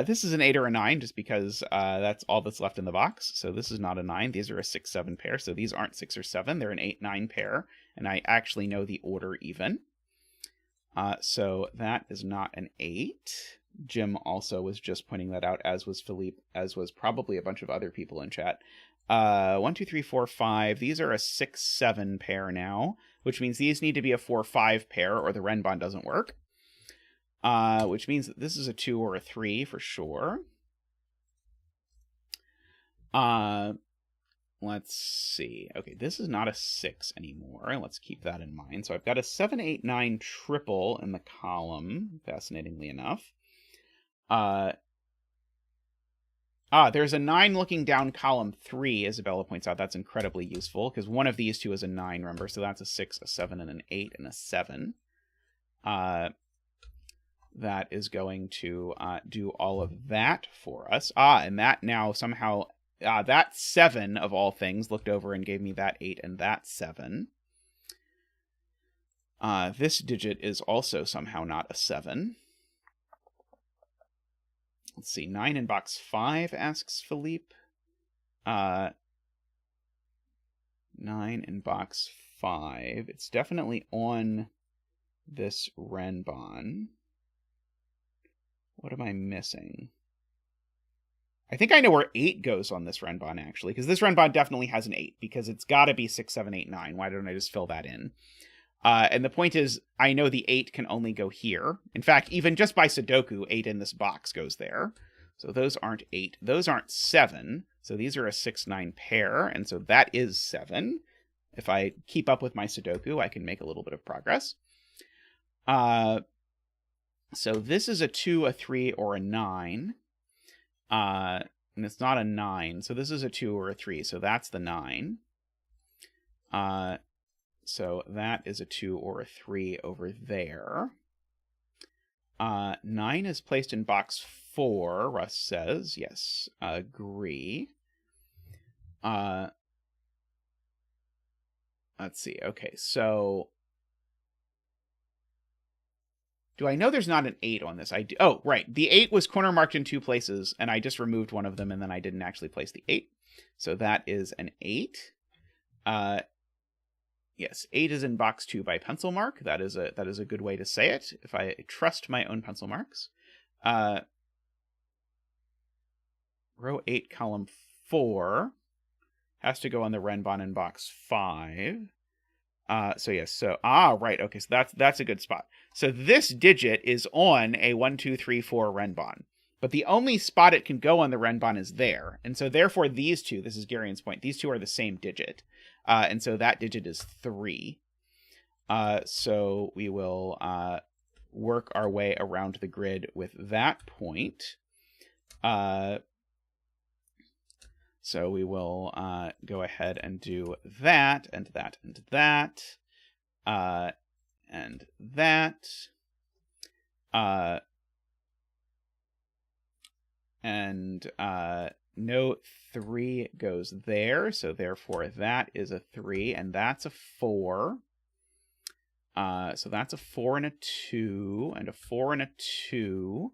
This is an 8 or a 9, just because that's all that's left in the box. So this is not a 9. These are a 6, 7 pair, so these aren't 6 or 7. They're an 8, 9 pair, and I actually know the order even. So that is not an 8. Jim also was just pointing that out, as was Philippe, as was probably a bunch of other people in chat. 1, 2, 3, 4, 5. These are a 6, 7 pair now, which means these need to be a 4, 5 pair, or the Renban doesn't work. Which means that this is a 2 or a 3 for sure. Let's see. Okay, this is not a 6 anymore. Let's keep that in mind. So I've got a 7, 8, 9 triple in the column, fascinatingly enough. There's a 9 looking down column 3, Isabella points out. That's incredibly useful, because one of these two is a 9, remember? So that's a 6, a 7, and an 8, and a 7. That is going to do all of that for us. And that now somehow... that 7, of all things, looked over and gave me that 8 and that 7. This digit is also somehow not a 7. Let's see, 9 in box 5, asks Philippe. 9 in box 5. It's definitely on this Renban. What am I missing? I think I know where 8 goes on this Renban, actually, because this Renban definitely has an 8, because it's got to be 6, 7, 8, 9. Why don't I just fill that in? And the point is, I know the 8 can only go here. In fact, even just by Sudoku, 8 in this box goes there. So those aren't 8. Those aren't 7. So these are a 6, 9 pair, and so that is 7. If I keep up with my Sudoku, I can make a little bit of progress. So this is a 2, a 3, or a 9. And it's not a 9, so this is a 2 or a 3, so that's the 9. So that is a 2 or a 3 over there. 9 is placed in box 4, Russ says. Yes, agree. Let's see, okay, so... Do I know there's not an 8 on this? I do. Oh, right. The 8 was corner marked in 2 places, and I just removed one of them, and then I didn't actually place the 8. So that is an 8. Yes, 8 is in box 2 by pencil mark. That is a good way to say it, if I trust my own pencil marks. Row 8, column 4. has to go on the Renban in box 5. So yes, so right, okay, so that's a good spot. So this digit is on a 1, 2, 3, 4 Renban, but the only spot it can go on the Renban is there, and so therefore these two, this is Garian's point, these two are the same digit, and so that digit is 3. So we will work our way around the grid with that point. So we will go ahead and do that, and that, and that, and that, and no 3 goes there, so therefore that is a 3, and that's a 4. So that's a 4 and a 2, and a 4 and a 2.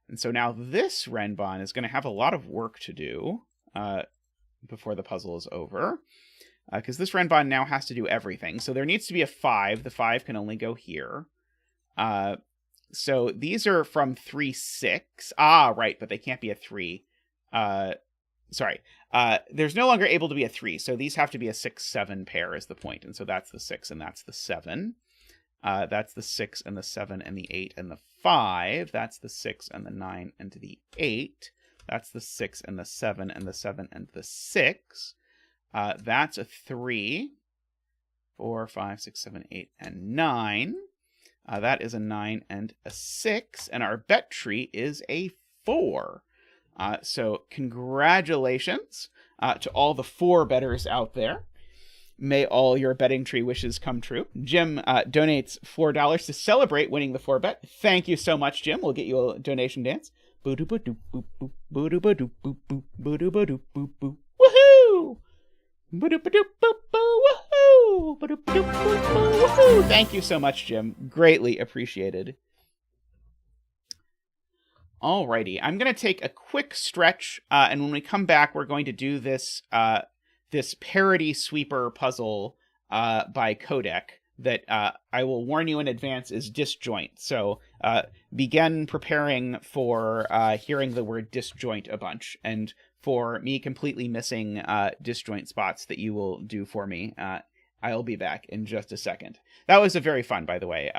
And so now this Renban is going to have a lot of work to do before the puzzle is over. Because this Renban now has to do everything. So there needs to be a 5. The 5 can only go here. So these are from 3, 6. Right, but they can't be a 3. Sorry. There's no longer able to be a 3. So these have to be a 6, 7 pair is the point. And so that's the 6 and that's the 7. That's the 6 and the 7 and the 8 and the 5. That's the 6 and the 9 and the 8. That's the 6 and the 7 and the 7 and the 6. That's a 3. 4, 5, 6, 7, 8, and 9. That is a 9 and a 6. And our bet tree is a 4. So congratulations to all the 4 bettors out there. May all your betting tree wishes come true. Jim donates $4 to celebrate winning the 4-bet. Thank you so much, Jim. We'll get you a donation dance. Boo-doo-ba-doop, boop, boop, boo-doo-ba-doop, boop, boop, boo-doo-ba-doop, boop, boop. Woohoo! Boo-doo-ba-doop, boop, boo, woohoo! Boo-doo-ba-doop, boop, boo, woohoo! Thank you so much, Jim. Greatly appreciated. Alrighty, I'm going to take a quick stretch, and when we come back, we're going to do this this parody sweeper puzzle by Qodec that I will warn you in advance is disjoint. So begin preparing for hearing the word disjoint a bunch, and for me completely missing disjoint spots that you will do for me. I'll be back in just a second. That was a very fun, by the way,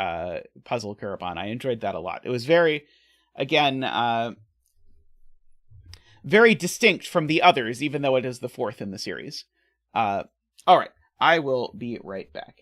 puzzle kuraban. I enjoyed that a lot. It was very, again, very distinct from the others, even though it is the 4th in the series. All right, I will be right back.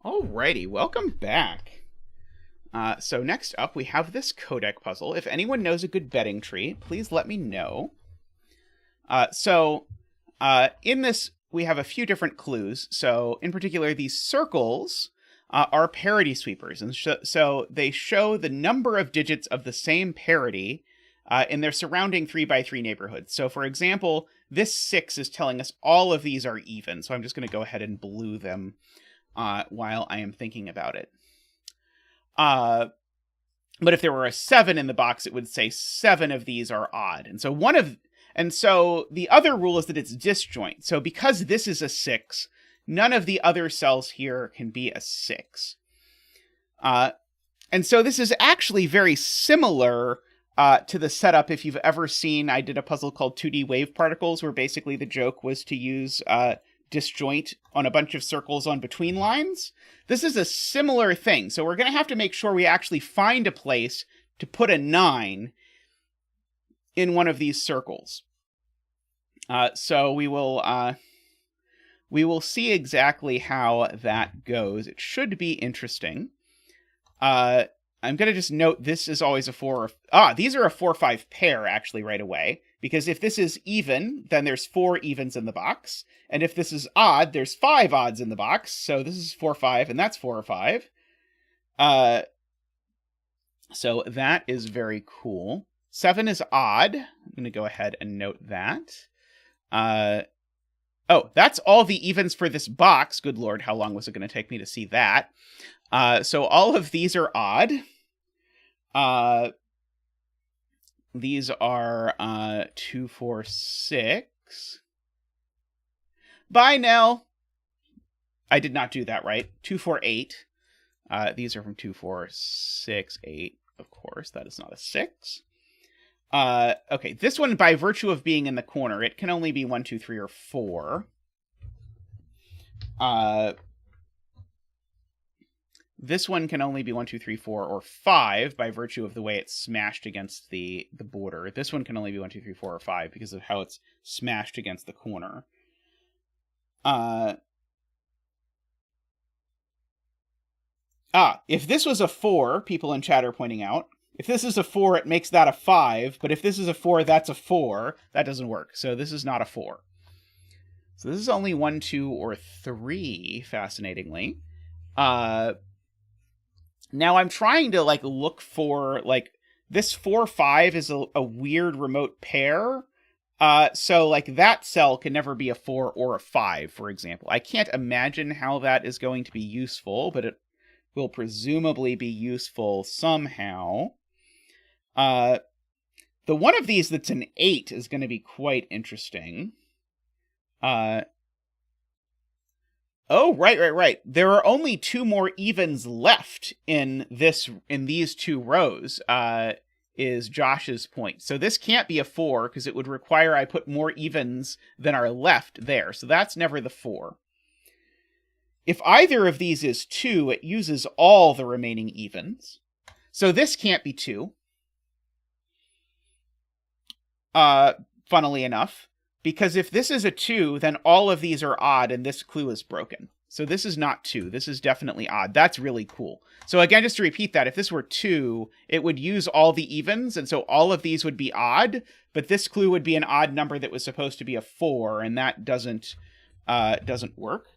Alrighty, welcome back. So next up, we have this Qodec puzzle. If anyone knows a good betting tree, please let me know. In this, we have a few different clues. So, in particular, these circles are parity sweepers. And so they show the number of digits of the same parity in their surrounding 3x3 neighborhoods. So, for example, this 6 is telling us all of these are even. So I'm just going to go ahead and blue them while I am thinking about it. But if there were a 7 in the box, it would say 7 of these are odd. And so the other rule is that it's disjoint. So because this is a 6, none of the other cells here can be a 6. And so this is actually very similar to the setup. If you've ever seen, I did a puzzle called 2D Wave Particles, where basically the joke was to use disjoint on a bunch of circles on between lines. This is a similar thing. So we're going to have to make sure we actually find a place to put a 9 in one of these circles. So we will see exactly how that goes. It should be interesting. I'm going to just note this is always a 4. These are a 4-5 pair actually right away. Because if this is even, then there's 4 evens in the box. And if this is odd, there's 5 odds in the box. So this is 4-5, and that's 4 or 5. So that is very cool. 7 is odd. I'm going to go ahead and note that. That's all the evens for this box. Good Lord, how long was it going to take me to see that? So all of these are odd. These are 2, 4, 6. Bye, Nell. I did not do that right. 2, 4, 8. These are from 2, 4, 6, 8. Of course, that is not a 6. Okay, this one, by virtue of being in the corner, it can only be 1, 2, 3, or 4. This one can only be 1, 2, 3, 4, or 5 by virtue of the way it's smashed against the border. This one can only be 1, 2, 3, 4, or 5 because of how it's smashed against the corner. If this was a 4, people in chat are pointing out, if this is a 4, it makes that a 5, but if this is a 4, that's a 4. That doesn't work, so this is not a 4. So this is only 1, 2, or 3, fascinatingly. Now I'm trying to, look for, this 4, 5 is a weird remote pair. So, that cell can never be a 4 or a 5, for example. I can't imagine how that is going to be useful, but it will presumably be useful somehow. The one of these that's an 8 is going to be quite interesting. Oh, right. There are only 2 more evens left in these 2 rows, is Josh's point. So this can't be a 4, because it would require I put more evens than are left there. So that's never the 4. If either of these is 2, it uses all the remaining evens. So this can't be 2. Funnily enough. Because if this is a 2, then all of these are odd, and this clue is broken. So this is not 2. This is definitely odd. That's really cool. So again, just to repeat that, if this were 2, it would use all the evens, and so all of these would be odd, but this clue would be an odd number that was supposed to be a 4, and that doesn't work.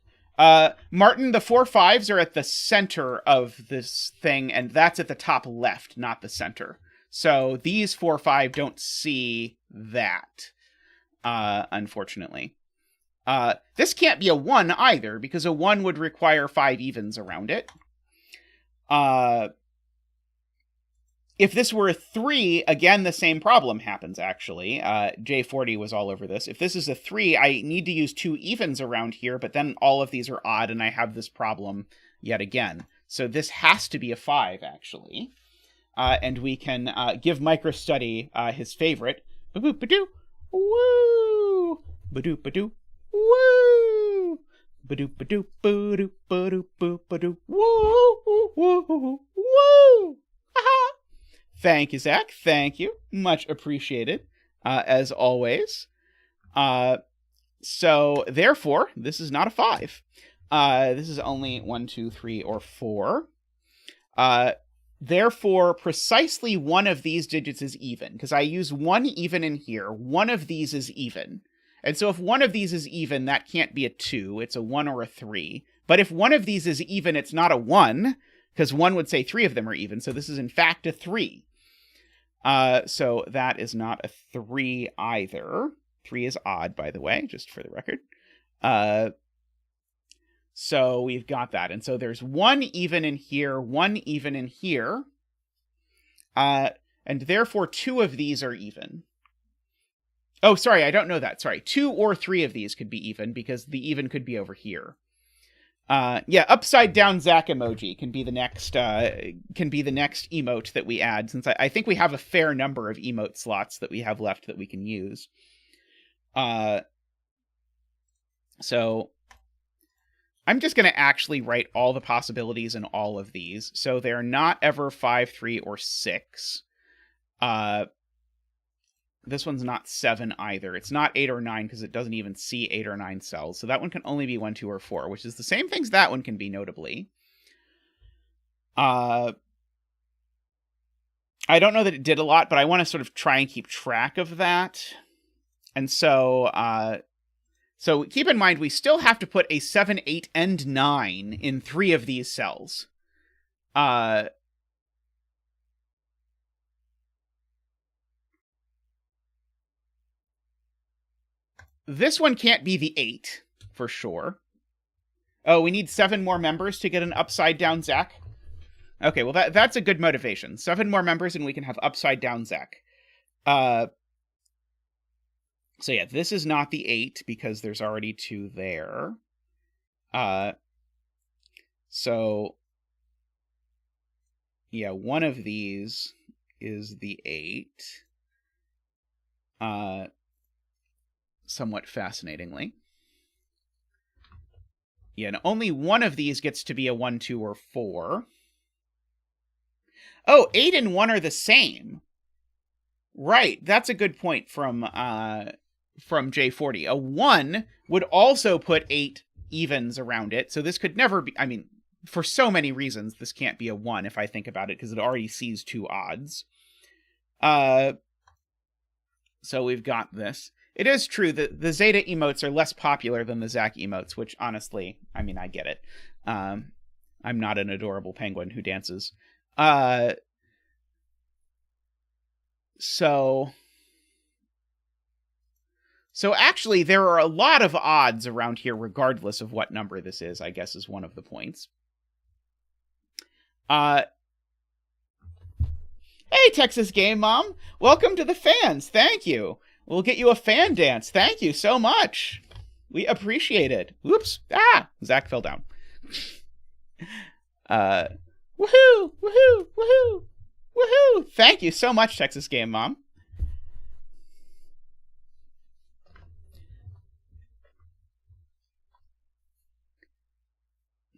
Martin, the 4 5s are at the center of this thing, and that's at the top left, not the center. So these 4 5 don't see that. Unfortunately. This can't be a 1 either, because a 1 would require 5 evens around it. If this were a 3, again, the same problem happens, actually. J40 was all over this. If this is a 3, I need to use 2 evens around here, but then all of these are odd, and I have this problem yet again. So this has to be a 5, actually. And we can give Microstudy his favorite. Ba-boop-ba-doo. Woo! Ba-doop ba-doo. Woo! Ba-doop ba-doo. Ba-doop ba-doop ba-doop. Woo! Woo! Woo! Aha! Thank you, Zach. Thank you. Much appreciated, as always. So, therefore, this is not a 5. This is only 1, 2, 3, or 4. Therefore, precisely one of these digits is even, because I use 1 even in here. One of these is even. And so if one of these is even, that can't be a 2. It's a 1 or a 3. But if one of these is even, it's not a 1, because 1 would say 3 of them are even. So this is, in fact, a 3. So that is not a 3 either. 3 is odd, by the way, just for the record. So we've got that. And so there's 1 even in here, 1 even in here. And therefore 2 of these are even. Oh, sorry, I don't know that. Sorry, 2 or 3 of these could be even, because the even could be over here. Yeah, upside down Zach emoji can be the next emote that we add, since I think we have a fair number of emote slots that we have left that we can use. So I'm just going to actually write all the possibilities in all of these. So they're not ever 5, 3, or 6. This one's not 7 either. It's not 8 or 9 because it doesn't even see 8 or 9 cells. So that one can only be 1, 2, or 4, which is the same things that one can be, notably. I don't know that it did a lot, but I want to sort of try and keep track of that. And so, so keep in mind, we still have to put a 7, 8, and 9 in 3 of these cells. This one can't be the 8, for sure. Oh, we need 7 more members to get an upside-down Zach? Okay, well, that's a good motivation. 7 more members and we can have upside-down Zach. So yeah, this is not the 8 because there's already 2 there. So yeah, one of these is the 8. Somewhat fascinatingly. Yeah, and only one of these gets to be a 1, 2, or 4. Oh, 8 and 1 are the same. Right, that's a good point from J40. A 1 would also put 8 evens around it, so this could never be, I mean, for so many reasons, this can't be a 1 if I think about it, because it already sees 2 odds. So we've got this. It is true that the Zeta emotes are less popular than the Zach emotes, which, honestly, I mean, I get it. I'm not an adorable penguin who dances. So actually, there are a lot of odds around here, regardless of what number this is, I guess, is one of the points. Hey, Texas Game Mom! Welcome to the fans! Thank you! We'll get you a fan dance. Thank you so much. We appreciate it. Whoops. Ah! Zach fell down. Woohoo! Woohoo! Woohoo! Woohoo! Thank you so much, Texas Game Mom.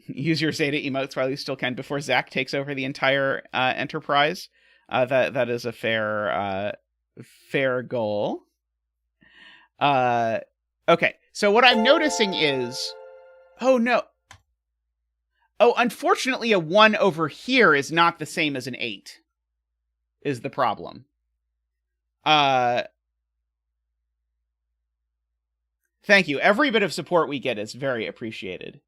Use your Zeta emotes while you still can before Zach takes over the entire enterprise. That is a fair goal. Okay, so what I'm noticing is... Oh, no. Oh, unfortunately, a 1 over here is not the same as an 8, is the problem. Thank you. Every bit of support we get is very appreciated.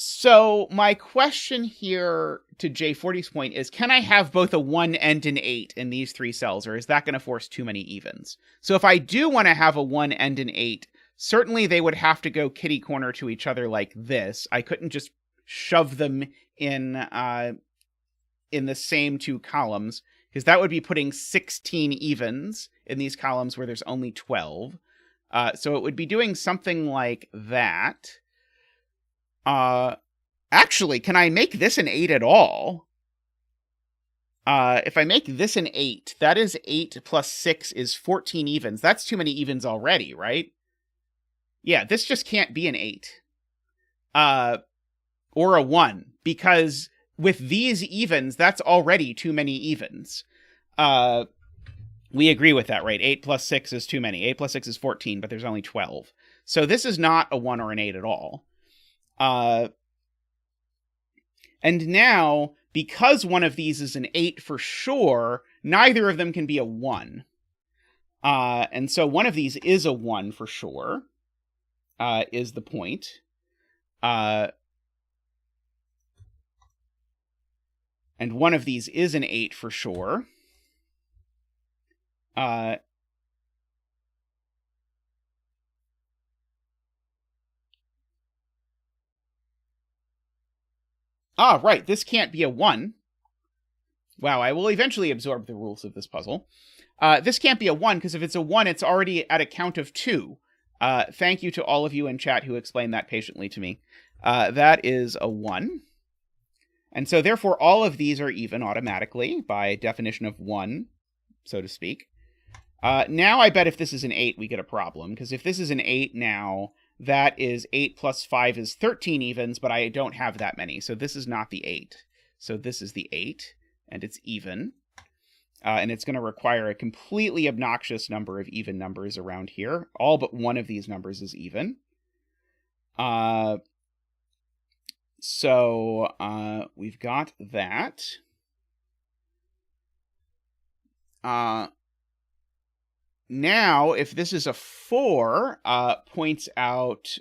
So my question here to J40's point is, can I have both a 1 and an 8 in these 3 cells, or is that going to force too many evens? So if I do want to have a 1 and an 8, certainly they would have to go kitty corner to each other like this. I couldn't just shove them in the same 2 columns, because that would be putting 16 evens in these columns where there's only 12. So it would be doing something like that. Actually, can I make this an 8 at all? If I make this an 8, that is 8 plus 6 is 14 evens. That's too many evens already, right? Yeah, this just can't be an 8. Or a 1, because with these evens, that's already too many evens. We agree with that, right? 8 plus 6 is too many. 8 plus 6 is 14, but there's only 12. So this is not a 1 or an 8 at all. And now, because one of these is an 8 for sure, neither of them can be a 1. And so one of these is a 1 for sure, is the point. And one of these is an 8 for sure. Right, this can't be a 1. Wow, I will eventually absorb the rules of this puzzle. This can't be a 1, because if it's a 1, it's already at a count of 2. Thank you to all of you in chat who explained that patiently to me. That is a 1. And so therefore all of these are even automatically, by definition of 1, so to speak. Now I bet if this is an 8, we get a problem, because if this is an 8 now, that is 8 plus 5 is 13 evens, but I don't have that many, so this is not the 8. So this is the 8, and it's even. And it's going to require a completely obnoxious number of even numbers around here. All but one of these numbers is even. So we've got that. Now, if this is a 4, points out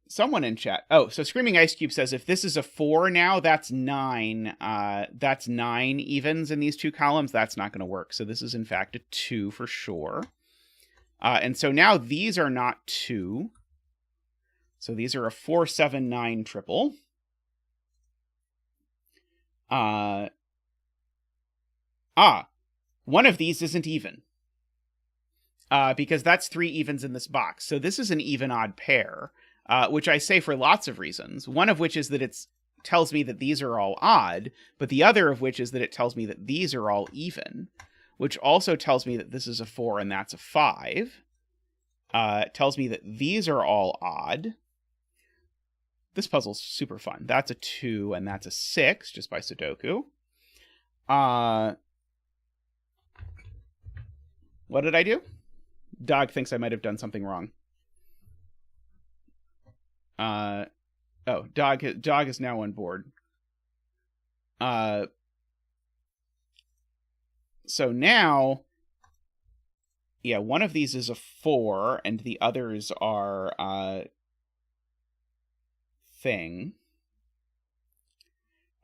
someone in chat. Oh, so Screaming Ice Cube says if this is a 4 now, that's 9. That's 9 evens in these two columns. That's not going to work. So this is, in fact, a 2 for sure. And so now these are not 2. So these are a 4, 7, 9 triple. One of these isn't even. Because that's 3 evens in this box. So this is an even-odd pair, which I say for lots of reasons. One of which is that it tells me that these are all odd, but the other of which is that it tells me that these are all even, which also tells me that this is a 4 and that's a 5. It tells me that these are all odd. This puzzle's super fun. That's a 2 and that's a 6, just by Sudoku. What did I do? Dog thinks I might have done something wrong. Dog is now on board. So now, yeah, one of these is a 4, and the others are thing.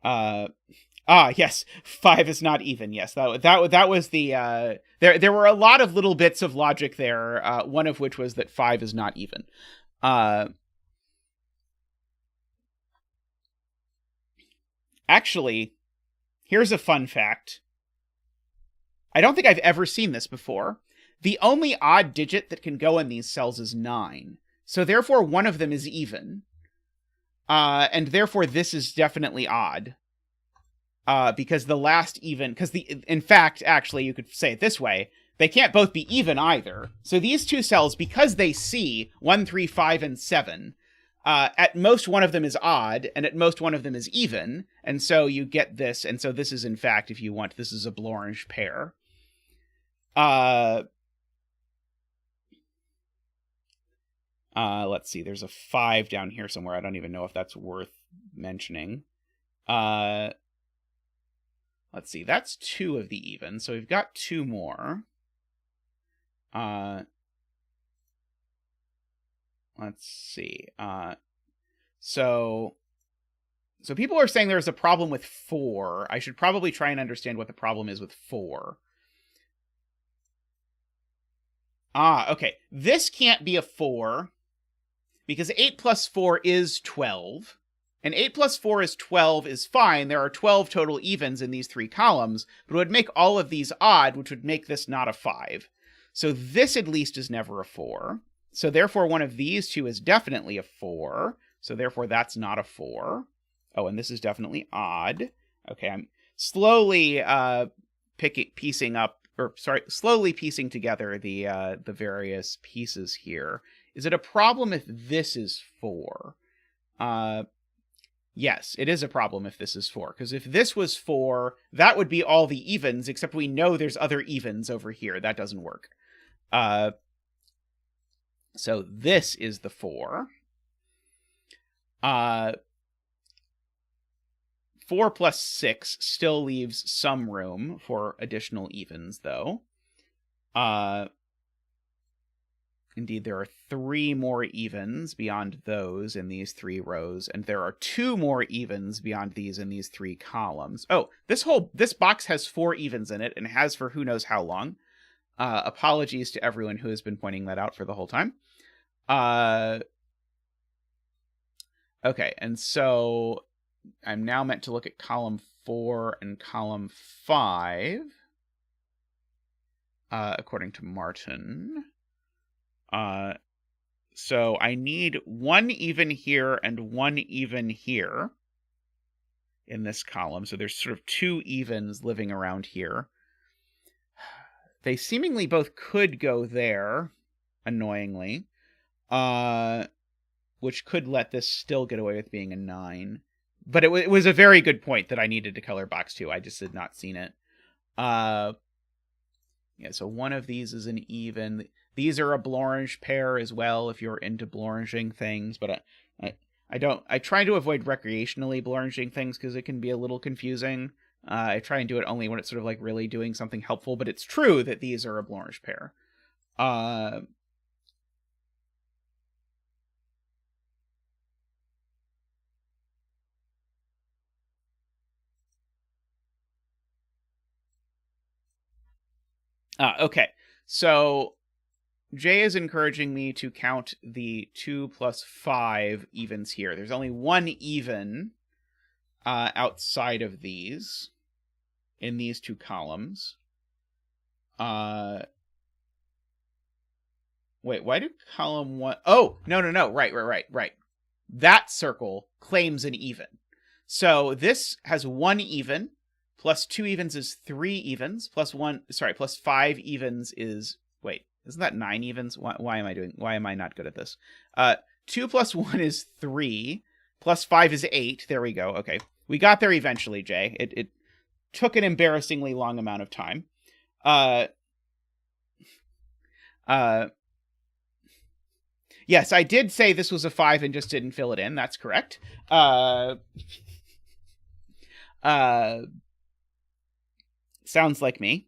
Yes, 5 is not even. Yes, that was the there were a lot of little bits of logic there. One of which was that 5 is not even. Actually, here's a fun fact. I don't think I've ever seen this before. The only odd digit that can go in these cells is 9. So therefore one of them is even. And therefore this is definitely odd. Because the last even, in fact, actually, you could say it this way, they can't both be even either. So these two cells, because they see 1, 3, 5, and 7, at most one of them is odd, and at most one of them is even, and so you get this, and so this is, in fact, if you want, this is a Blorange pair. Let's see, there's a 5 down here somewhere. I don't even know if that's worth mentioning. Let's see, that's 2 of the even, so we've got 2 more. Let's see. So people are saying there's a problem with 4. I should probably try and understand what the problem is with 4. Okay. This can't be a 4, because 8 plus 4 is 12. And 8 plus 4 is 12 is fine. There are 12 total evens in these 3 columns, but it would make all of these odd, which would make this not a 5. So this at least is never a 4. So therefore one of these two is definitely a 4. So therefore that's not a 4. Oh, and this is definitely odd. Okay, I'm slowly piecing together the various pieces here. Is it a problem if this is 4? Yes, it is a problem if this is 4, because if this was 4, that would be all the evens, except we know there's other evens over here. That doesn't work. So this is the 4. 4 plus 6 still leaves some room for additional evens, though. Indeed, there are 3 more evens beyond those in these 3 rows, and there are 2 more evens beyond these in these 3 columns. Oh, this box has 4 evens in it, and has for who knows how long. Apologies to everyone who has been pointing that out for the whole time. Okay, and so I'm now meant to look at column 4 and column 5, according to Martin. So I need 1 even here and 1 even here in this column. So there's sort of 2 evens living around here. They seemingly both could go there, annoyingly, which could let this still get away with being a 9. But it was a very good point that I needed to color box 2. I just had not seen it. Yeah, so one of these is an even. These are a Blorange pair as well, if you're into Bloranging things. But I try to avoid recreationally Bloranging things because it can be a little confusing. I try and do it only when it's sort of like really doing something helpful. But it's true that these are a Blorange pair. Okay, so Jay is encouraging me to count the 2 plus 5 evens here. There's only 1 even outside of these, in these 2 columns. Wait, why do column 1... Oh, no, right. That circle claims an even. So this has 1 even, plus 2 evens is 3 evens, plus 5 evens is... Wait, isn't that 9 evens? Why am I not good at this? 2 plus 1 is 3, plus 5 is 8. There we go. Okay. We got there eventually, Jay. It took an embarrassingly long amount of time. Yes, I did say this was a 5 and just didn't fill it in. That's correct. Sounds like me.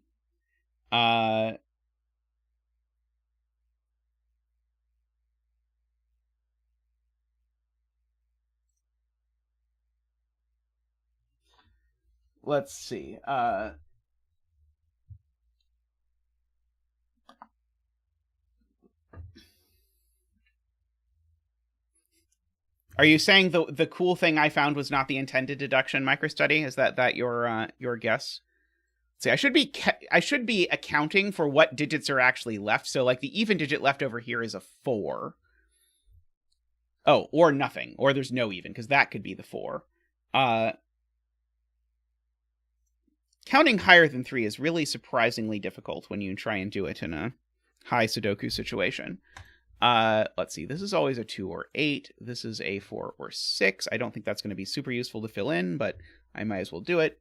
Let's see. Are you saying the cool thing I found was not the intended deduction microstudy? Is that your guess? See, I should be accounting for what digits are actually left. So like the even digit left over here is a 4. Oh, or nothing, or there's no even, because that could be the 4. Counting higher than 3 is really surprisingly difficult when you try and do it in a high Sudoku situation. Let's see. This is always a 2 or 8. This is a 4 or 6. I don't think that's going to be super useful to fill in, but I might as well do it.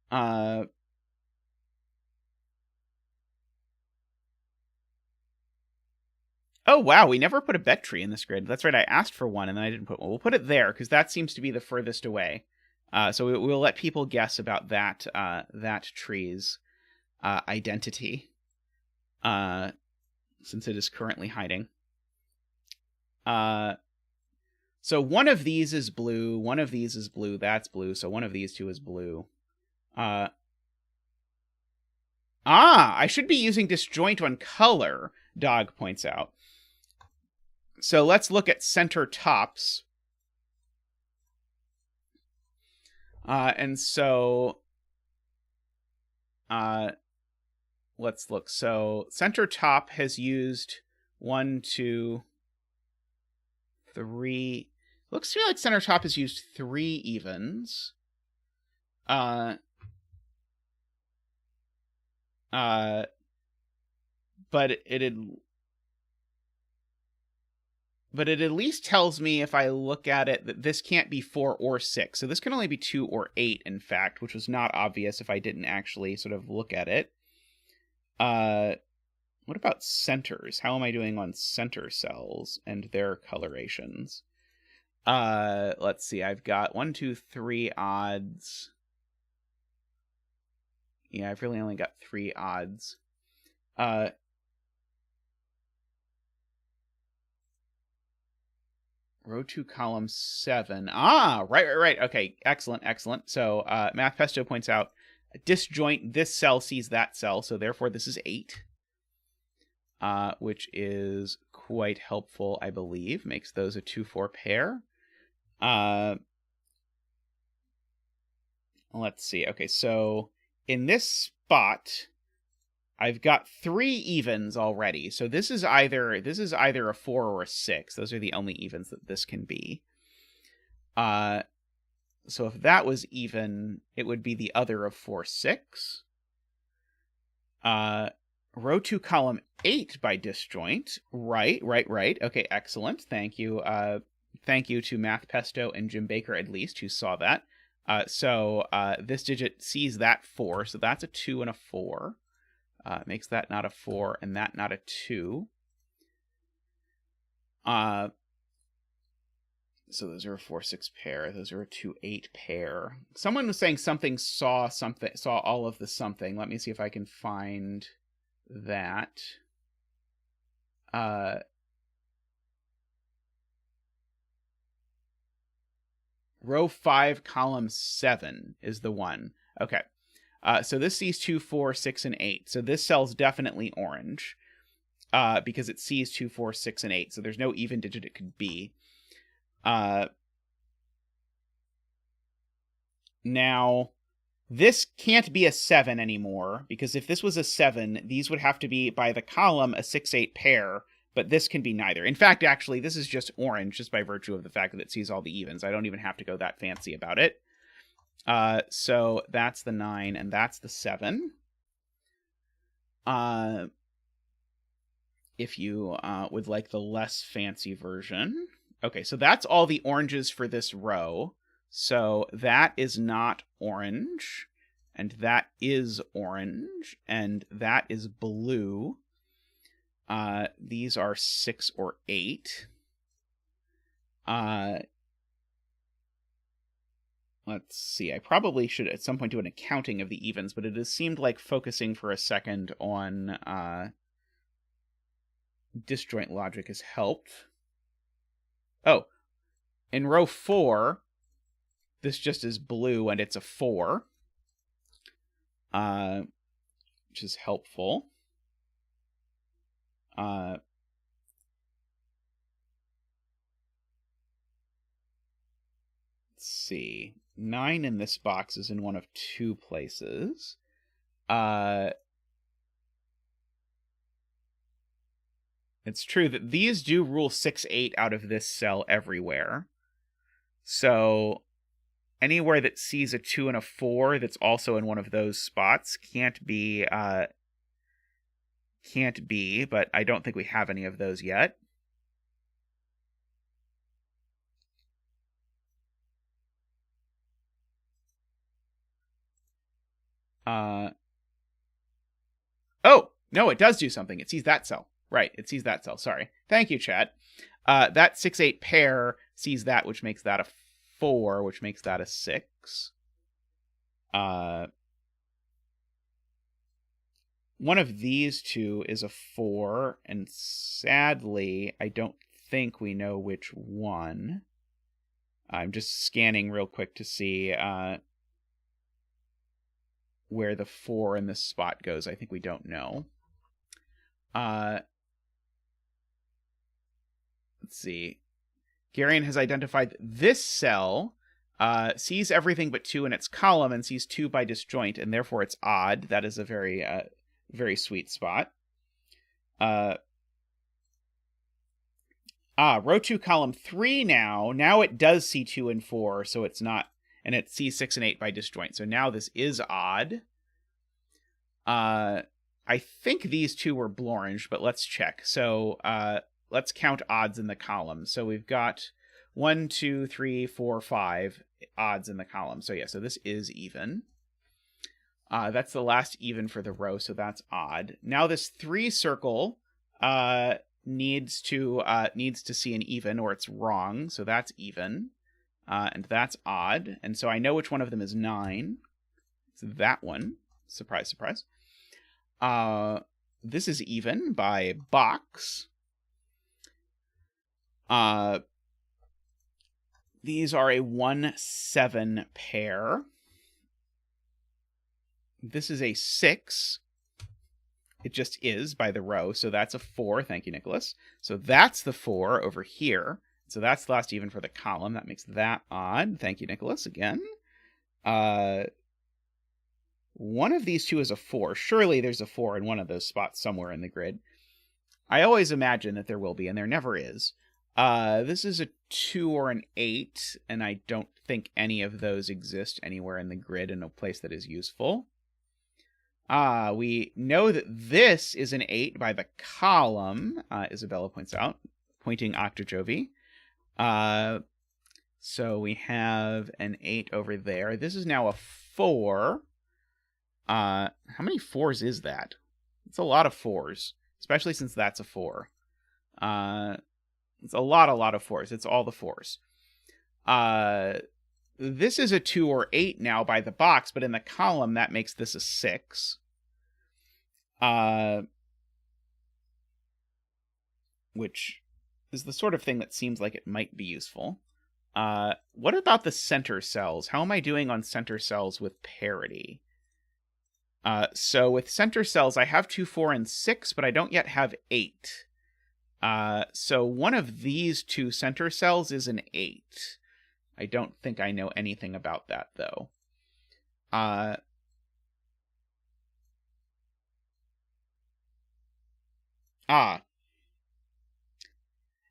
Oh, wow. We never put a bet tree in this grid. That's right. I asked for one, and then I didn't put one. We'll put it there, because that seems to be the furthest away. So we'll let people guess about that tree's identity, since it is currently hiding. So one of these is blue, one of these is blue, that's blue, so one of these two is blue. I should be using disjoint on color, Dog points out. So let's look at center tops. And so, let's look. So center top has used 1, 2, 3. Looks to me like center top has used 3 evens. But it at least tells me, if I look at it, that this can't be 4 or 6. So this can only be 2 or 8, in fact, which was not obvious if I didn't actually sort of look at it. What about centers? How am I doing on center cells and their colorations? Let's see. I've got 1, 2, 3 odds. Yeah, I've really only got 3 odds. Row 2, column 7. Ah, right. Okay, excellent. So, Math Pesto points out, disjoint, this cell sees that cell, so therefore this is 8. Which is quite helpful, I believe. Makes those a 2-4 pair. Let's see. Okay, so in this spot, I've got 3 evens already. So this is either a 4 or a 6. Those are the only evens that this can be. So if that was even, it would be the other of 4, 6. Row 2, column 8 by disjoint. Right. Okay, excellent. Thank you. Thank you to Math Pesto and Jim Baker, at least, who saw that. So this digit sees that 4, so that's a 2 and a 4. Makes that not a 4 and that not a 2. So those are a 4, 6 pair. Those are a 2, 8 pair. Someone was saying saw all of the something. Let me see if I can find that. Row 5, column 7 is the one. Okay. So this sees 2, 4, 6, and 8. So this cell's definitely orange because it sees 2, 4, 6, and 8. So there's no even digit it could be. Now, this can't be a 7 anymore, because if this was a 7, these would have to be, by the column, a 6, 8 pair, but this can be neither. In fact, actually, this is just orange, just by virtue of the fact that it sees all the evens. I don't even have to go that fancy about it. So that's the 9, and that's the 7. If you would like the less fancy version. Okay, so that's all the oranges for this row. So that is not orange, and that is orange, and that is blue. These are 6 or 8. Let's see. I probably should at some point do an accounting of the evens, but it has seemed like focusing for a second on disjoint logic has helped. Oh, in row 4, this just is blue and it's a 4, which is helpful. Let's see. 9 in this box is in one of 2 places. It's true that these do rule 6, 8 out of this cell everywhere. So anywhere that sees a 2 and a 4 that's also in one of those spots can't be, but I don't think we have any of those yet. Oh, no, it does do something. It sees that cell. Right, it sees that cell. Sorry. Thank you, chat. That 6, 8 pair sees that, which makes that a 4, which makes that a 6. One of these 2 is a 4, and sadly, I don't think we know which one. I'm just scanning real quick to see where the 4 in this spot goes. I think we don't know. Let's see. Garion has identified this cell, sees everything but 2 in its column, and sees 2 by disjoint, and therefore it's odd. That is a very, very sweet spot. Row 2, column 3 now. Now it does see 2 and 4, so it's not, and it sees 6 and 8 by disjoint. So now this is odd. I think these 2 were blorange, but let's check. So let's count odds in the column. So we've got 1, 2, 3, 4, 5 odds in the column. So yeah, so this is even. That's the last even for the row, so that's odd. Now this 3 circle needs to see an even, or it's wrong, so that's even. And that's odd. And so I know which one of them is 9. It's that one. Surprise, surprise. This is even by box. These are a 1-7 pair. This is a 6. It just is by the row, so that's a 4. Thank you, Nicholas. So that's the 4 over here. So that's the last even for the column. That makes that odd. Thank you, Nicholas, again. One of these two is a 4. Surely there's a 4 in one of those spots somewhere in the grid. I always imagine that there will be, and there never is. This is a 2 or an 8, and I don't think any of those exist anywhere in the grid in a place that is useful. We know that this is an 8 by the column, Isabella points out, pointing Octojovi. So we have an 8 over there. This is now a 4. How many 4s is that? It's a lot of 4s, especially since that's a 4. It's a lot of 4s. It's all the 4s. This is a 2 or 8 now by the box, but in the column, that makes this a 6. Which is the sort of thing that seems like it might be useful. What about the center cells? How am I doing on center cells with parity? So with center cells, I have 2, 4, and 6, but I don't yet have 8. So one of these 2 center cells is an 8. I don't think I know anything about that, though.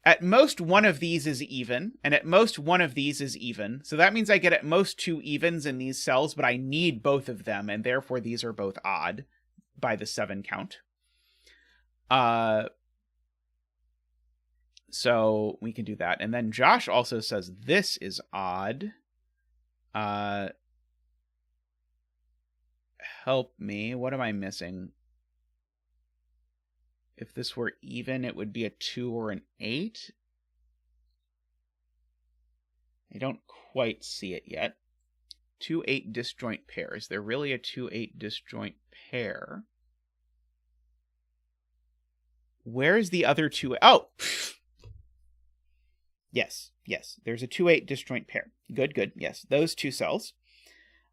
At most, one of these is even, and at most, one of these is even. So that means I get at most 2 evens in these cells, but I need both of them, and therefore these are both odd by the 7 count. So we can do that. And then Josh also says this is odd. Help me. What am I missing? If this were even, it would be a 2 or an 8. I don't quite see it yet. 2-8 disjoint pair. Is there really a 2-8 disjoint pair? Where's the other 2? Oh! Yes. There's a 2-8 disjoint pair. Good. Yes, those 2 cells.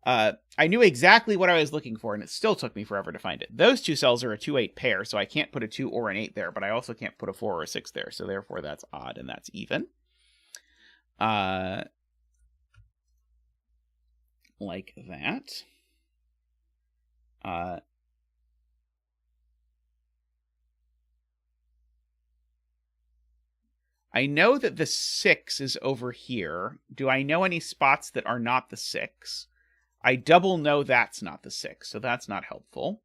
I knew exactly what I was looking for, and it still took me forever to find it. Those 2 cells are a 2-8 pair, so I can't put a 2 or an 8 there, but I also can't put a 4 or a 6 there, so therefore that's odd, and that's even. Like that. I know that the 6 is over here. Do I know any spots that are not the 6? I double know that's not the 6, so that's not helpful.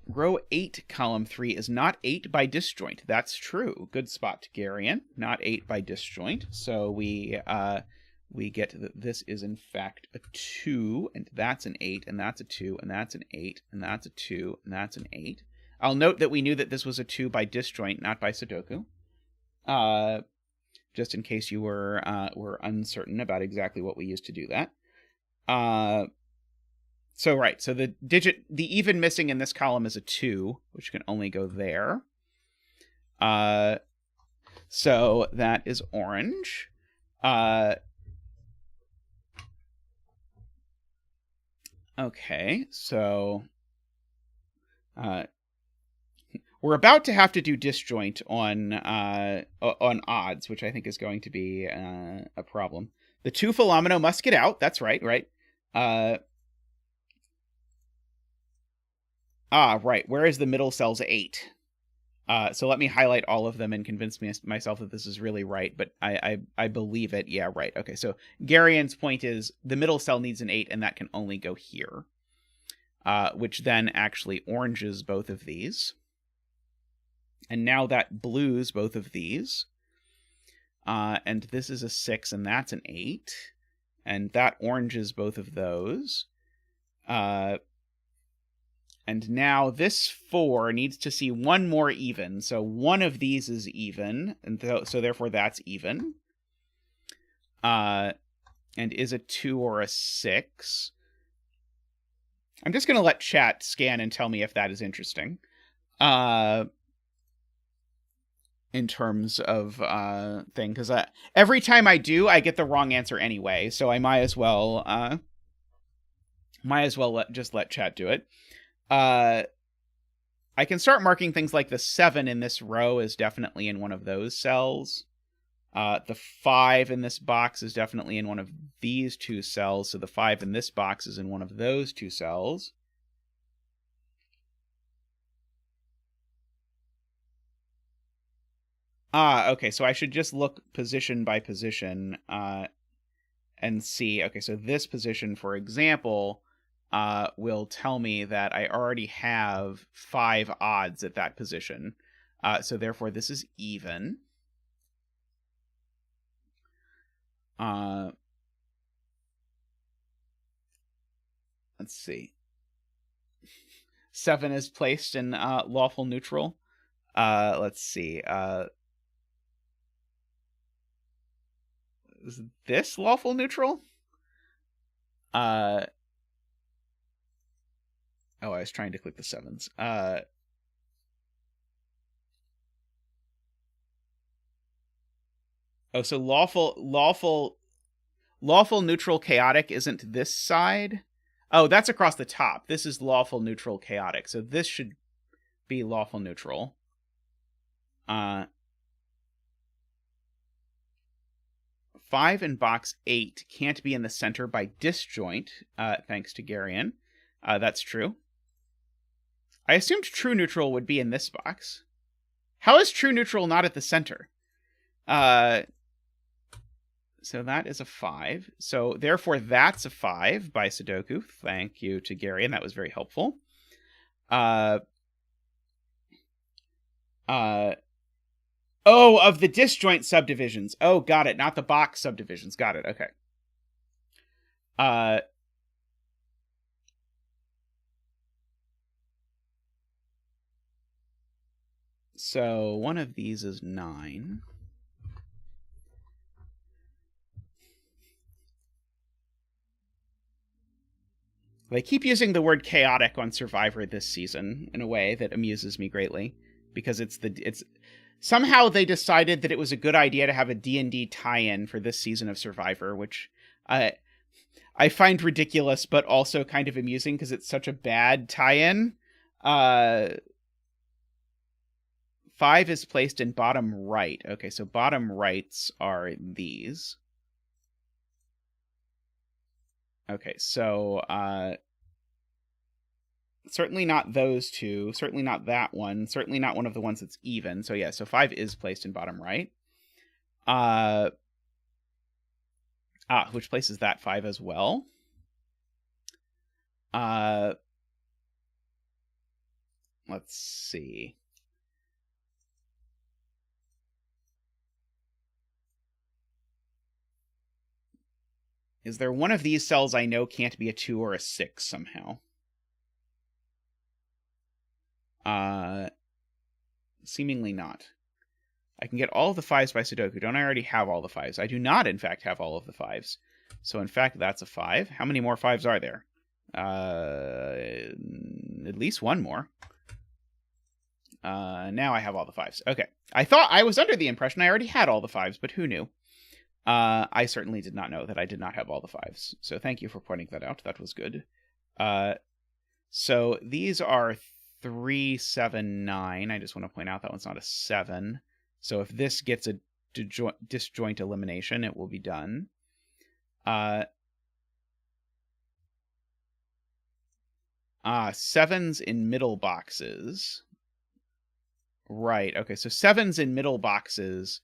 Row 8, column 3 is not 8 by disjoint. That's true. Good spot, Garian. Not 8 by disjoint. So we get that this is in fact a 2, and that's an 8, and that's a 2, and that's an 8, and that's a 2, and that's an 8. I'll note that we knew that this was a 2 by disjoint, not by Sudoku. Just in case you were uncertain about exactly what we used to do that. So the even missing in this column is a 2, which can only go there. So that is orange. Okay, so we're about to have to do disjoint on odds, which I think is going to be a problem. The 2 phillomino must get out. That's right. Right. Where is the middle cell's 8? So let me highlight all of them and convince myself that this is really right, but I believe it. Yeah, right. Okay, so Garian's point is the middle cell needs an 8, and that can only go here, which then actually oranges both of these. And now that blues both of these. And this is a 6, and that's an 8. And that oranges both of those. And now this 4 needs to see one more even. So one of these is even, and so therefore that's even. And is a 2 or a 6. I'm just going to let chat scan and tell me if that is interesting. In terms of thing, because every time I do, I get the wrong answer anyway, so I might as well just let chat do it. I can start marking things like the 7 in this row is definitely in one of those cells. The 5 in this box is definitely in one of these 2 cells, so the 5 in this box is in one of those 2 cells. Okay, so I should just look position by position and see. Okay, so this position, for example, will tell me that I already have 5 odds at that position. So therefore, this is even. Let's see. 7 is placed in lawful neutral. Let's see. Is this lawful neutral? Oh, I was trying to click the 7s. Oh, so lawful, neutral, chaotic isn't this side? Oh, that's across the top. This is lawful, neutral, chaotic. So this should be lawful, neutral. 5 in box 8 can't be in the center by disjoint, thanks to Garion. That's true. I assumed true neutral would be in this box. How is true neutral not at the center? So that is a 5. So therefore that's a 5 by Sudoku. Thank you to Garion. That was very helpful. Oh, of the disjoint subdivisions. Oh, got it. Not the box subdivisions. Got it. Okay. So one of these is 9. They keep using the word chaotic on Survivor this season in a way that amuses me greatly, because it's somehow they decided that it was a good idea to have a D&D tie-in for this season of Survivor, which I find ridiculous, but also kind of amusing because it's such a bad tie-in. 5 is placed in bottom right. Okay, so bottom rights are these. Okay, so certainly not those 2, certainly not that one, certainly not one of the ones that's even. So yeah, so 5 is placed in bottom right. Which places that 5 as well. Let's see. Is there one of these cells I know can't be a 2 or a 6 somehow? Seemingly not. I can get all of the 5s by Sudoku. Don't I already have all the 5s? I do not, in fact, have all of the 5s. So, in fact, that's a 5. How many more 5s are there? At least one more. Now I have all the 5s. Okay. I thought I was under the impression I already had all the 5s, but who knew? I certainly did not know that I did not have all the 5s. So thank you for pointing that out. That was good. So these are 3, 7, 9. I just want to point out that one's not a 7. So if this gets a disjoint elimination, it will be done. 7's in middle boxes. Right, okay, so 7's in middle boxes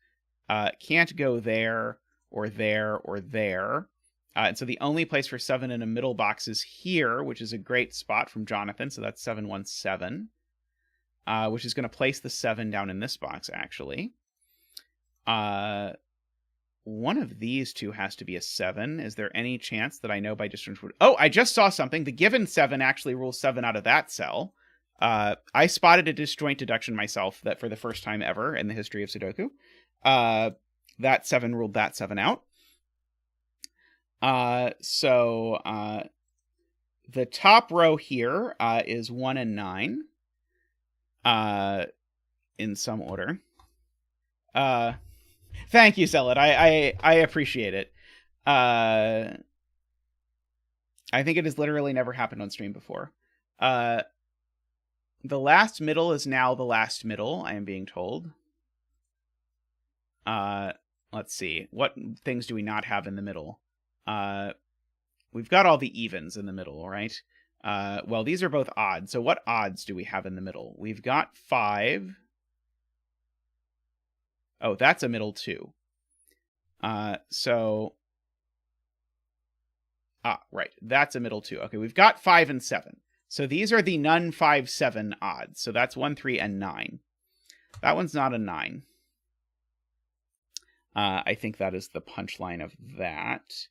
can't go there, or there, or there. And so the only place for 7 in a middle box is here, which is a great spot from Jonathan, so that's 717. which is going to place the 7 down in this box, actually. One of these two has to be a 7. Is there any chance that I know by disjoint would... Oh, I just saw something. The given 7 actually rules 7 out of that cell. I spotted a disjoint deduction myself that for the first time ever in the history of Sudoku. That 7 ruled that 7 out. So the top row here is 1 and 9 in some order. Thank you, Zealot. I appreciate it. I think it has literally never happened on stream before. The last middle is now the last middle, I am being told. Let's see. What things do we not have in the middle? We've got all the evens in the middle, right? Well, these are both odds. So what odds do we have in the middle? We've got 5. Oh, that's a middle 2. Right. That's a middle 2. Okay, we've got 5 and 7. So these are the none 5, 7 odds. So that's 1, 3, and 9. That one's not a 9. I think that is the punchline of that.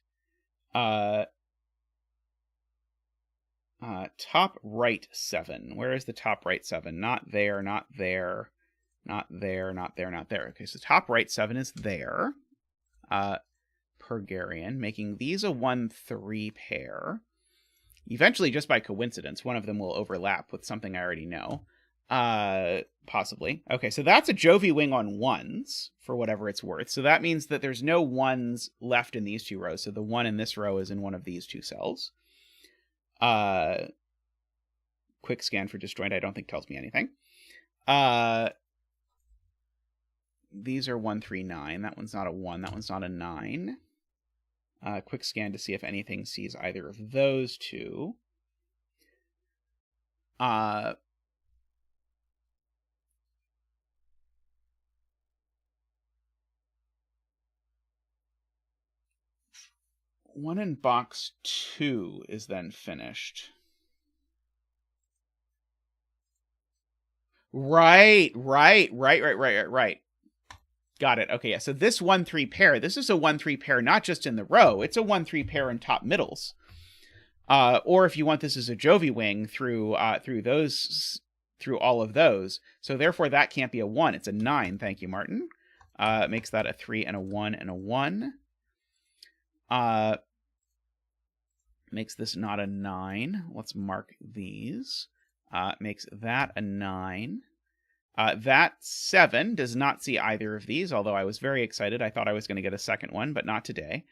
Top right 7. Where is the top right 7? Not there, not there. Not there, not there, not there. Okay, so top right 7 is there. Pergarian, making these a 1-3 pair. Eventually, just by coincidence, one of them will overlap with something I already know. Possibly. Okay, so that's a Jovi wing on 1s, for whatever it's worth. So that means that there's no 1s left in these 2 rows. So the 1 in this row is in one of these 2 cells. Quick scan for disjoint, I don't think tells me anything. These are 1, 3, 9. That one's not a 1. That one's not a 9. Quick scan to see if anything sees either of those 2. One in box 2 is then finished. Right. Got it. Okay, yeah. So this 1-3 pair, this is a 1-3 pair not just in the row, it's a 1-3 pair in top middles. Or if you want this as a Jovi wing through all of those. So therefore that can't be a 1, it's a 9. Thank you, Martin. Makes that a 3 and a 1 and a 1. Makes this not a 9. Let's mark these. Makes that a 9. That 7 does not see either of these, although I was very excited. I thought I was going to get a second one, but not today.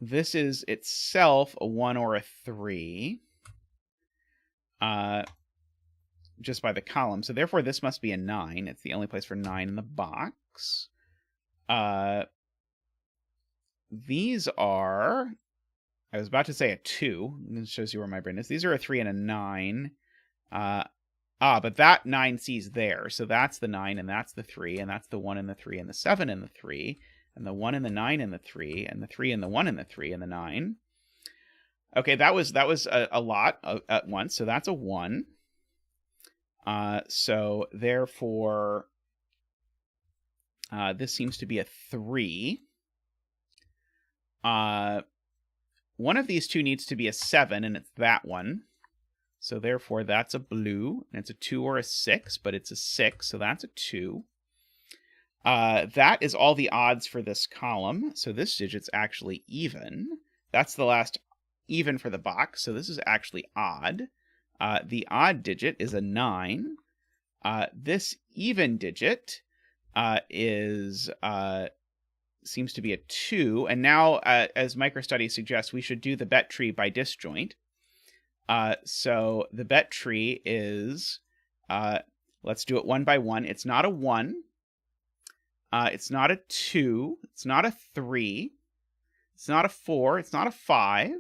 This is itself a 1 or a 3. Just by the column. So therefore this must be a 9. It's the only place for 9 in the box. These are... I was about to say a 2. This shows you where my brain is. These are a 3 and a 9. But that 9 sees there. So that's the 9, and that's the 3, and that's the 1 and the 3, and the 7 and the 3, and the 1 and the 9 and the 3, and the 3 and the 1 and the 3 and the 9. Okay, that was a lot at once. So that's a 1. So therefore, this seems to be a 3. One of these 2 needs to be a 7, and it's that one. So therefore, that's a blue, and it's a 2 or a 6, but it's a 6, so that's a 2. That is all the odds for this column, so this digit's actually even. That's the last even for the box, so this is actually odd. The odd digit is a 9. This even digit seems to be a 2, and now, as microstudy suggests, we should do the bet tree by disjoint. So the bet tree is, let's do it one by one. It's not a 1. It's not a 2. It's not a 3. It's not a 4. It's not a 5.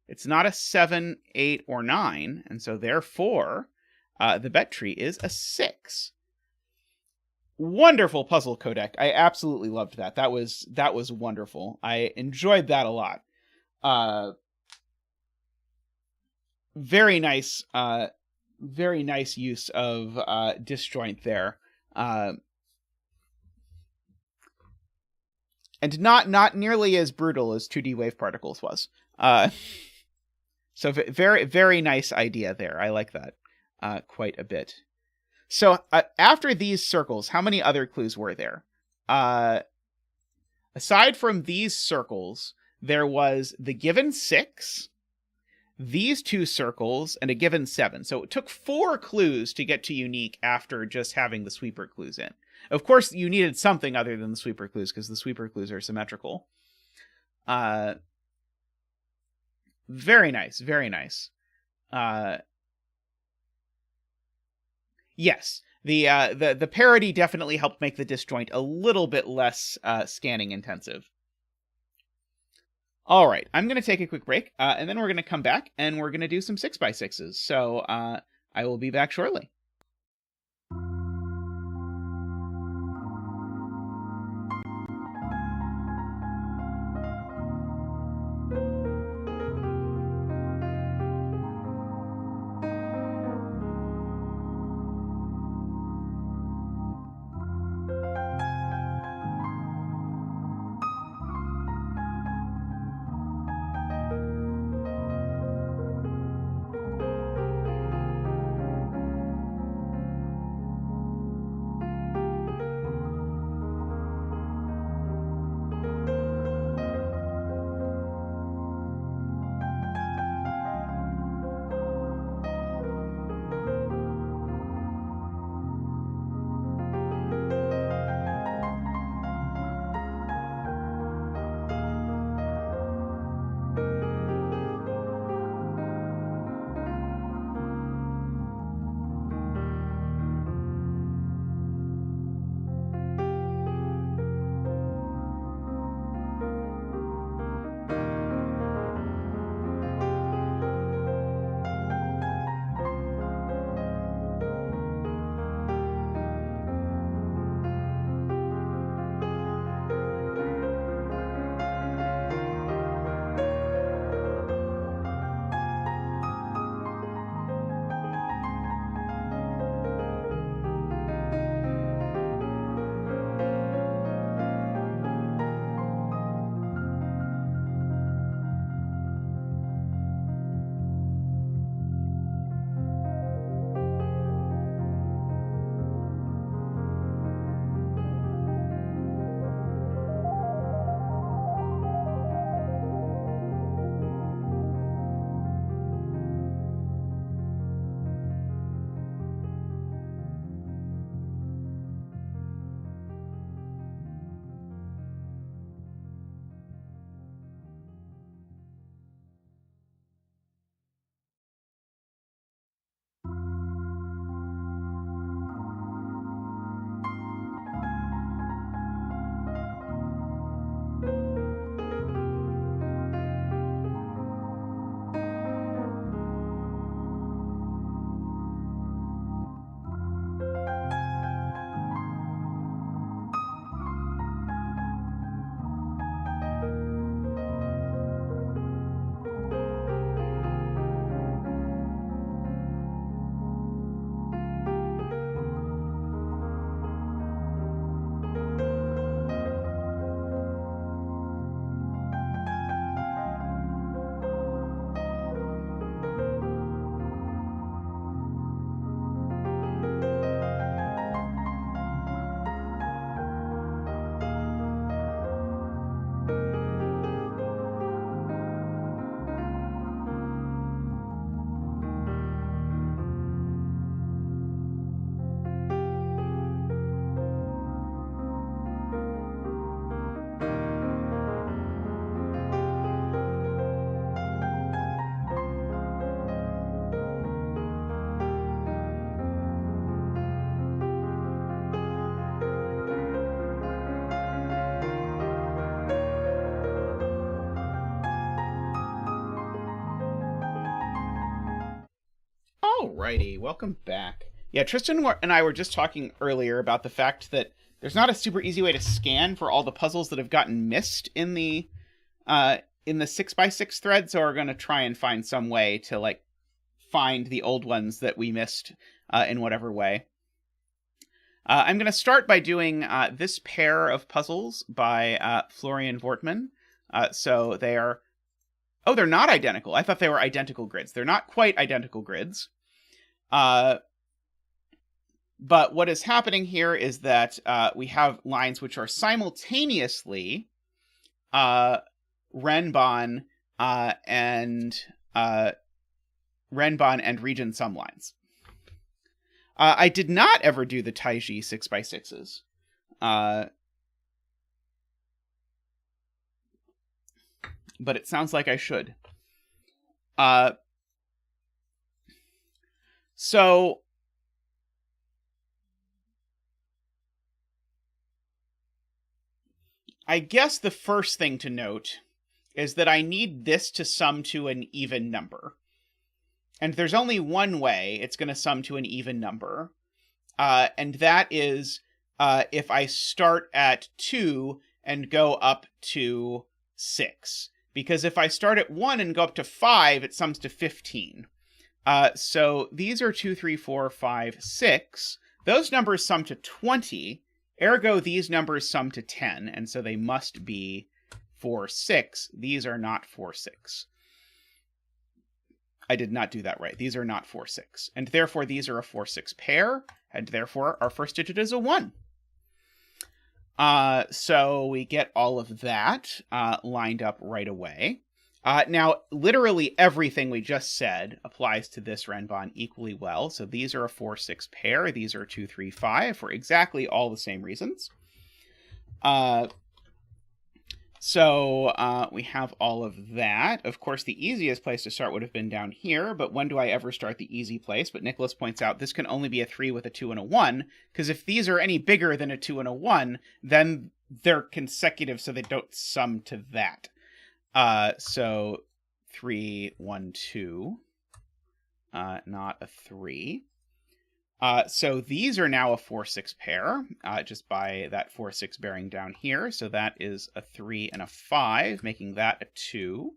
It's not a 7, 8, or 9. And so therefore, the bet tree is a 6. Wonderful puzzle, Qodec. I absolutely loved that. That was wonderful. I enjoyed that a lot. Very nice very nice use of disjoint there. And not nearly as brutal as 2D wave particles was. So very, very nice idea there. I like that quite a bit. So after these circles, how many other clues were there? Aside from these circles, there was the given 6, these 2 circles, and a given 7. So it took 4 clues to get to unique after just having the sweeper clues in. Of course, you needed something other than the sweeper clues, because the sweeper clues are symmetrical. Very nice, very nice. Yes, the parody definitely helped make the disjoint a little bit less scanning intensive. All right, I'm going to take a quick break, and then we're going to come back, and we're going to do some 6x6s. So I will be back shortly. Alrighty, welcome back. Yeah, Tristan and I were just talking earlier about the fact that there's not a super easy way to scan for all the puzzles that have gotten missed in the 6x6 thread, so we're going to try and find some way to, like, find the old ones that we missed in whatever way. I'm going to start by doing this pair of puzzles by Florian Wortmann. So they are... Oh, they're not identical. I thought they were identical grids. They're not quite identical grids. But what is happening here is that we have lines which are simultaneously Renban and region sum lines. I did not ever do the Taiji 6x6s. But it sounds like I should. So I guess the first thing to note is that I need this to sum to an even number. And there's only one way it's going to sum to an even number. And that is if I start at 2 and go up to 6. Because if I start at 1 and go up to 5, it sums to 15. So these are 2, 3, 4, 5, 6. Those numbers sum to 20. Ergo, these numbers sum to 10. And so they must be 4, 6. These are not 4, 6. I did not do that right. These are not 4, 6. And therefore, these are a 4, 6 pair. And therefore, our first digit is a 1. So we get all of that lined up right away. Now, literally everything we just said applies to this Renban equally well. So these are a 4, 6 pair. These are 2, 3, 5 for exactly all the same reasons. So we have all of that. Of course, the easiest place to start would have been down here, but when do I ever start the easy place? But Nicholas points out this can only be a 3 with a 2 and a 1, because if these are any bigger than a 2 and a 1, then they're consecutive, so they don't sum to that. So 3, 1, 2, not a 3. So these are now a 4, 6 pair, just by that 4, 6 bearing down here. So that is a 3 and a 5, making that a 2.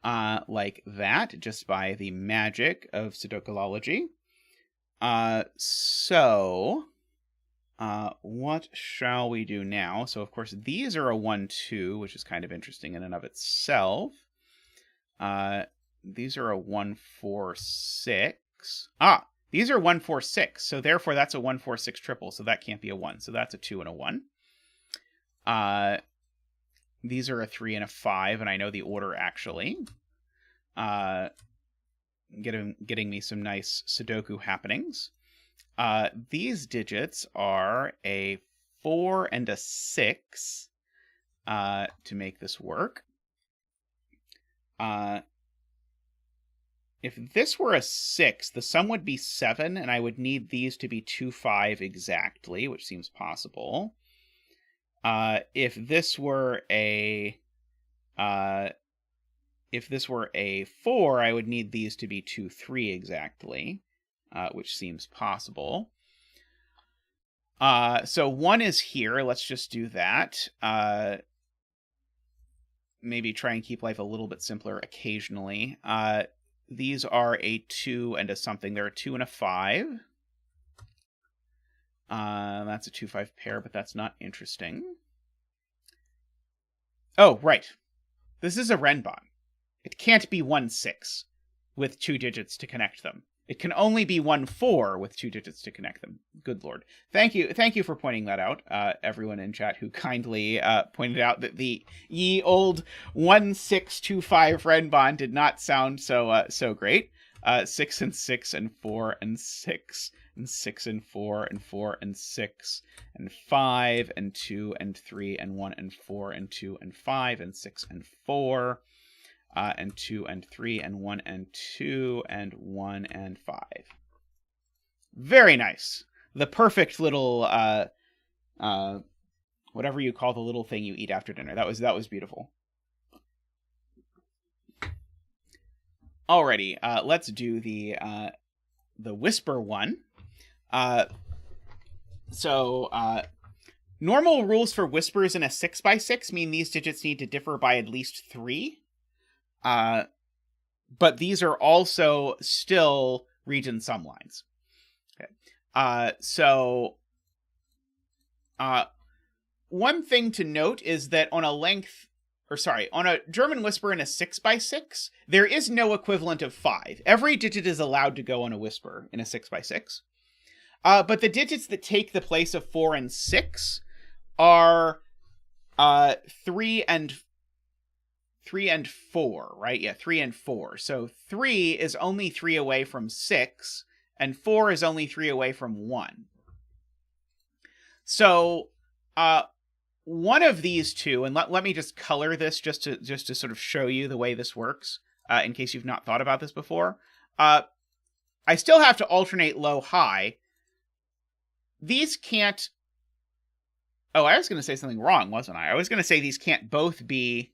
Like that, just by the magic of Sudokulology. So what shall we do now? So, of course, these are a 1, 2, which is kind of interesting in and of itself. These are a 1, 4, 6. These are 1, 4, 6, so therefore that's a 1, 4, 6 triple, so that can't be a 1, so that's a 2 and a 1. These are a 3 and a 5, and I know the order actually. Getting me some nice Sudoku happenings. These digits are a 4 and a 6 to make this work. If this were a 6, the sum would be 7, and I would need these to be 2, 5 exactly, which seems possible. If this were a 4, I would need these to be 2, 3 exactly, which seems possible. So 1 is here. Let's just do that. Maybe try and keep life a little bit simpler occasionally. These are a 2 and a something. They're a 2 and a 5. That's a 2, 5 pair, but that's not interesting. Oh, right. This is a Renban. It can't be 1, 6 with 2 digits to connect them. It can only be 1, 4 with 2 digits to connect them. Good Lord. Thank you for pointing that out, everyone in chat who kindly pointed out that the ye old 1625 Renban did not sound so great. 6 and 6 and 4 and 6 and 6 and 4 and 4 and 6 and 5 and 2 and 3 and 1 and 4 and 2 and 5 and 6 and 4 and 2 and 3 and 1 and 2 and 1 and 5. Very nice. The perfect little whatever you call the little thing you eat after dinner. That was beautiful. Alrighty, let's do the whisper one. Normal rules for whispers in a 6x6 mean these digits need to differ by at least 3. but these are also still region sum lines. Okay. One thing to note is that on a German whisper in a 6x6, there is no equivalent of 5. Every digit is allowed to go on a whisper in a 6x6. But the digits that take the place of 4 and 6 are 3 and 4, right? Yeah, 3 and 4. So 3 is only 3 away from 6, and 4 is only 3 away from 1. So one of these two, and let me just color this just to sort of show you the way this works, in case you've not thought about this before. I still have to alternate low-high. These can't... Oh, I was going to say something wrong, wasn't I? I was going to say these can't both be...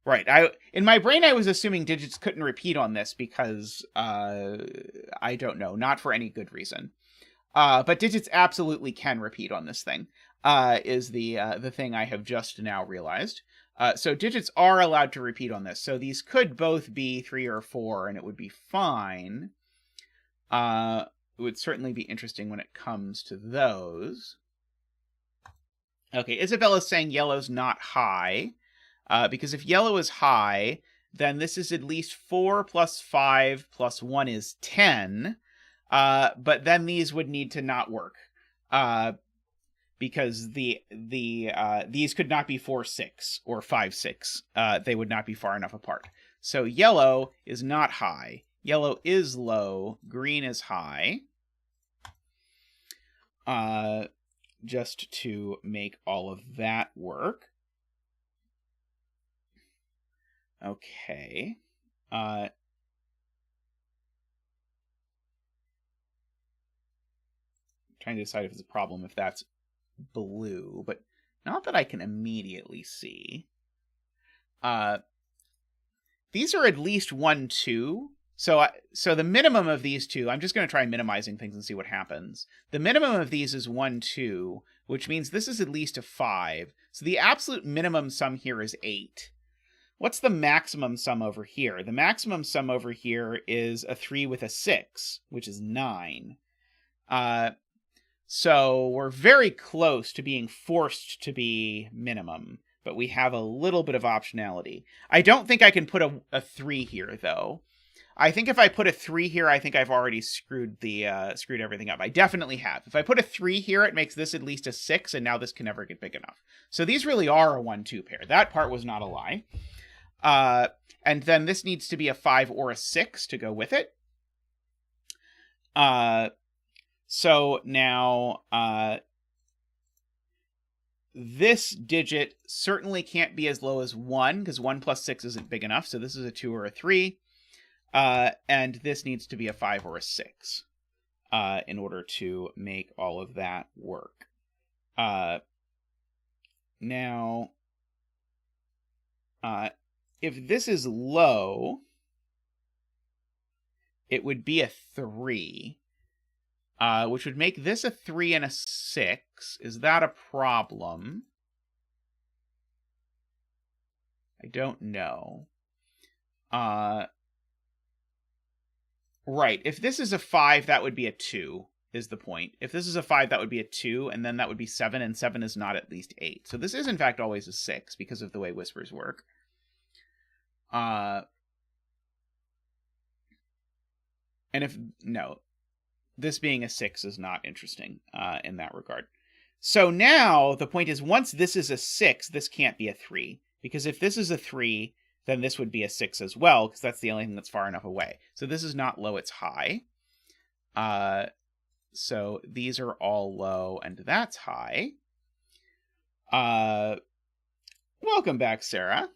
Right. In my brain, I was assuming digits couldn't repeat on this because, I don't know, not for any good reason. But digits absolutely can repeat on this thing, is the thing I have just now realized. So digits are allowed to repeat on this. So these could both be 3 or 4, and it would be fine. It would certainly be interesting when it comes to those. Okay, Isabella's saying yellow's not high. Because if yellow is high, then this is at least 4 plus 5 plus 1 is 10. But then these would need to not work. Because these could not be 4-6 or 5-6. They would not be far enough apart. So yellow is not high. Yellow is low. Green is high. Just to make all of that work. Okay. Trying to decide if it's a problem if that's blue, but not that I can immediately see. These are at least 1, 2. So the minimum of these two, I'm just going to try minimizing things and see what happens. The minimum of these is 1, 2, which means this is at least a 5. So the absolute minimum sum here is 8. What's the maximum sum over here? The maximum sum over here is a 3 with a 6, which is 9. So we're very close to being forced to be minimum, but we have a little bit of optionality. I don't think I can put a 3 here, though. I think if I put a 3 here, I think I've already screwed everything up. I definitely have. If I put a 3 here, it makes this at least a 6, and now this can never get big enough. So these really are a 1-2 pair. That part was not a lie. And then this needs to be a 5 or a 6 to go with it. So now, this digit certainly can't be as low as 1, because 1 plus 6 isn't big enough, so this is a 2 or a 3. And this needs to be a 5 or a 6, in order to make all of that work. Now, if this is low, it would be a 3, which would make this a 3 and a 6. Is that a problem? I don't know. Right, if this is a 5, that would be a 2, is the point. If this is a 5, that would be a 2, and then that would be 7, and 7 is not at least 8. So this is, in fact, always a 6, because of the way whispers work. And this being a 6 is not interesting in that regard. So now, the point is, once this is a 6, this can't be a 3. Because if this is a 3, then this would be a 6 as well, because that's the only thing that's far enough away. So this is not low, it's high. So these are all low, and that's high. Welcome back, Sarah.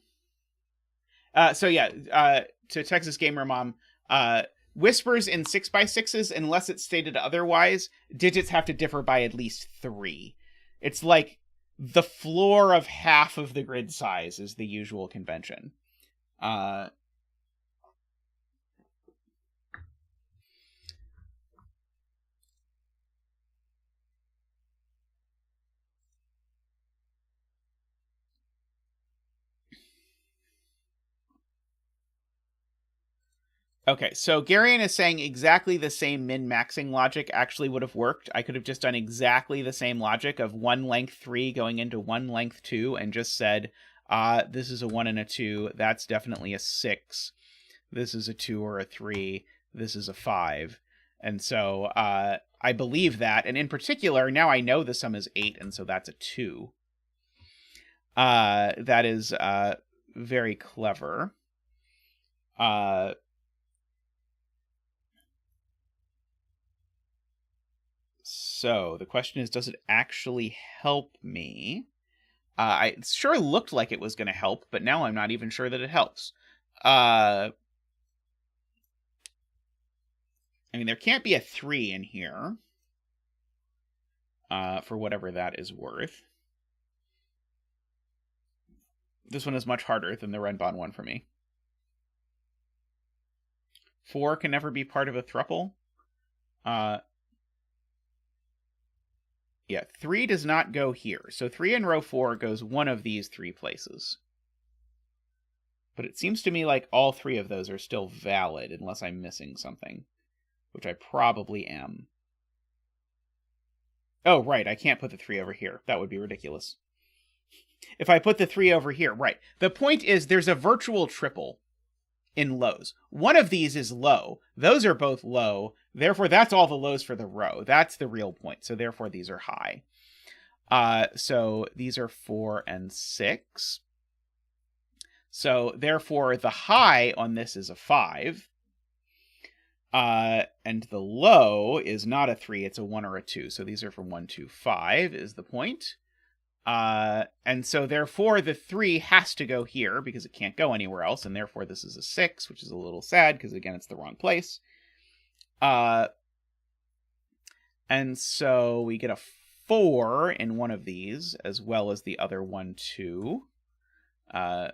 To Texas Gamer Mom, whispers in 6x6s, unless it's stated otherwise, digits have to differ by at least 3. It's like the floor of half of the grid size is the usual convention. Okay, so Garion is saying exactly the same min-maxing logic actually would have worked. I could have just done exactly the same logic of one length 3 going into one length 2 and just said, this is a 1 and a 2. That's definitely a 6. This is a 2 or a 3. This is a 5. And so I believe that. And in particular, now I know the sum is 8, and so that's a 2. That is very clever. So the question is, does it actually help me? It sure looked like it was going to help, but now I'm not even sure that it helps. I mean, there can't be a 3 in here, for whatever that is worth. This one is much harder than the Renban one for me. 4 can never be part of a thruple. Yeah, 3 does not go here. So 3 in row 4 goes one of these 3 places. But it seems to me like all 3 of those are still valid, unless I'm missing something, which I probably am. Oh, right, I can't put the 3 over here. That would be ridiculous. If I put the 3 over here, right. The point is there's a virtual triple in lows. One of these is low. Those are both low. Therefore, that's all the lows for the row. That's the real point. So therefore, these are high. So these are 4 and 6. So therefore, the high on this is a 5. And the low is not a 3. It's a 1 or a 2. So these are from 1 to 5 is the point. And so therefore the 3 has to go here because it can't go anywhere else, and therefore this is a 6, which is a little sad because again it's the wrong place. And so we get a 4 in one of these, as well as the other 1, 2.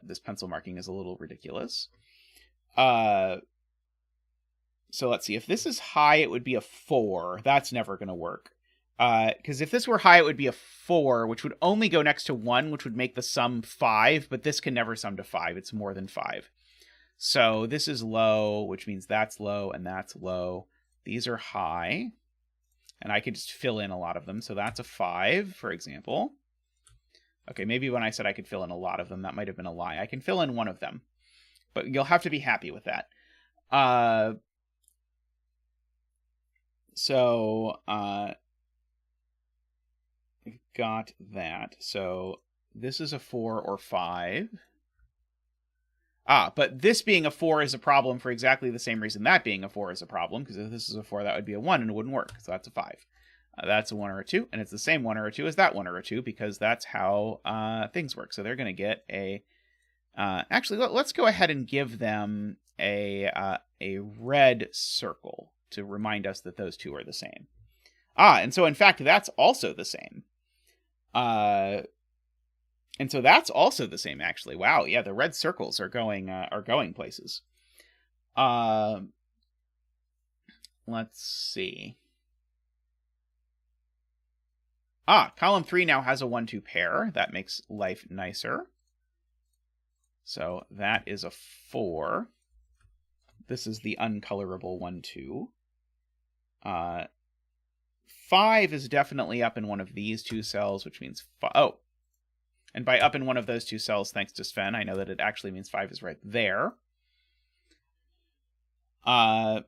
This pencil marking is a little ridiculous. So let's see, if this is high, it would be a 4. That's never going to work. Because if this were high, it would be a 4, which would only go next to 1, which would make the sum 5, but this can never sum to 5. It's more than 5. So this is low, which means that's low, and that's low. These are high, and I could just fill in a lot of them. So that's a 5, for example. Okay, maybe when I said I could fill in a lot of them, that might have been a lie. I can fill in one of them, but you'll have to be happy with that. Got that. So this is a 4 or 5. But this being a 4 is a problem for exactly the same reason that being a 4 is a problem, because if this is a 4, that would be a 1 and it wouldn't work. So that's a 5. That's a 1 or a 2, and it's the same 1 or a 2 as that 1 or a 2, because that's how things work. So they're going to get a... actually, let's go ahead and give them a red circle to remind us that those two are the same. And so in fact, that's also the same. And so that's also the same, actually. Wow, yeah, the red circles are going places. Let's see. Column 3 now has a 1-2 pair. That makes life nicer. So that is a 4. This is the uncolorable 1-2. 5 is definitely up in one of these two cells, which means... Oh! And by up in one of those two cells, thanks to Sven, I know that it actually means 5 is right there. So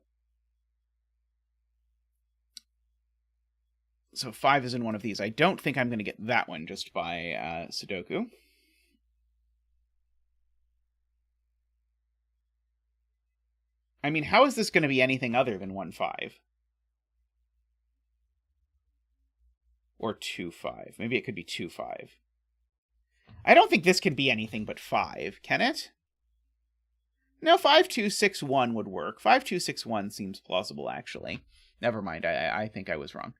5 is in one of these. I don't think I'm going to get that one just by Sudoku. I mean, how is this going to be anything other than 1-5? Or 2-5. Maybe it could be 2-5. I don't think this can be anything but 5, can it? No, 5-2-6-1 would work. 5-2-6-1 seems plausible, actually. Never mind, I think I was wrong.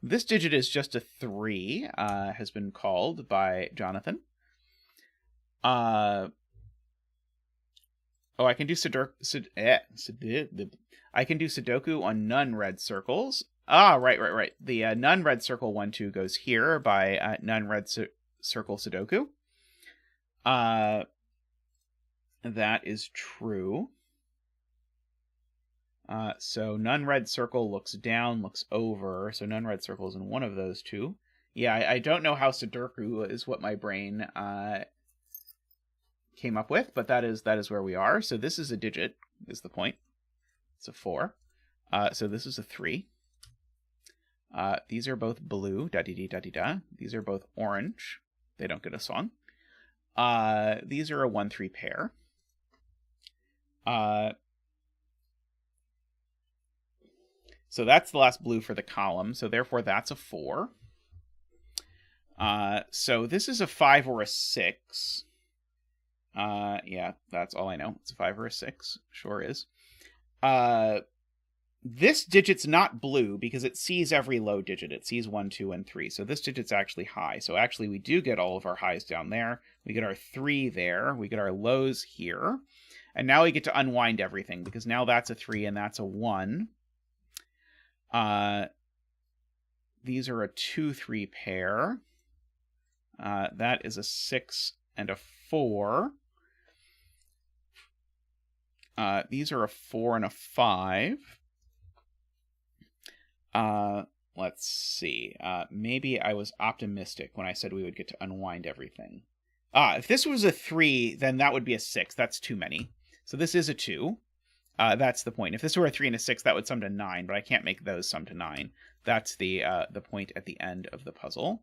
This digit is just a 3, has been called by Jonathan. Oh, I can do I can do Sudoku on none red circles. Right. The none red circle 1-2 goes here by none red circle Sudoku. That is true. So none red circle looks down, looks over. So none red circle is in one of those two. Yeah, I don't know how Sudoku is what my brain came up with, but that is where we are. So this is a digit, is the point. It's a 4. So this is a 3. These are both blue, da-dee-dee-da-dee-da. These are both orange. They don't get a song. These are a 1-3 pair. So that's the last blue for the column, so therefore that's a 4. So this is a 5 or a 6. Yeah, that's all I know. It's a 5 or a 6. Sure is. This digit's not blue because it sees every low digit. It sees 1, 2, and 3. So this digit's actually high. So actually we do get all of our highs down there. We get our 3 there. We get our lows here. And now we get to unwind everything because now that's a 3 and that's a 1. These are a 2-3 pair. That is a 6 and a 4. These are a 4 and a 5. Let's see. Maybe I was optimistic when I said we would get to unwind everything. If this was a 3, then that would be a 6. That's too many. So this is a 2. That's the point. If this were a 3 and a 6, that would sum to 9, but I can't make those sum to 9. That's the point at the end of the puzzle.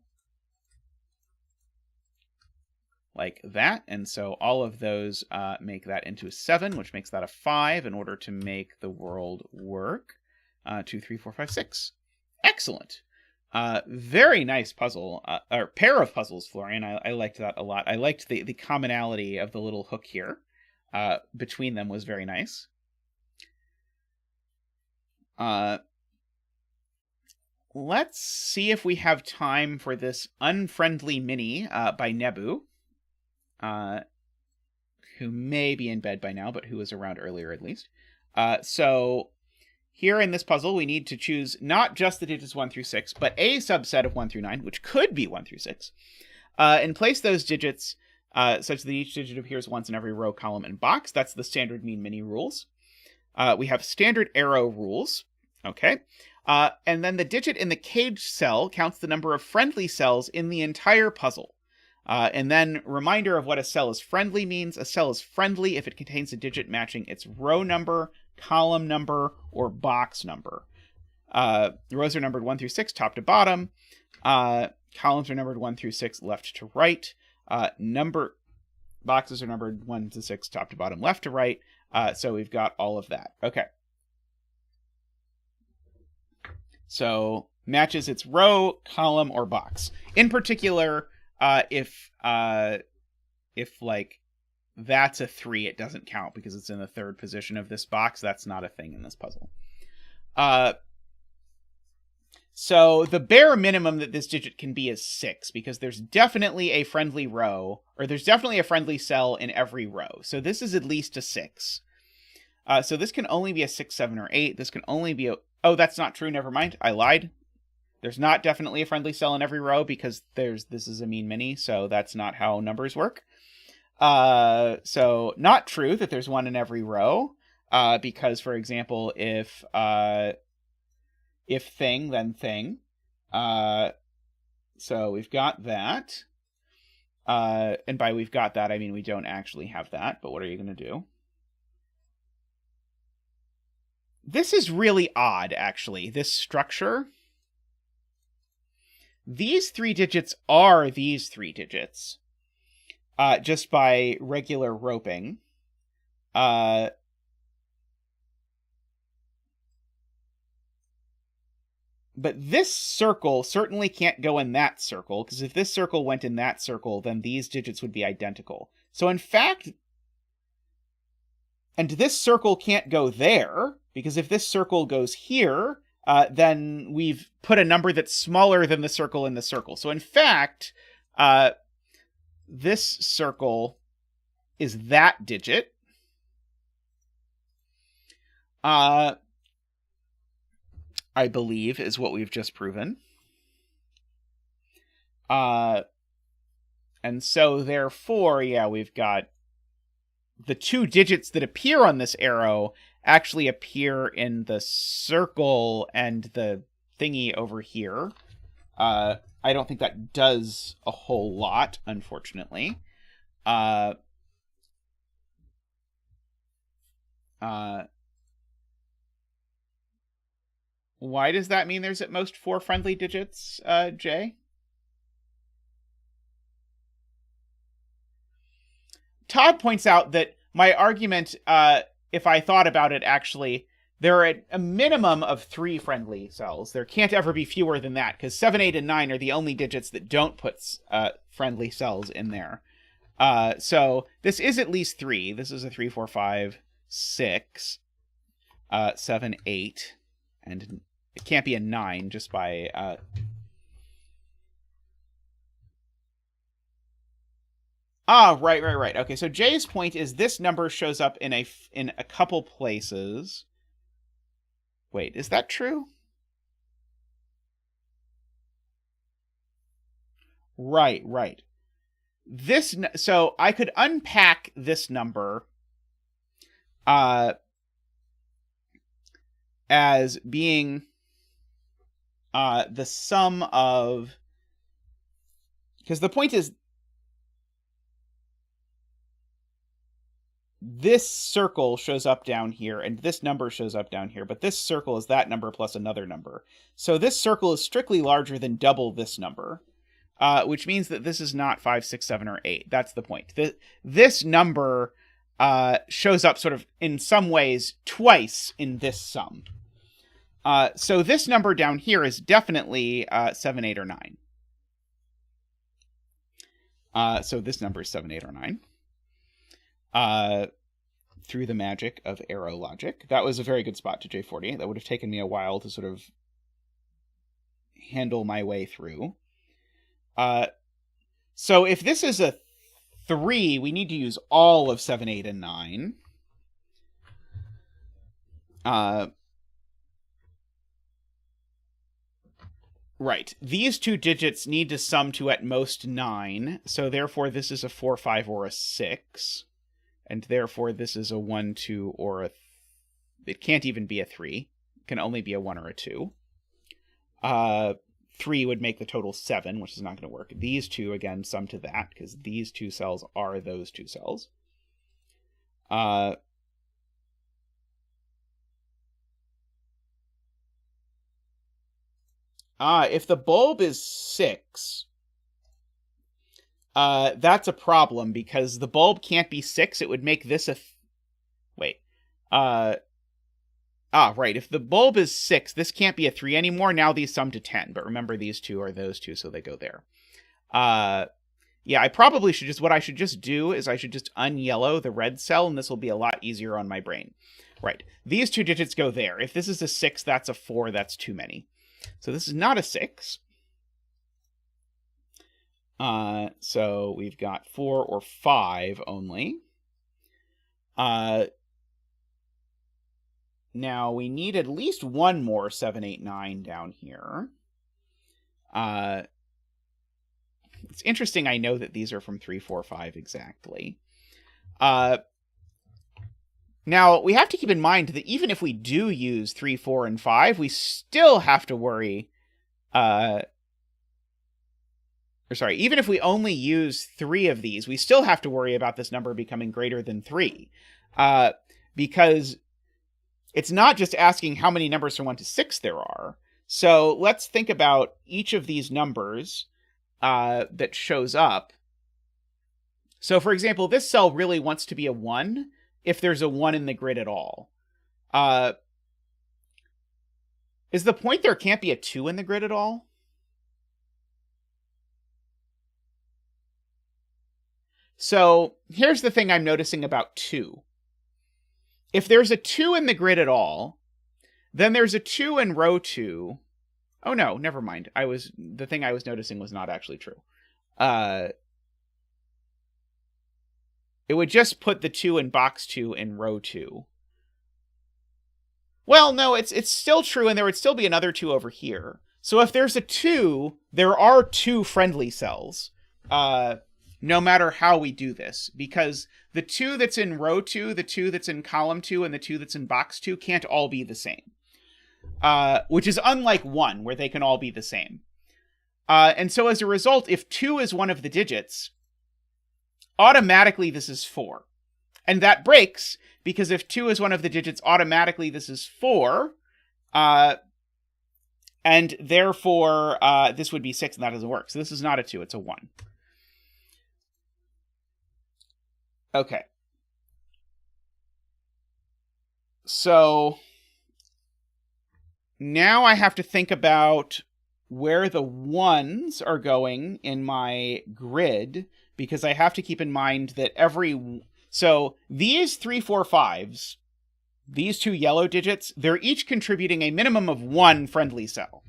Like that. And so all of those make that into a 7, which makes that a 5 in order to make the world work. 2, 3, 4, 5, 6. Excellent. Very nice puzzle, or pair of puzzles, Florian. I liked that a lot. I liked the commonality of the little hook here. Between them was very nice. Let's see if we have time for this Unfriendly mini by Nebu, who may be in bed by now, but who was around earlier at least. So here in this puzzle, we need to choose not just the digits 1 through 6, but a subset of 1 through 9, which could be 1 through 6, and place those digits such that each digit appears once in every row, column, and box. That's the standard mean mini rules. We have standard arrow rules. Okay. And then the digit in the caged cell counts the number of friendly cells in the entire puzzle. And then reminder of what a cell is friendly means. A cell is friendly if it contains a digit matching its row number, column number, or box number. The rows are numbered 1 through 6, top to bottom. Columns are numbered 1 through 6, left to right. Boxes are numbered 1 to 6, top to bottom, left to right. So we've got all of that. Okay. So matches its row, column, or box. In particular, if like that's a 3, it doesn't count because it's in the 3rd position of this box. That's not a thing in this puzzle. So the bare minimum that this digit can be is 6 because there's definitely a friendly row, or there's definitely a friendly cell in every row. So this is at least a 6. So this can only be a 6, 7, or 8. This can only be a... Oh, that's not true. Never mind. I lied. There's not definitely a friendly cell in every row because this is a mean mini, so that's not how numbers work. So not true that there's one in every row, because, for example, if thing, then thing. So we've got that. And by we've got that, I mean we don't actually have that, but what are you going to do? This is really odd, actually, this structure. These 3 digits are these 3 digits, just by regular roping. But this circle certainly can't go in that circle, because if this circle went in that circle, then these digits would be identical. So in fact, and this circle can't go there, because if this circle goes here, then we've put a number that's smaller than the circle in the circle. So in fact, this circle is that digit. I believe is what we've just proven. And so therefore, yeah, we've got the 2 digits that appear on this arrow actually appear in the circle and the thingy over here. I don't think that does a whole lot, unfortunately. Why does that mean there's at most 4 friendly digits, Jay? Todd points out that my argument, if I thought about it, actually, there are a minimum of 3 friendly cells. There can't ever be fewer than that, because 7, 8, and 9 are the only digits that don't put friendly cells in there. So this is at least 3. This is a 3, 4, 5, 6, 7, 8, and it can't be a 9 just by... right. Okay, so Jay's point is this number shows up in a couple places. Wait, is that true? Right. So I could unpack this number as being the sum of... Because the point is, this circle shows up down here, and this number shows up down here, but this circle is that number plus another number. So this circle is strictly larger than double this number, which means that this is not 5, 6, 7, or 8. That's the point. This number shows up sort of in some ways twice in this sum. So this number down here is definitely 7, 8, or 9. So this number is 7, 8, or 9. Through the magic of arrow logic. That was a very good spot to J40. That would have taken me a while to sort of handle my way through. So if this is a 3, we need to use all of 7, 8, and 9. Right. These 2 digits need to sum to at most 9, so therefore this is a 4, 5, or a 6. And therefore, this is a 1, 2, or a... It can't even be a 3. It can only be a 1 or a 2. 3 would make the total 7, which is not going to work. These 2, again, sum to that, because these 2 cells are those 2 cells. If the bulb is 6... that's a problem, because the bulb can't be 6. It would make this a... Wait. Right. If the bulb is 6, this can't be a 3 anymore. Now these sum to 10. But remember, these 2 are those 2, so they go there. Yeah, I probably should just... What I should just do is I should just unyellow the red cell, and this will be a lot easier on my brain. Right. These 2 digits go there. If this is a 6, that's a 4. That's too many. So this is not a 6. So we've got 4 or 5 only. Now we need at least one more 7, 8, 9 down here. It's interesting I know that these are from 3, 4, 5 exactly. Now, we have to keep in mind that even if we do use 3, 4, and 5, we still have to worry... even if we only use 3 of these, we still have to worry about this number becoming greater than 3. Because it's not just asking how many numbers from 1 to 6 there are. So let's think about each of these numbers that shows up. So, for example, this cell really wants to be a 1 if there's a 1 in the grid at all. Is the point there can't be a 2 in the grid at all? So here's the thing I'm noticing about 2. If there's a 2 in the grid at all, then there's a 2 in row 2. Oh no, never mind. The thing I was noticing was not actually true. It would just put the 2 in box 2 in row 2. Well, no, it's still true, and there would still be another 2 over here. So if there's a 2, there are 2 friendly cells. no matter how we do this, because the 2 that's in row 2, the 2 that's in column 2, and the 2 that's in box 2 can't all be the same. Which is unlike 1, where they can all be the same. And so as a result, if 2 is one of the digits, automatically this is 4. And that breaks, because if 2 is one of the digits, automatically this is 4. And therefore, this would be 6, and that doesn't work. So this is not a 2, it's a 1. Okay. So now I have to think about where the 1s are going in my grid, because I have to keep in mind that so these 3, 4, 5s, these 2 yellow digits, they're each contributing a minimum of 1 friendly cell.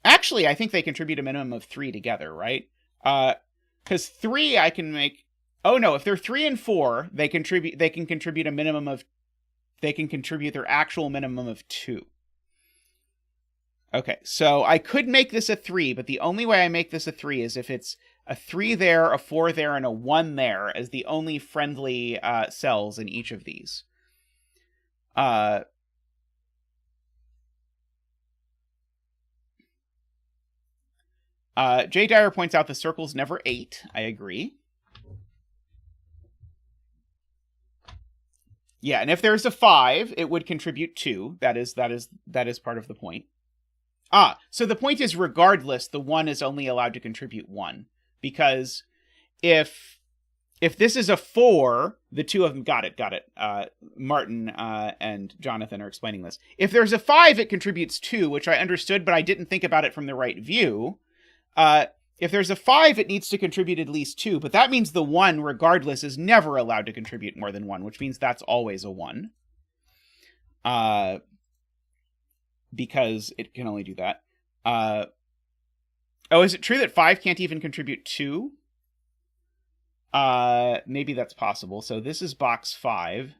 Actually, I think they contribute a minimum of 3 together, right? Because 3 I can make... Oh no, if they're 3 and 4, they can contribute a minimum of... They can contribute their actual minimum of 2. Okay, so I could make this a 3, but the only way I make this a 3 is if it's a 3 there, a 4 there, and a 1 there as the only friendly cells in each of these. Jay Dyer points out the circle's never 8. I agree. Yeah, and if there's a 5, it would contribute 2. That is part of the point. So the point is, regardless, the 1 is only allowed to contribute 1. Because if this is a 4, the 2 of them... Got it. Martin and Jonathan are explaining this. If there's a 5, it contributes 2, which I understood, but I didn't think about it from the right view. If there's a 5, it needs to contribute at least 2, but that means the 1, regardless, is never allowed to contribute more than 1, which means that's always a 1. Because it can only do that. Oh, is it true that 5 can't even contribute 2? Maybe that's possible. So this is box 5.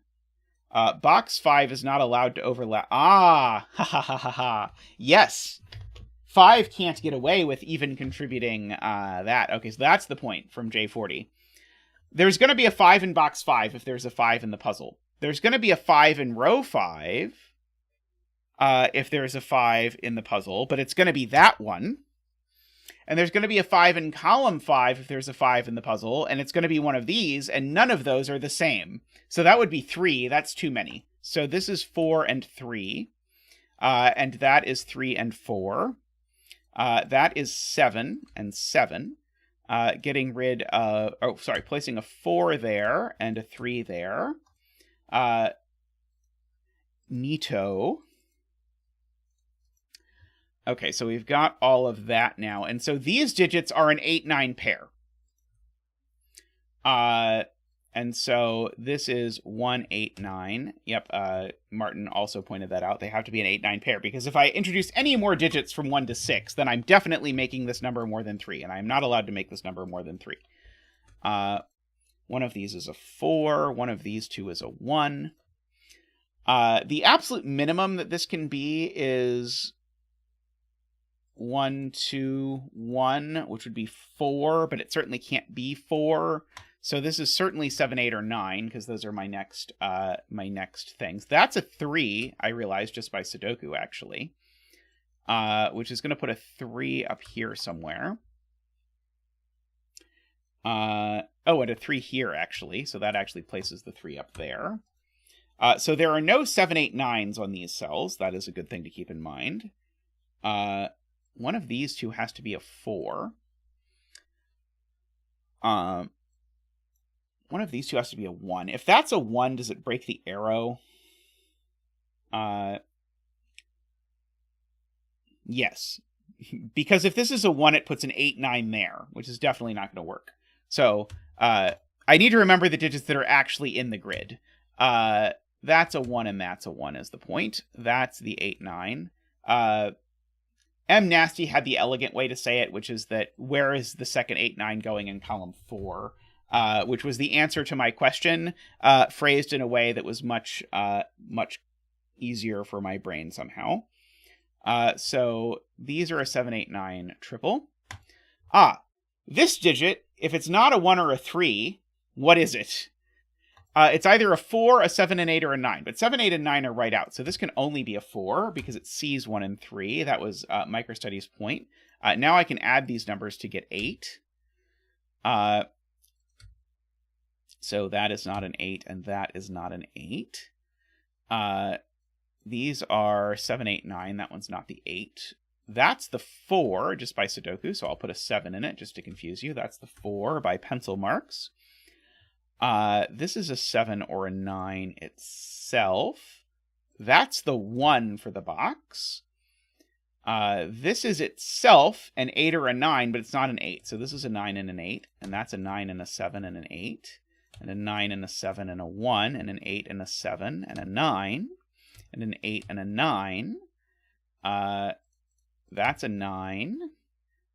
Box 5 is not allowed to overlap. Ha ha ha ha ha. Yes. 5 can't get away with even contributing that. Okay, so that's the point from J40. There's going to be a 5 in box 5 if there's a 5 in the puzzle. There's going to be a 5 in row 5 if there's a 5 in the puzzle, but it's going to be that one. And there's going to be a 5 in column 5 if there's a 5 in the puzzle, and it's going to be one of these, and none of those are the same. So that would be 3. That's too many. So this is 4 and 3, and that is 3 and 4. That is 7 and 7. Getting rid of... Oh, sorry, placing a 4 there and a 3 there. Neato. Okay, so we've got all of that now. And so these digits are an 8-9 pair. And so this is 1, 8, 9. Yep, Martin also pointed that out. They have to be an 8-9 pair, because if I introduce any more digits from 1 to 6, then I'm definitely making this number more than 3, and I'm not allowed to make this number more than 3. One of these is a 4. One of these two is a 1. The absolute minimum that this can be is 1, 2, 1, which would be 4, but it certainly can't be 4. So this is certainly 7, 8, or 9, because those are my next things. That's a 3, I realized just by Sudoku, actually, which is going to put a 3 up here somewhere. Oh, and a 3 here, actually, so that actually places the 3 up there. So there are no 7, 8, 9s on these cells. That is a good thing to keep in mind. One of these two has to be a 4. One of these two has to be a 1. If that's a 1, does it break the arrow? Yes. Because if this is a 1, it puts an 8, 9 there, which is definitely not going to work. So I need to remember the digits that are actually in the grid. That's a 1 and that's a 1 is the point. That's the 8, 9. M. Nasty had the elegant way to say it, which is that where is the second 8, 9 going in column 4? Which was the answer to my question, phrased in a way that was much easier for my brain somehow. So these are a 7, 8, 9 triple. This digit, if it's not a 1 or a 3, what is it? It's either a 4, a 7, an 8, or a 9. But 7, 8, and 9 are right out. So this can only be a 4 because it sees 1 and 3. That was Microstudy's point. Now I can add these numbers to get 8. So that is not an 8, and that is not an 8. These are 7, 8, 9. That one's not the 8. That's the 4, just by Sudoku, so I'll put a 7 in it just to confuse you. That's the 4 by pencil marks. This is a 7 or a 9 itself. That's the 1 for the box. This is itself an 8 or a 9, but it's not an 8. So this is a 9 and an 8, and that's a 9 and a 7 and an 8, and a 9 and a 7 and a 1, and an 8 and a 7 and a 9, and an 8 and a 9. That's a 9,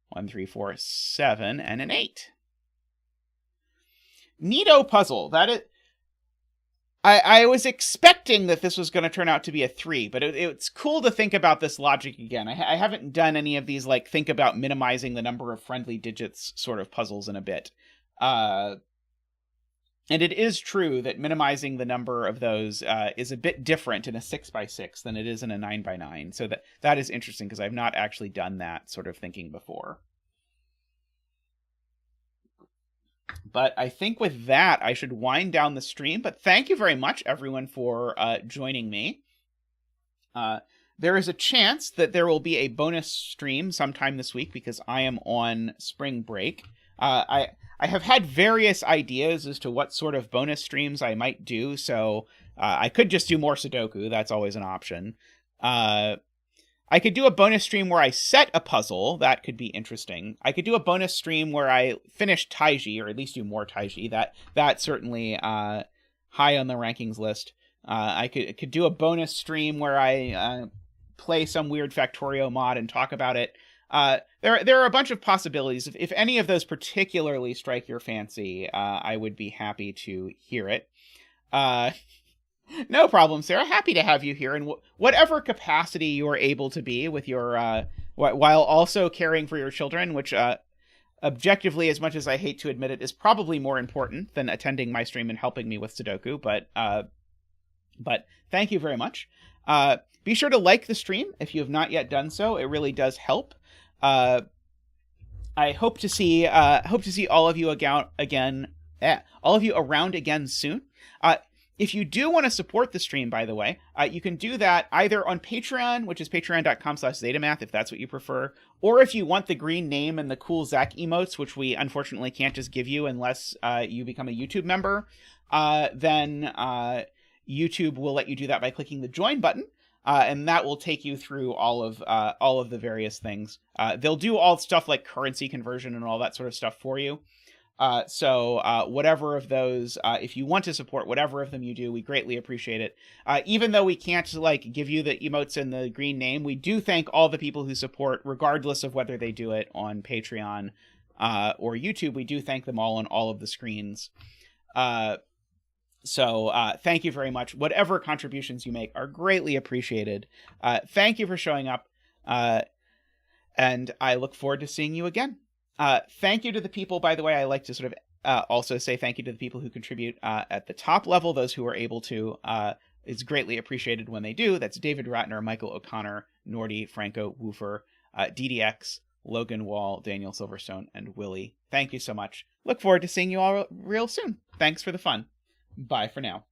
1, 3, 4, 7, and an 8. Neato puzzle. That is, I was expecting that this was going to turn out to be a 3, but it's cool to think about this logic again. I haven't done any of these, like, think about minimizing the number of friendly digits sort of puzzles in a bit. And it is true that minimizing the number of those is a bit different in a 6x6 than it is in a 9x9. So that is interesting because I've not actually done that sort of thinking before. But I think with that, I should wind down the stream. But thank you very much, everyone, for joining me. There is a chance that there will be a bonus stream sometime this week because I am on spring break. I have had various ideas as to what sort of bonus streams I might do, so I could just do more Sudoku. That's always an option. I could do a bonus stream where I set a puzzle. That could be interesting. I could do a bonus stream where I finish Taiji, or at least do more Taiji. That's certainly high on the rankings list. I could do a bonus stream where I play some weird Factorio mod and talk about it. There are a bunch of possibilities. If any of those particularly strike your fancy, I would be happy to hear it. No problem, Sarah. Happy to have you here in whatever capacity you are able to be with your, while also caring for your children, which, objectively, as much as I hate to admit it, is probably more important than attending my stream and helping me with Sudoku. But thank you very much. Be sure to like the stream if you have not yet done so. It really does help. I hope to see all of you all of you around again soon. If you do want to support the stream, by the way, you can do that either on Patreon, which is patreon.com/zetamath, if that's what you prefer, or if you want the green name and the cool Zach emotes, which we unfortunately can't just give you unless you become a YouTube member, then YouTube will let you do that by clicking the join button. And that will take you through all of the various things. They'll do all stuff like currency conversion and all that sort of stuff for you. So whatever of those, if you want to support whatever of them you do, we greatly appreciate it. Even though we can't like give you the emotes and the green name, we do thank all the people who support, regardless of whether they do it on Patreon or YouTube. We do thank them all on all of the screens. So thank you very much. Whatever contributions you make are greatly appreciated. Thank you for showing up. And I look forward to seeing you again. Thank you to the people, by the way. I like to sort of also say thank you to the people who contribute at the top level. Those who are able to, it's greatly appreciated when they do. That's David Ratner, Michael O'Connor, Nordy, Franco, Woofer, DDX, Logan Wall, Daniel Silverstone, and Willie. Thank you so much. Look forward to seeing you all real soon. Thanks for the fun. Bye for now.